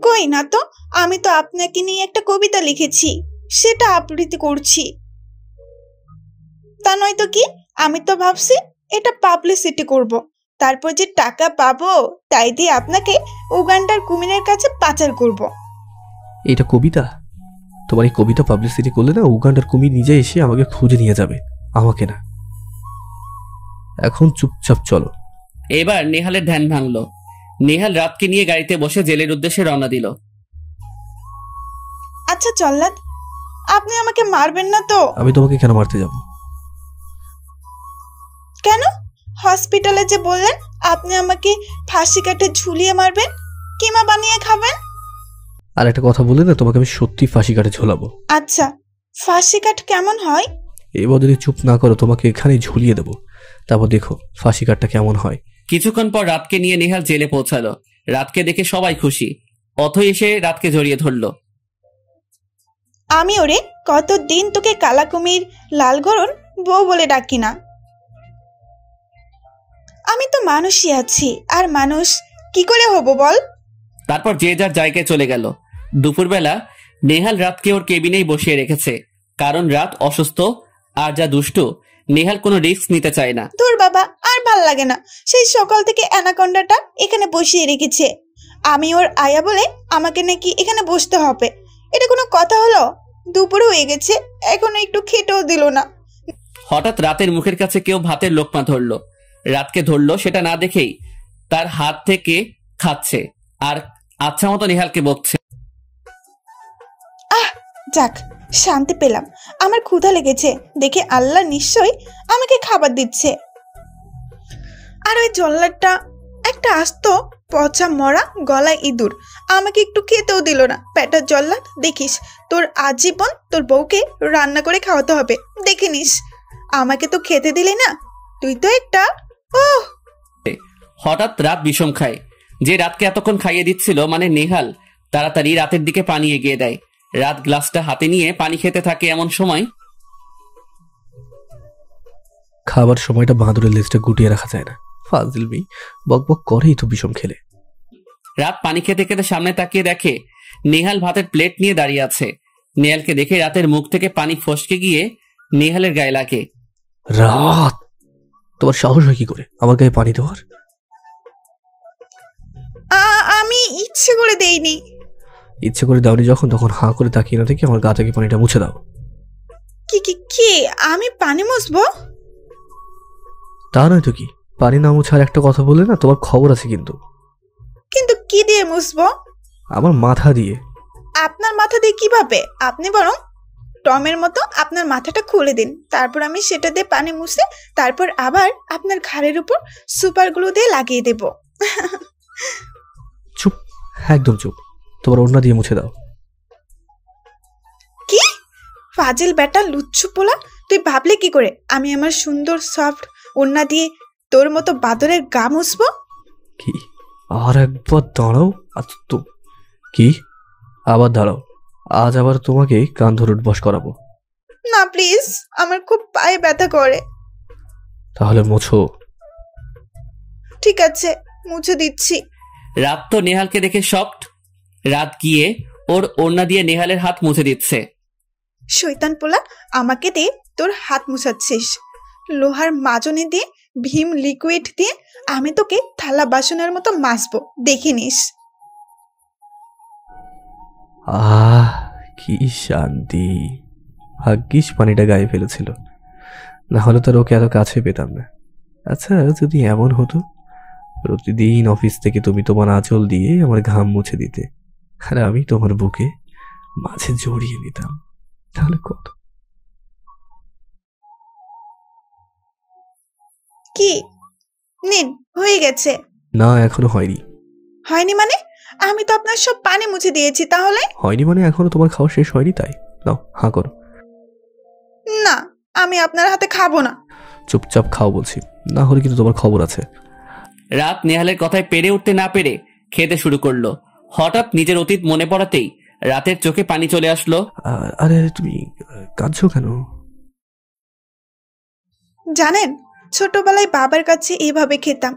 কই না তো, আমি তো আপনাকে নিয়ে একটা কবিতা লিখেছি, সেটা আবৃত্তি করছি। তা নয় তো কি, আমি তো ভাবছি এটা পাবলিসিটি করব, তারপর যে টাকা পাবো তাই দিয়ে আপনাকে উগান্ডার কুমিরের কাছে পাচার করব। এটা কবিতা? তোমার এই কবিতা পাবলিসিটি করলে না, উগান্ডার কুমির নিজে এসে আমাকে খুঁজে নিয়ে যাবে, আমাকে না। এখন চুপচাপ চলো। এবার নেহালের ধ্যান ভাঙলো। নেহাল রাতকে নিয়ে গাড়িতে বসে জেলের উদ্দেশ্যে রওনা দিল। আচ্ছা জল্লাদ, আপনি আমাকে মারবেন না তো? আমি তোমাকে কেন মারতে যাব? কেন? হসপিটালে যে বললেন আপনি আমাকে ফাঁসি কাটে ঝুলিয়ে মারবেন, কিমা বানিয়ে খাবেন। আর একটা কথা বলে না, তোমাকে আমি সত্যি ফাঁসি কাটে ঝোলাবো। আচ্ছা, ফাঁসি কাট কেমন হয়? এবার যদি চুপ না করো, তোমাকে এখানেই ঝুলিয়ে দেবো, তারপর দেখো ফাঁসি কাটটা কেমন হয়। কিছুক্ষণ পর রাতকে নিয়ে নেহাল জেলে পৌঁছালো। রাতকে দেখে সবাই খুশি। অথই এসে রাতকে জড়িয়ে ধরলো। আমি ওরে কতদিন তোকে কালা কুমির লাল গরন বউ বলে ডাকি না। আমি তো মানুষই আছি, আর মানুষ কি করে হব বল? তারপর যে যার জায়গায় চলে গেল। দুপুরবেলা নেহাল রাতকে ওর কেবিনেই বসিয়ে রেখেছে, কারণ রাত অসুস্থ আর যা দুষ্টু, নেহাল কোনো রিস্ক নিতে চায় না। তোর বাবা আর ভাল লাগে না, সেই সকাল থেকে অ্যানাকন্ডাটা এখানে বসিয়ে রেখেছে। আমি ওর আয়া বলে আমাকে নাকি এখানে বসতে হবে, এটা কোনো কথা হলো? দুপুর হয়ে গেছে, এখনো একটু খেতেও দিল না। হঠাৎ রাতের মুখের কাছে কেউ ভাতের লোকমা ধরলো। রাতকে ধরলো সেটা না দেখেই তার হাত থেকে খাচ্ছে আর আচ্ছা মতো নেহালকে বকছে। আহ, যাক, শান্তি পেলাম। আমার ক্ষুধা লেগেছে দেখে আল্লাহ নিশ্চয়ই আমাকে খাবার দিচ্ছে। আর ওই জল্লাদটা একটা আস্ত পচা মরা গলায় ইঁদুর, আমাকে একটু খেতেও দিল না। পেটার জল্লাদ, দেখিস তোর আজীবন তোর বউকে রান্না করে খাওয়াতে হবে, দেখে নিস। আমাকে তো খেতে দিলি না, তুই তো একটা। ওহ! হঠাৎ রাত বিষম খায়। যে রাতকে এতক্ষণ খাইয়ে দিচ্ছিল মানে নেহাল, তাড়াতাড়ি রাতের দিকে পানি এগিয়ে দেয়। রাত গ্লাসটা হাতে নিয়ে পানি খেতে থাকে। এমন সময় খাবার সময়টা বাঁদরের লেজটা গুটিয়ে রাখা যায় না। ফাজিলমি বক বক করেই তো বিষম খেলে। রাত পানি খেতে খেতে সামনে তাকিয়ে দেখে নেহাল ভাতের প্লেট নিয়ে দাঁড়িয়ে আছে। নেহালকে দেখে রাতের মুখ থেকে পানি ফসকে গিয়ে নেহালের গায়ে লাগে। রাত, তোমার সাহস হয় কি করে আমার গায়ে পানি দেওয়ার? আমি ইচ্ছে করে দেইনি। ইচ্ছে করে দাওনি যখন, তখন হাঁ করে তাকিয়ে না থেকে আমার গা থেকে পানিটা মুছে দাও। কি কি কি আমি পানি মুছবো? তা নয় তো কি, পানি না মুছার একটা কথা বললে না, তোমার খবর আছে কিন্তু। কিন্তু কি দিয়ে মুছবো? আমার মাথা দিয়ে। আপনার মাথা দিয়ে কিভাবে? আপনি বরং টমের মতো আপনার মাথাটা খুলে দিন, তারপর আমি সেটা দিয়ে পানি মুছে তারপর আবার আপনার ঘাড়ের উপর সুপার গ্লু দিয়ে লাগিয়ে দেব। চুপ, একদম চুপ। তোমার ওড়না দিয়ে মুছে দাও। কি ফাজিল বেটা, লুচ্ছু পোলা, তুই ভাবলে কি করে আমি আমার সুন্দর সফট ওড়না দিয়ে তোর মতো বাদরের গা মুছবো? কি? আর একবার দাঁড়াও। আজ তো কি? আবার দাঁড়াও, আজ আবার তোমাকে কান ধরে উঠবস করাবো। না প্লিজ, আমার খুব পায়ে ব্যথা করে। তাহলে মোছো। ঠিক আছে, মুছে দিচ্ছি। রাত তো নেহালকে দেখে শকড। রাত গিয়ে ওর ওড়না দিয়ে নেহালের হাত মুছে দিচ্ছে। শয়তান পোলা, আমাকে দিয়ে তোর হাত মুছাচ্ছিস? লোহার মাজনি দিয়ে, ভীম লিকুইড দিয়ে আমি তোকে থালা বাসনের মতো মাজবো, দেখে নিস। আহ, কি শান্তি। ভাগ্যিস পানিটা গায়ে ফেলেছিল, না হলে তার ওকে এত কাছে পেতাম না। আচ্ছা, যদি এমন হতো প্রতিদিন অফিস থেকে তুমি তোমার আঁচল দিয়ে আমার ঘাম মুছে দিতে, আর আমি তোমার বুকে মাঝে জড়িয়ে নিতাম, তাহলে কত। কি নিন, হয়ে গেছে? না, এখনো হয়নি। হয়নি মানে? আমি তো আপনার সব পানি মুছে দিয়েছি। তাহলে হয়নি মানে এখনো তোমার খাওয়া শেষ হয়নি, তাই? নাও, হাঁ করো। না, আমি আপনার হাতে খাবো না। চুপচাপ খাও বলছি, না হলে কিন্তু তোমার খবর আছে। রাত নেহালের কথায় পেরে উঠতে না পেরে খেতে শুরু করলো। হঠাৎ নিজের অতীত মনে পড়াতেই রাতের চোখে পানি চলে আসলো। আরে তুমি কাঁদছো কেন? জানেন, ছোটবেলায় বাবার কাছে এভাবে খেতাম।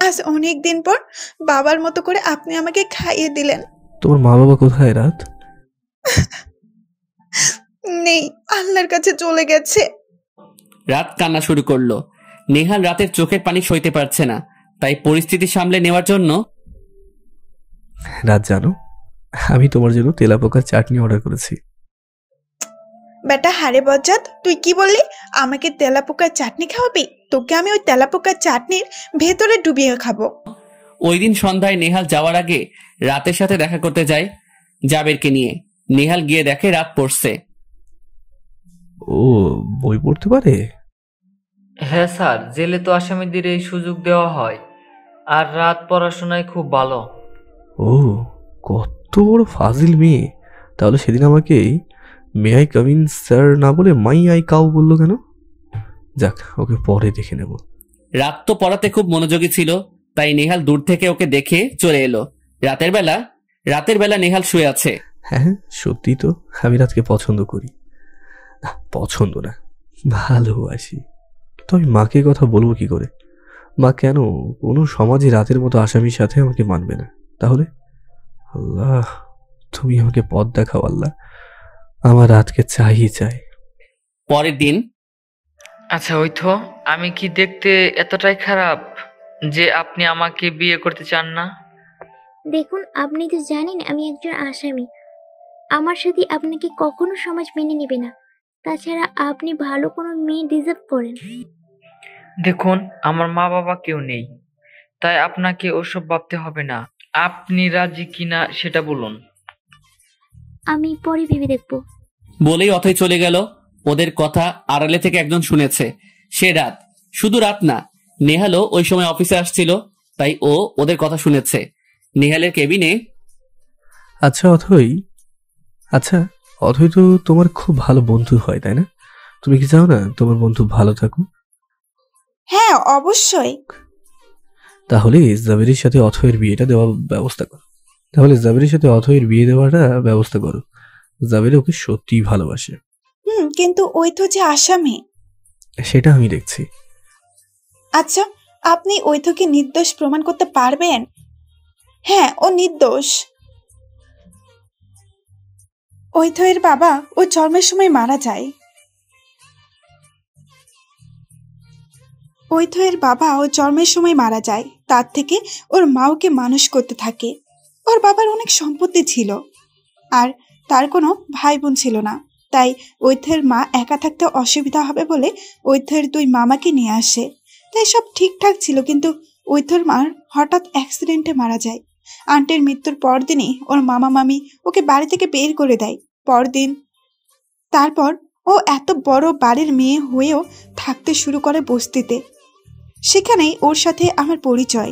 আজ অনেক দিন পর বাবার মতো করে আপনি আমাকে খাইয়ে দিলেন। তোমার মা বাবা কোথায় রাত? নেই, আল্লাহর কাছে চলে গেছে। রাত কান্না শুরু করলো। নেহাল রাতের চোখের পানি সইতে পারছে না, তাই পরিস্থিতি সামলে নেওয়ার জন্য, রাত জানো, আমি তোমার জন্য তেলাপোকার চাটনি অর্ডার করেছি। বেটা হারে বজ্জাত, তুই কি বললি? আমাকে তেলাপোকার চাটনি খাওয়াবি? তোকে আমি ওই তেলাপোকার চাটনির ভেতরে ডুবিয়ে খাবো। ওই দিন সন্ধ্যায় নেহাল যাওয়ার আগে রাতের সাথে দেখা করতে যায় জাবেরকে নিয়ে। নেহাল গিয়ে দেখে রাত পড়ছে। ও বই পড়তে পারে? হ্যাঁ স্যার, জেলে তো আসামিদের এই সুযোগ দেওয়া হয়, আর রাত পড়াশোনায় খুব ভালো। ও, কত বড় ফাজিল মেয়ে। তাহলে সেদিন আমাকে may I come in sir না বলে মাই আই কাউ বললো কেন? যাক, ওকে পরে দেখে নেব। রাত তো পড়াতে খুব মনোযোগী ছিল, তাই নেহাল দূর থেকে ওকে দেখে চলে এলো। রাতের বেলা নেহাল শুয়ে আছে। হ্যাঁ, সত্যি তো আমি রাতকে পছন্দ করি। না, পছন্দ না, ভালোবাসি। তো আমি মাকে কথা বলবো কি করে? মা কেন কোনো সমাজে রাতের মতো আসামির সাথে আমাকে মানবে না? তাহলে আল্লাহ, তুমি আমাকে পথ দেখাও আল্লাহ, আমার রাতকে চাই। পরের দিন। আচ্ছা, ওই তো, আমি কি দেখতে এতটাই খারাপ যে আপনি আমাকে বিয়ে করতে চান না? দেখুন, আপনি তো জানেন আমি একজন আসামি। আমার সাথে আপনাকে কখনো সমাজ মেনে নেবে না। তাছাড়া আপনি ভালো কোনো মেয়ে ডিজার্ভ করেন। দেখুন, আমার মা বাবা কেউ নেই, তাই আপনাকে ওসব ভাবতে হবে না। আপনি রাজি কিনা সেটা বলুন। আমি পরে ভেবে দেখব। বলেই অথই চলে গেল। ওদের কথা আড়ালে থেকে একজন শুনেছে। সে রাত। শুধু রাত না, নেহালও ওই সময় অফিসে আসছিল, তাই ও ওদের কথা শুনেছে। নেহালের কেবিনে। আচ্ছা অথই তো তোমার খুব ভালো বন্ধু হয়, তাই না? তুমি কি চাও না তোমার বন্ধু ভালো থাকুক? হ্যাঁ, অবশ্যই। তাহলে জাবেরির সাথে অথয়ের বিয়েটা দেওয়ার ব্যবস্থা করো। জাবেরি ওকে সত্যিই ভালোবাসে। কিন্তু ওই তো যে আসামি। সেটা আমি দেখছি। আচ্ছা, আপনি ওইথকে নির্দোষ প্রমাণ করতে পারবেন? হ্যাঁ, ও নির্দোষ। ওইথের বাবা ও জন্মের সময় মারা যায়। তার থেকে ওর মা ওকে মানুষ করতে থাকে। ওর বাবার অনেক সম্পত্তি ছিল, আর তার কোনো ভাই বোন ছিল না। তাই ওইথের মা একা থাকতে অসুবিধা হবে বলে ওইথের দুই মামাকে নিয়ে আসে। তাই সব ঠিকঠাক ছিল, কিন্তু ঐথর মার হঠাৎ অ্যাক্সিডেন্টে মারা যায়। আন্টির মৃত্যুর পরদিনই ওর মামা মামি ওকে বাড়ি থেকে বের করে দেয়। পরদিন তারপর ও এত বড় বাড়ির মেয়ে হয়েও থাকতে শুরু করে বস্তিতে। সেখানেই ওর সাথে আমার পরিচয়।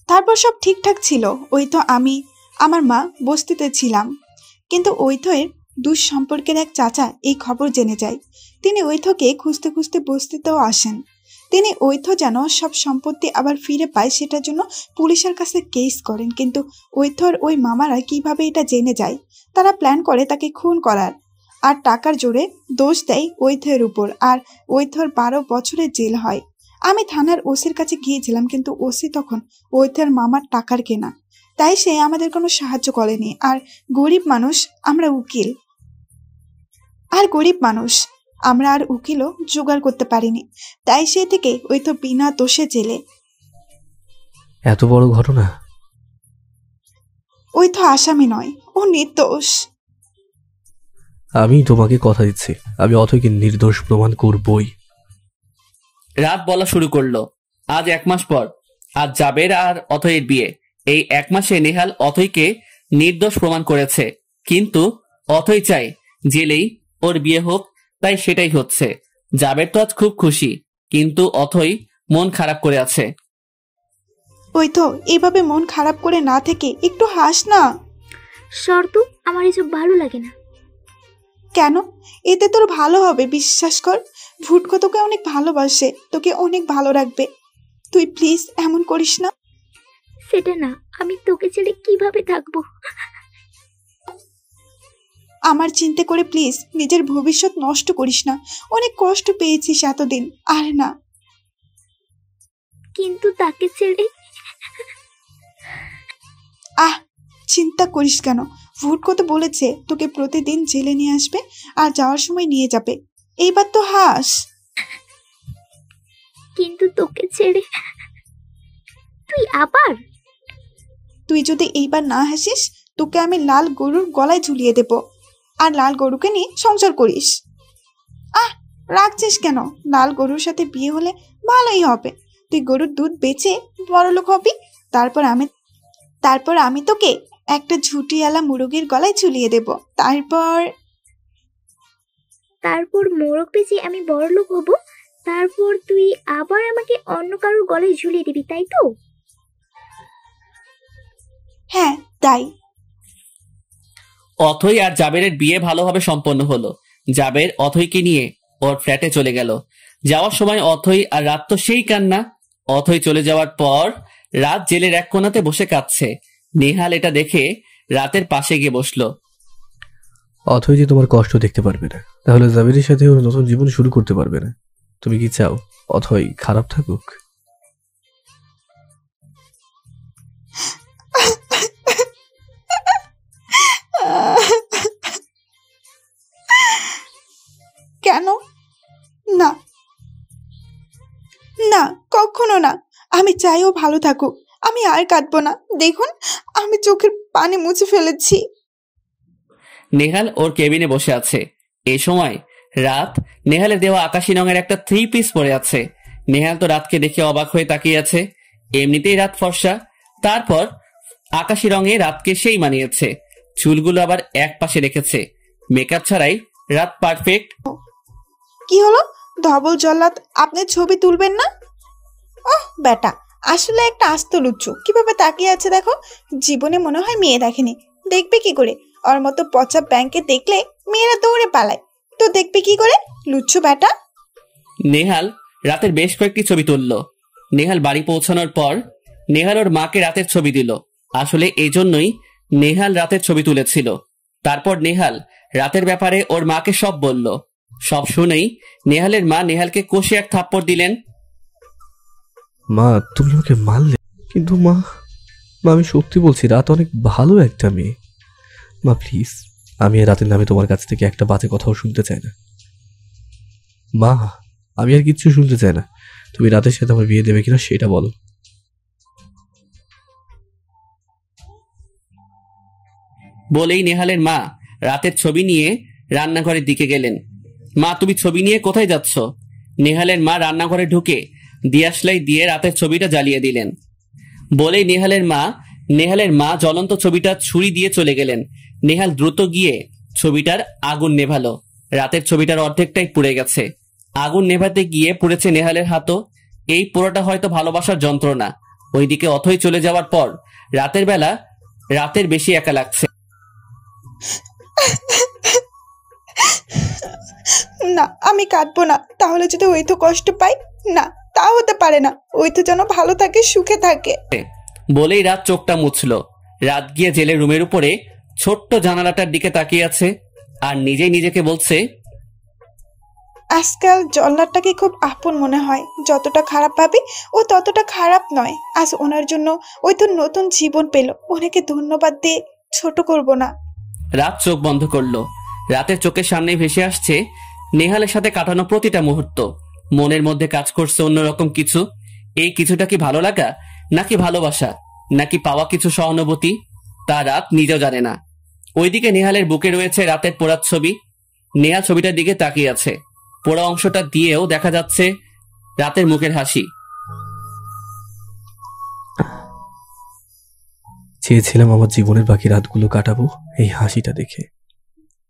তারপর সব ঠিকঠাক ছিল। ঐথ, আমি, আমার মা বস্তিতে ছিলাম। কিন্তু ঐথের দুঃসম্পর্কের এক চাচা এই খবর জেনে যায়। তিনি ঐথকে খুঁজতে খুঁজতে বস্তিতেও আসেন। তিনি ঐথ যেন সব সম্পত্তি আবার ফিরে পায় সেটার জন্য পুলিশের কাছে কেস করেন। কিন্তু ঐথর ওই মামারা কিভাবে এটা জেনে যায়? তারা প্ল্যান করে তাকে খুন করার, আর টাকার জোরে দোষ দেয় ঐথের উপর, আর ঐথর 12 বছরের জেল হয়। আমি থানার ওসির কাছে গিয়েছিলাম, কিন্তু ওসি তখন ঐথের মামার টাকার কেনা, তাই সে আমাদের কোনো সাহায্য করেনি। আর গরিব মানুষ আমরা আর উকিলও জোগাড় করতে পারিনি, তাই সে থেকে ঐথ বিনা দোষে জেলে। এত বড় ঘটনা? ঐথ আসামি নয়, ও নির্দোষ। আমি তোমাকে কথা দিচ্ছি, আমি অথৈকে নির্দোষ প্রমাণ করবই। রাত বলা শুরু করলো। আজ 1 মাস পর, আজ জাবের আর অথয়ের বিয়ে। এই 1 মাসে নেহাল অথৈকে নির্দোষ প্রমাণ করেছে, কিন্তু অথৈ চাই জেলেই ওর বিয়ে হোক, তাই সেটাই হচ্ছে। জাবের তো আজ খুব খুশি, কিন্তু অথৈ মন খারাপ করে আছে। ঐথ, এভাবে মন খারাপ করে না থেকে একটু হাস না। শর্ত, আমার এসব ভালো লাগে না। কেন? এতে তোর ভালো হবে, বিশ্বাস কর। ভুটকো তোকে অনেক ভালোবাসে, তোকে অনেক ভালো রাখবে। তুই প্লিজ এমন করিস না। সেটা না, আমি তোকে ছেড়ে কিভাবে থাকবো? আমার চিন্তা করে প্লিজ নিজের ভবিষ্যৎ নষ্ট করিস না। অনেক কষ্ট পেয়েছিস এতদিন, আর না। কিন্তু তাকে ছেড়ে চিন্তা করিস কেন? ভুটকো তো বলেছে তোকে প্রতিদিন জেলে নিয়ে আসবে আর যাওয়ার সময় নিয়ে যাবে। এইবার তো হাস। কিন্তু তোকে ছেড়ে তুই যদি এইবার না হাসিস, তোকে আমি লাল গরুর গলায় ঝুলিয়ে দেব, আর লাল গরুকে নিয়ে সংসার করিস। রাখছিস কেন? লাল গরুর সাথে বিয়ে হলে ভালোই হবে। তুই গরুর দুধ বেচে বড়লোক হবি। তারপর আমি তোকে একটা ঝুটিওয়ালা মুরগির গলায় ঝুলিয়ে দেব। তারপর মোরগ বেচে আমি বড়লোক হব। তারপর তুই আবার আমাকে অন্য কারোর গলায় ঝুলিয়ে দিবি, তাই তো? হ্যাঁ, তাই। অথৈ আর জাবেরের বিয়ে ভালোভাবে সম্পন্ন হলো। জাবের অথৈকে নিয়ে ওর ফ্ল্যাটে চলে গেল। যাওয়ার সময় অথৈ আর রাত তো সেই কান্না। অথৈ চলে যাওয়ার পর রাত জেলের এক কোণাতে বসে কাঁদছে। নেহাল এটা দেখে রাতের পাশে গিয়ে বসলো। অথৈ যে তোমার কষ্ট দেখতে পারবে না, তাহলে জাবেরের সাথে ওর নতুন জীবন শুরু করতে পারবে না। তুমি কি চাও অথৈ খারাপ থাকুক? কেন? না না, কখনো না। আমি চাইও ভালো থাকুক। আমি আর কাঁদবো না। দেখুন, আমি চোখের পানি মুছে ফেলেছি। নেহাল ওর কেবিনে বসে আছে। এই সময় রাত নেহালের দেওয়া আকাশি রঙের একটা 3 পিস পরে আছে। নেহাল তো রাতকে দেখে অবাক হয়ে তাকিয়ে আছে। এমনিতেই রাত ফর্সা, তারপর আকাশি রঙে রাতকে সেই মানিয়েছে। চুলগুলো আবার এক পাশে রেখেছে। মেকআপ ছাড়াই রাত পারফেক্ট। কি হলো ধবল জল্লাদ, আপনি ছবি তুলবেন না? বেটা আসলে একটা আস্ত লুচ্চু। কিভাবে তাকিয়ে আছে দেখো। জীবনে মনে হয় মেয়ে দেখেনি। দেখবে কি করে? ওর মতো পচা ব্যাংকে দেখলে মেয়েরা দৌড়ে পালায়, তো দেখবে কি করে? লুচ্চু বেটা। নেহাল রাতের বেশ কয়েকটি ছবি তুললো। নেহাল বাড়ি পৌঁছানোর পর নেহাল ওর মাকে রাতের ছবি দিল। আসলে এই জন্যই নেহাল রাতের ছবি তুলেছিল। তারপর নেহাল রাতের ব্যাপারে ওর মাকে সব বলল। সব শুনেই নেহালের মা নেহালকে কষে এক থাপ্পড় দিলেন। মা, তুমি ওকে মারলে? কিন্তু মা, আমি সত্যি বলছি, রাত অনেক ভালো একটা মেয়ে। মা প্লিজ, আমি আর রাতের নামে তোমার কাছ থেকে একটা বাজে কথাও শুনতে চাই না। মা, আমি আর কিচ্ছু শুনতে চাই না। তুমি রাতের সাথে আমার বিয়ে দেবে কিনা সেটা বলো। বলেই নেহালের মা রাতের ছবি নিয়ে রান্নাঘরের দিকে গেলেন। মা, তুমি ছবি নিয়ে কোথায় যাচ্ছ? নেহালের মা রান্নাঘরে ঢুকে দিয়াশলাই দিয়ে রাতের ছবিটা জ্বালিয়ে দিলেন। বলেই নেহালের মা জ্বলন্ত ছবিটা ছুরি দিয়ে চলে গেলেন। নেহাল দ্রুত গিয়ে ছবিটার আগুন নেভালো। রাতের ছবিটার অর্ধেকটাই পুড়ে গেছে। আগুন নেভাতে গিয়ে পুড়েছে নেহালের হাতও। এই পোড়াটা হয়তো ভালোবাসার যন্ত্রণা। ওইদিকে অথই চলে যাওয়ার পর রাতের বেশি একা লাগছে। না, আমি কাঁদবো না। তাহলে যদি ওই তো কষ্ট পাই, না তা হতে পারে না। ওই তো যেন ভালো থাকে, সুখে থাকে। বলেই রাত চোখটা মুছল। রাত গিয়ে জেলের রুমের উপরে ছোট্ট জানালাটার দিকে তাকিয়ে আছে আর নিজেই নিজেকে বলছে, আজকাল জল্লাদটাকে খুব আপন মনে হয়। যতটা খারাপ ভাবি ও ততটা খারাপ নয়। আজ ওনার জন্য ওই তো নতুন জীবন পেল। ওনাকে ধন্যবাদ দিয়ে ছোট করব না। রাত চোখ বন্ধ করলো। রাতের চোখের সামনে ভেসে আসছে নেহালের সাথে কাটানো প্রতিটা মুহূর্ত। মনের মধ্যে কাজ করছে অন্যরকম কিছু। এই কিছুটা কি ভালো লাগা, নাকি ভালোবাসা, নাকি পাওয়া কিছু সহানুভূতি, তা রাত নিজেও জানে না। ওইদিকে নেহালের বুকে রয়েছে রাতের পোড়ার ছবি। নেহাল ছবিটার দিকে তাকিয়ে আছে। পোড়া অংশটা দিয়েও দেখা যাচ্ছে রাতের মুখের হাসি। চেয়েছিলাম আমার জীবনের বাকি রাতগুলো কাটাবো এই হাসিটা দেখে।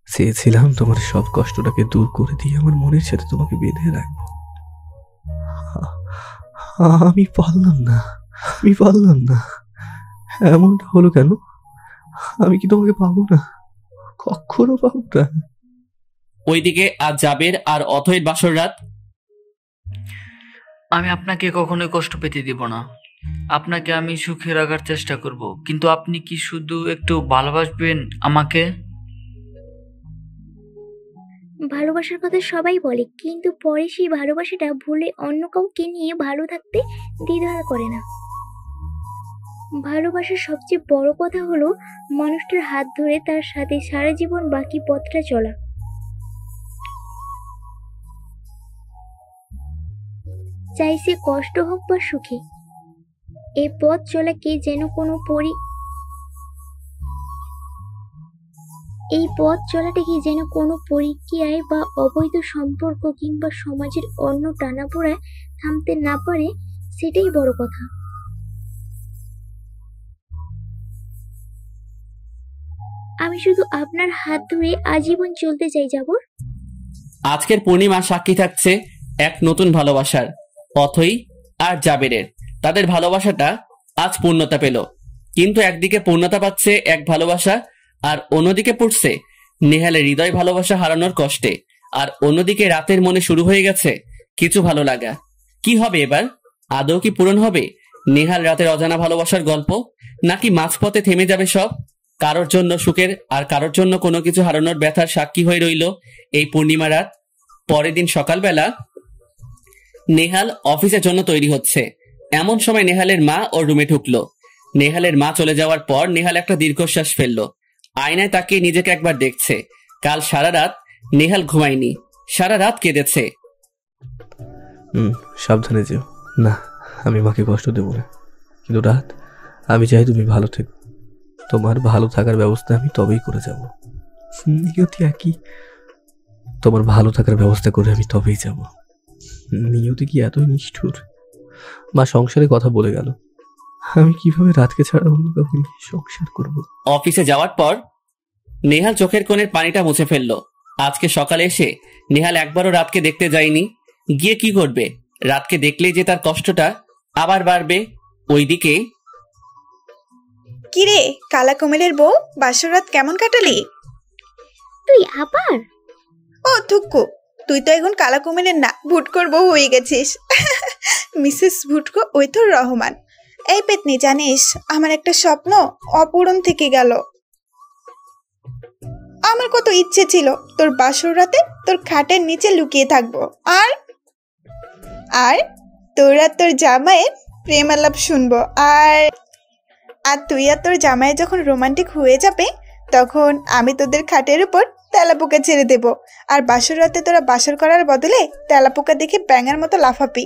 চেয়েছিলাম তোমার সব কষ্টটাকে দূর করে দিয়ে আমার মনের সাথে তোমাকে বেঁধে রাখবো। আমি পারলাম না। এমনটা হলো কেন? আমি কি তোমাকে পাবো না? কখনো পাবো না। ওইদিকে আজ জাবের আর অথয়ের বাসর রাত। আমি আপনাকে কখনোই কষ্ট পেতে দিব না। আপনাকে আমি সুখে রাখার চেষ্টা করব, কিন্তু আপনি কি শুধু একটু ভালোবাসবেন আমাকে? ভালোবাসার কথা সবাই বলে, কিন্তু পরে সেই ভালোবাসাটা ভুলে অন্য কাউকে নিয়ে ভালো থাকতে দ্বিধা করে না। ভালোবাসার সবচেয়ে বড় কথা হলো মানুষটার হাত ধরে তার সাথে সারা জীবন বাকি পথটা চলা। চাইছে কষ্ট হোক বা সুখে, এই পথ চলাকে যেন কোনো এই পথ চলাটাকে যেন কোনো পরীক্ষায় বা অবৈধ সম্পর্ক কিংবা সমাজের অন্য টানাপোড়ায় থামতে না পারে, সেটাই বড় কথা। আমি শুধু আপনার হাত ধরে আজীবন চলতে চাই জাবর। আজকের পূর্ণিমা সাক্ষী থাকছে এক নতুন ভালোবাসার, অথই আর জাবেরের। তাদের ভালোবাসাটা আজ পূর্ণতা পেল, কিন্তু একদিকে পূর্ণতা পাচ্ছে এক ভালোবাসা, আর অন্যদিকে পড়ছে নেহালের হৃদয় ভালোবাসা হারানোর কষ্টে। আর অন্যদিকে রাতের মনে শুরু হয়ে গেছে কিছু ভালো লাগা। কি হবে এবার? আদৌ কি পূরণ হবে নেহাল রাতের অজানা ভালোবাসার গল্প, নাকি মাঝপথে থেমে যাবে সব? কারোর জন্য সুখের আর কারোর জন্য কোনো কিছু হারানোর ব্যথার সাক্ষী হয়ে রইল এই পূর্ণিমা রাত। পরের দিন সকালবেলা নেহাল অফিসের জন্য তৈরি হচ্ছে। এমন সময় নেহালের মা ওর রুমে ঢুকলো। নেহালের মা চলে যাওয়ার পর নেহাল একটা দীর্ঘশ্বাস ফেললো। আয়নায় তাকিয়ে নিজেকে একবার দেখছে। কাল সারা রাত নেহাল ঘুমায়নি, সারা রাত কেঁদেছে। সাবধানে যেও। না, আমি মাকে কষ্ট দেব না, কিন্তু রাত, আমি চাই তুমি ভালো থেকো। তোমার ভালো থাকার ব্যবস্থা আমি তবেই করে যাব। নিয়তি একই, তোমার ভালো থাকার ব্যবস্থা করে আমি তবেই যাব। নিয়তি কি এতই নিষ্ঠুর? মা সংসারে কথা বলে গেল, আমি কিভাবে রাতকে ছাড়া অন্য কাউকে সংসার করব? অফিসে যাওয়ার পর নেহাল চোখের কোণের পানিটা মুছে ফেললো। আজকে সকালে এসে নেহাল একবারও রাতকে দেখতে যায়নি। গিয়ে কি করবে? রাতকে দেখলেই যে তার কষ্টটা আবার বাড়বে। ওইদিকে, কিরে কালা কুমিরের বউ, বাসরাত কেমন কাটালি? তুই আবার? ও থুক্কু, তুই তো এখন কালা কুমিরের না, ভুটকোর বউ হয়ে গেছিস। মিসেস ভুটকো, ওই তো রহমান। এই পেতনি, জানিস আমার একটা স্বপ্ন অপূরণ থেকে গেল। আমার কত ইচ্ছে ছিল তোর বাসর রাতে তোর খাটের নিচে লুকিয়ে থাকবো, আর আর তোর আর তোর জামাইয়ের প্রেম আলাপ শুনবো। আর তুই আর তোর জামাই যখন রোমান্টিক হয়ে যাবে, তখন আমি তোদের খাটের উপর তেলাপোকা ছেড়ে দেব। আর বাসর রাতে তোরা বাসর করার বদলে তেলাপোকা দেখে ব্যাঙের মতো লাফাবি,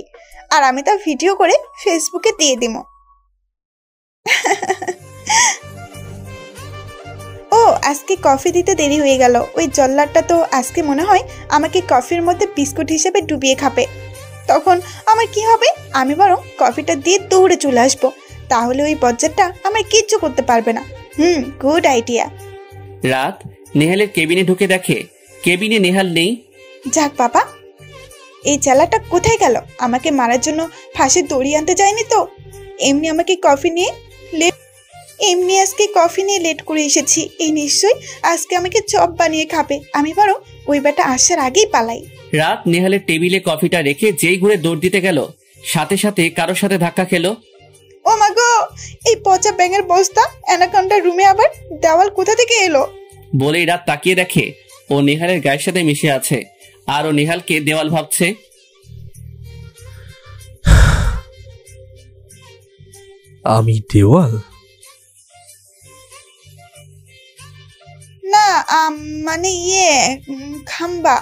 আর আমি তা ভিডিও করে ফেসবুকে দিয়ে দিব। ও, আজকে কফি দিতে দেরি হয়ে গেল। ওই জল্লাদটা তো আজকে মনে হয় আমাকে কফির মধ্যে বিস্কুট হিসেবে ডুবিয়ে খাবে। তখন আমার কি হবে? আমি বরং কফিটা দিয়ে দৌড়ে চলে আসবো, তাহলে ওই বজ্জারটা আমার কিচ্ছু করতে পারবে না। Good idea. রাত নেহালের কেবিনে ঢুকে দেখে কেবিনে নেহাল নেই। যাক বাবা, এই চালাটা কোথায় গেল? আমাকে মারার জন্য ফাঁসে দড়ি আনতে যায়নি তো? এমনি আজকে কফি নিয়ে লেট করে এসেছি, এই নিশ্চয়ই আজকে আমাকে চপ বানিয়ে খাবে। আমি বরং ওই বেটা আসার আগেই পালাই। রাত নেহালের টেবিলে কফিটা রেখে যেই ঘুরে দৌড় দিতে গেল, সাথে সাথে কারোর সাথে ধাক্কা খেলো। ও মা গো, এই পচা ব্যাঙের বস্তা অ্যানাকন্ডার রুমে আবার দেওয়াল কোথা থেকে এলো? বলেই রাত তাকিয়ে দেখে ও নেহালের গায়ের সাথে মিশে আছে, আর ও নেহালকে দেওয়াল ভাবছে। আমি দেওয়াল? না, মানে খাম্বা।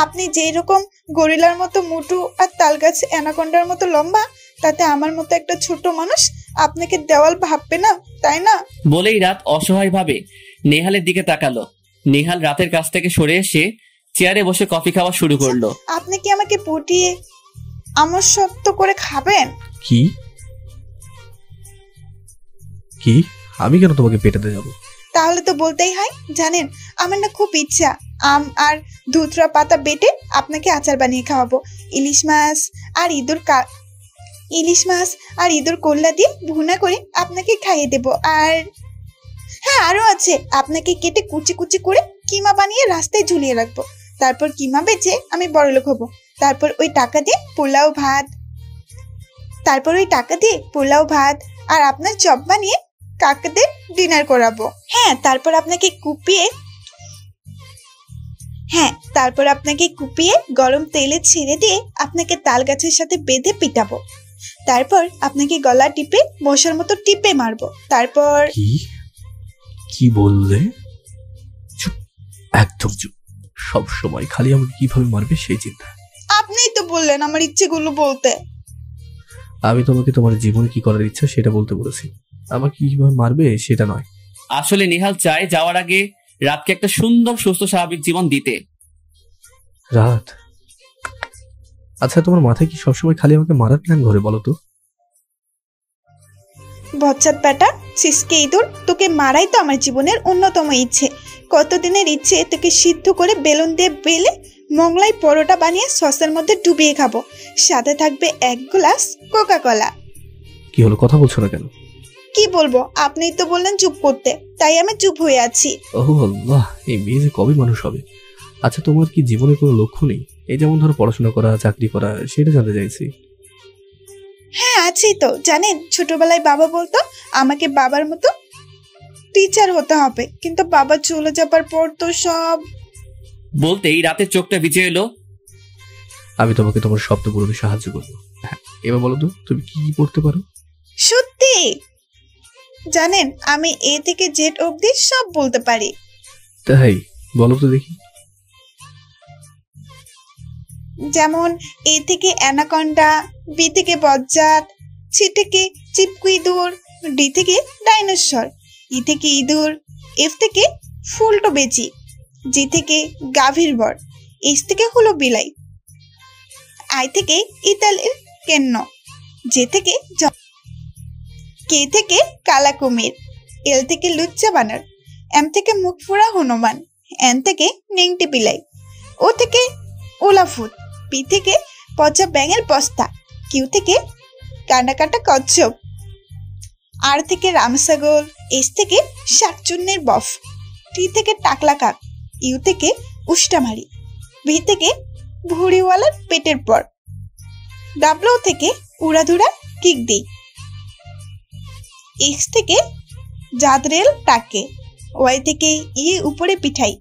আপনি যেই রকম গরিলার মতো মোটু আর তালগাছ অ্যানাকন্ডার মতো লম্বা, তাতে আমার মতো একটা ছোট মানুষ আপনাকে দেওয়াল ভাববে না, তাই না? বলেই রাত অসহায় ভাবে নেহালের দিকে তাকালো। নেহাল রাতের কাছ থেকে সরে এসে চেয়ারে বসে কফি খাওয়া শুরু করলো। আপনি কি আমাকে পটিয়ে আমার শক্ত করে খাবেন? কি কি আমি কেন তোমাকে পেটাতে যাব? তাহলে তো বলতেই হয়। জানেন, আমার না খুব ইচ্ছা আম আর ধুতরা পাতা বেটে আপনাকে আচার বানিয়ে খাওয়াবো। ইলিশ মাছ আর ইঁদুর কল্লা দিয়ে ভুনা করে আপনাকে খাইয়ে দেব। আর হ্যাঁ, আরো আছে, আপনাকে কেটে কুচি কুচি করে কিমা বানিয়ে রাস্তায় ঝুলিয়ে রাখবো। তারপর কিমা বেচে আমি বড়লোক হব। তারপর ওই টাকা দিয়ে পোলাও ভাত আর আপনার চপ বানিয়ে কাকাদের ডিনার করাবো। তারপর আপনাকে কুপিয়ে গরম তেলে ছেড়ে দিয়ে আপনাকে তাল গাছের সাথে বেঁধে পিটাবো। তারপর আপনাকে গলা টিপে মশার মতো টিপে মারবো। তারপর কি বললে? চুপ, একদম চুপ। সব সময় খালি আমাকে কিভাবে মারবে সেই চিন্তা। আপনিই তো বললেন আমার ইচ্ছেগুলো বলতে। আমি তোমাকে তোমার জীবনে কি করার ইচ্ছা সেটা বলতে বলেছি, আমাকে কিভাবে মারবে সেটা নয়। আসলে নেহাল চায় যাওয়ার আগে রাতকে একটা সুন্দর সুস্থ স্বাভাবিক জীবন দিতে। রাত, আচ্ছা তোমার মাথায় কি সবসময় খালি আমাকে মারার প্ল্যান ঘরে বলো তো? বচ্চাত বেটা, সিসকে ইঁদুর, তোকে মারাই তো আমার জীবনের অন্যতম ইচ্ছে। কতদিনের ইচ্ছে তোকে সিদ্ধ করে বেলুন দিয়ে বেলে মোগলাই পরোটা বানিয়ে সসের মধ্যে ডুবিয়ে খাবো। সাথে থাকবে 1 গ্লাস কোকা কোলা। কি হলো, কথা বলছো না কেন? কি বলবো, আপনিই তো বললেন চুপ করতে, তাই আমি চুপ হয়ে আছি। ওহ আল্লাহ, এই মেয়ে যে কবে মানুষ হবে। আচ্ছা তোমার কি জীবনে কোনো লক্ষ্য নেই? এই যেমন ধরো পড়াশোনা করা, চাকরি করা, সেটা জানতে চাইছি। হ্যাঁ আছি তো। জানেন, ছোটবেলায় বাবা বলতো আমাকে বাবার মতো টিচার হতে হবে, কিন্তু বাবা চলে যাবার পর তো সব। বলতেই রাতের চোখটা ভিজে এলো। আমি তোমাকে তোমার স্বপ্ন পূরণে সাহায্য করবো। হ্যাঁ, এবার বলো তো তুমি কি পড়তে পারো? সত্যি? জানেন, আমি এ থেকে জেড অবধি সব বলতে পারি। তাই? বলো তো দেখি। যেমন এ থেকে অ্যানাকন্ডা, বি থেকে বজ্জাত, সি থেকে চিপকু ইঁদুর, ডি থেকে ডাইনোসর, ই থেকে ইঁদুর, এফ থেকে ফুলটো বেচি, জি থেকে গাভীর বর, এইচ থেকে হলো বিলাই, আই থেকে ইতালির কেন্ন, জে থেকে কে থেকে কালা কুমির, এল থেকে লুচ্চা বানর, এম থেকে মুখ ফোড়া হনুমান, এন থেকে নেংটি বিলাই, ও থেকে ওলাফুট, পি থেকে পচা ব্যাঙের বস্তা, কিউ থেকে কাটা কচ্ছপ, আর থেকে রামসাগর, এস থেকে শাকচুন্নির বফ, টি থেকে টাকলা কাক, ইউ থেকে উষ্টামারি, ভি থেকে ভুড়িওয়ালার পেটের পর, ডাব্লিউ থেকে উড়াধুরা কিক দিই, এক্স থেকে জাদরেল টাকে, ওয়াই থেকে উপরে পিঠাই,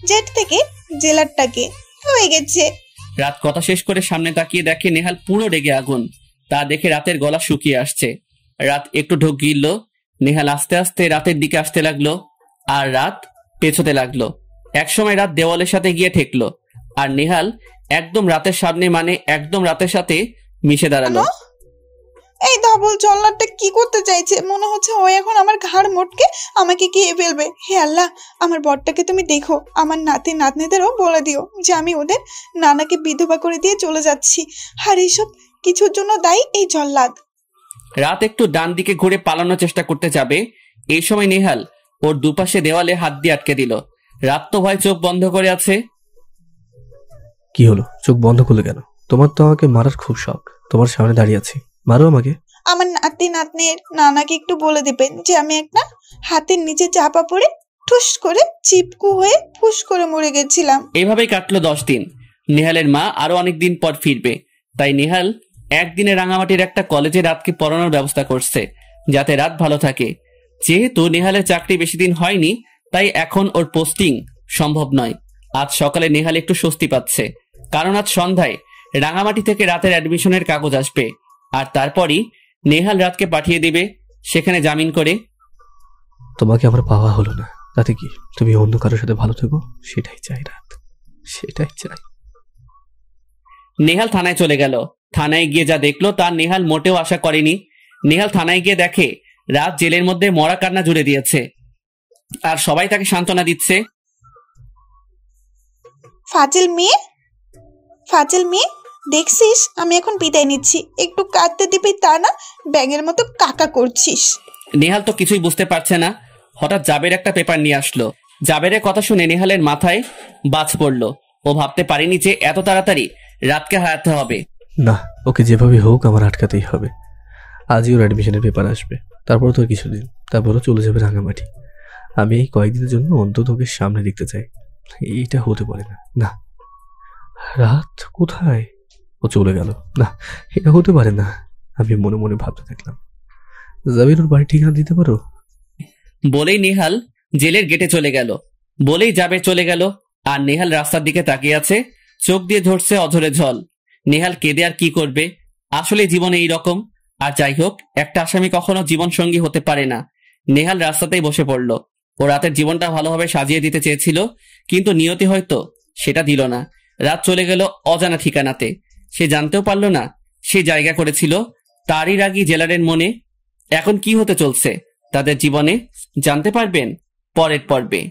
জেড থেকে জেলারটাকে। হয়ে গেছে। রাত কথা শেষ করে সামনে তাকিয়ে দেখে নেহাল পুরো রেগে আগুন। তা দেখে রাতের গলা শুকিয়ে আসছে। রাত একটু ঢোক গিলল। নেহাল আস্তে আস্তে রাতের দিকে আসতে লাগলো, আর রাত পেছোতে লাগলো। একসময় রাত দেওয়ালের সাথে গিয়ে ঠেকলো, আর নেহাল একদম রাতের সামনে, মানে একদম রাতের সাথে মিশে দাঁড়ালো। এই ধবল জল্লাদটা কি করতে চাইছে? মনে হচ্ছে ও এখন আমার ঘাড় মোটকে আমাকে খেয়ে ফেলবে। হে আল্লাহ, আমার বরটাকে তুমি দেখো, আমার নাতি নাতনিদেরও বলে দিও যে আমি ওদের নানাকে বিধবা করে দিয়ে চলে যাচ্ছি, আর এইসব কিছুর জন্য দায়ী এই জল্লাদ। রাত একটু ডান দিকে ঘুরে পালানোর চেষ্টা করতে যাবে, এই সময় নেহাল ওর দুপাশে দেওয়ালে হাত দিয়ে আটকে দিল। রাত তো ভয় চোখ বন্ধ করে আছে। কি হলো, চোখ বন্ধ করলে কেন? তোমার তো আমাকে মারার খুব শখ, তোমার সামনে দাঁড়িয়ে আছি, মারো আমাকে। আমার নাতি নাতনির নানাকে একটু বলে দিবেন যে আমি একটা হাতের নিচে চাপা পড়ে ঠুস করে চিপকু হয়ে ফুস করে মরে গেছিলাম। এভাবেই কাটলো 10 দিন। নেহালের মা আরো অনেকদিন পর ফিরবে, তাই নেহাল একদিনে রাঙামাটির একটা কলেজে রাতকে পড়ানোর ব্যবস্থা করছে, যাতে রাত ভালো থাকে। যেহেতু নেহালের চাকরি বেশি দিন হয়নি, তাই এখন ওর পোস্টিং সম্ভব নয়। আজ সকালে নেহাল একটু স্বস্তি পাচ্ছে, কারণ আজ সন্ধ্যায় রাঙামাটি থেকে রাতের অ্যাডমিশনের কাগজ আসবে, আর তারপরই নেহাল রাতকে পাঠিয়ে দিবে সেখানে জামিন করে। তোমাকে আমার পাওয়া হলো না, তাতে কি? তুমি অন্য কারোর সাথে ভালো থেকো, সেটাই চাই রাত, সেটাই চাই। নেহাল থানায় চলে গেল। থানায় গিয়ে যা দেখলো তা নেহাল মোটেও আশা করেনি। নেহাল থানায় গিয়ে দেখে রাত জেলের মধ্যে মরা কান্না জুড়ে দিয়েছে, আর সবাই তাকে সান্ত্বনা দিচ্ছে। ফাজিল মেয়ে, দেখছিস আমি এখন বিদায় নিচ্ছি, একটু কাঁদতে দিবি তা না, ব্যাঙের মতো কাকা করছিস। নেহাল তো কিছুই বুঝতে পারছে না। হঠাৎ জাবের একটা পেপার নিয়ে আসলো। জাবেরের কথা শুনে নেহালের মাথায় বাজ পড়লো। ও ভাবতে পারেনি যে এত তাড়াতাড়ি রাতকে হারাতে হবে। না, ওকে যেভাবে হোক আমার আটকাতেই হবে। আজই ওর অ্যাডমিশনের পেপার আসবে, তারপর তো কিছুদিন, তারপরও চলে যাবে রাঙামাটি। আমি এই কয়েকদিনের জন্য অন্তত ওকে সামনে দেখতে চাই। এইটা হতে পারে না। না, রাত কোথায়? ও চলে গেল। না, এটা হতে পারে না। আমি মনে মনে ভাবতে থাকলাম, জাবির ওর বাড়ির ঠিকানা দিতে পারো? বলেই নেহাল জেলের গেটে চলে গেল। বলেই জাবের চলে গেল, আর নেহাল রাস্তার দিকে তাকিয়ে আছে, চোখ দিয়ে ঝরছে অঝরে জল। নেহাল কেঁদে আর কি করবে? আসলে জীবনে এই রকম। আর যাই হোক, একটা আসামি কখনো জীবন সঙ্গী হতে পারে না। নেহাল রাস্তাতেই বসে পড়ল। ও রাতের জীবনটা ভালোভাবে সাজিয়ে দিতে চেয়েছিল, কিন্তু নিয়তি হয়তো সেটা দিল না। রাত চলে গেল অজানা ঠিকানাতে। সে জানতেও পারল না সে জায়গা করেছিল তারই রাগী জেলারের মনে। এখন কি হতে চলছে তাদের জীবনে জানতে পারবেন পরের পর্বে।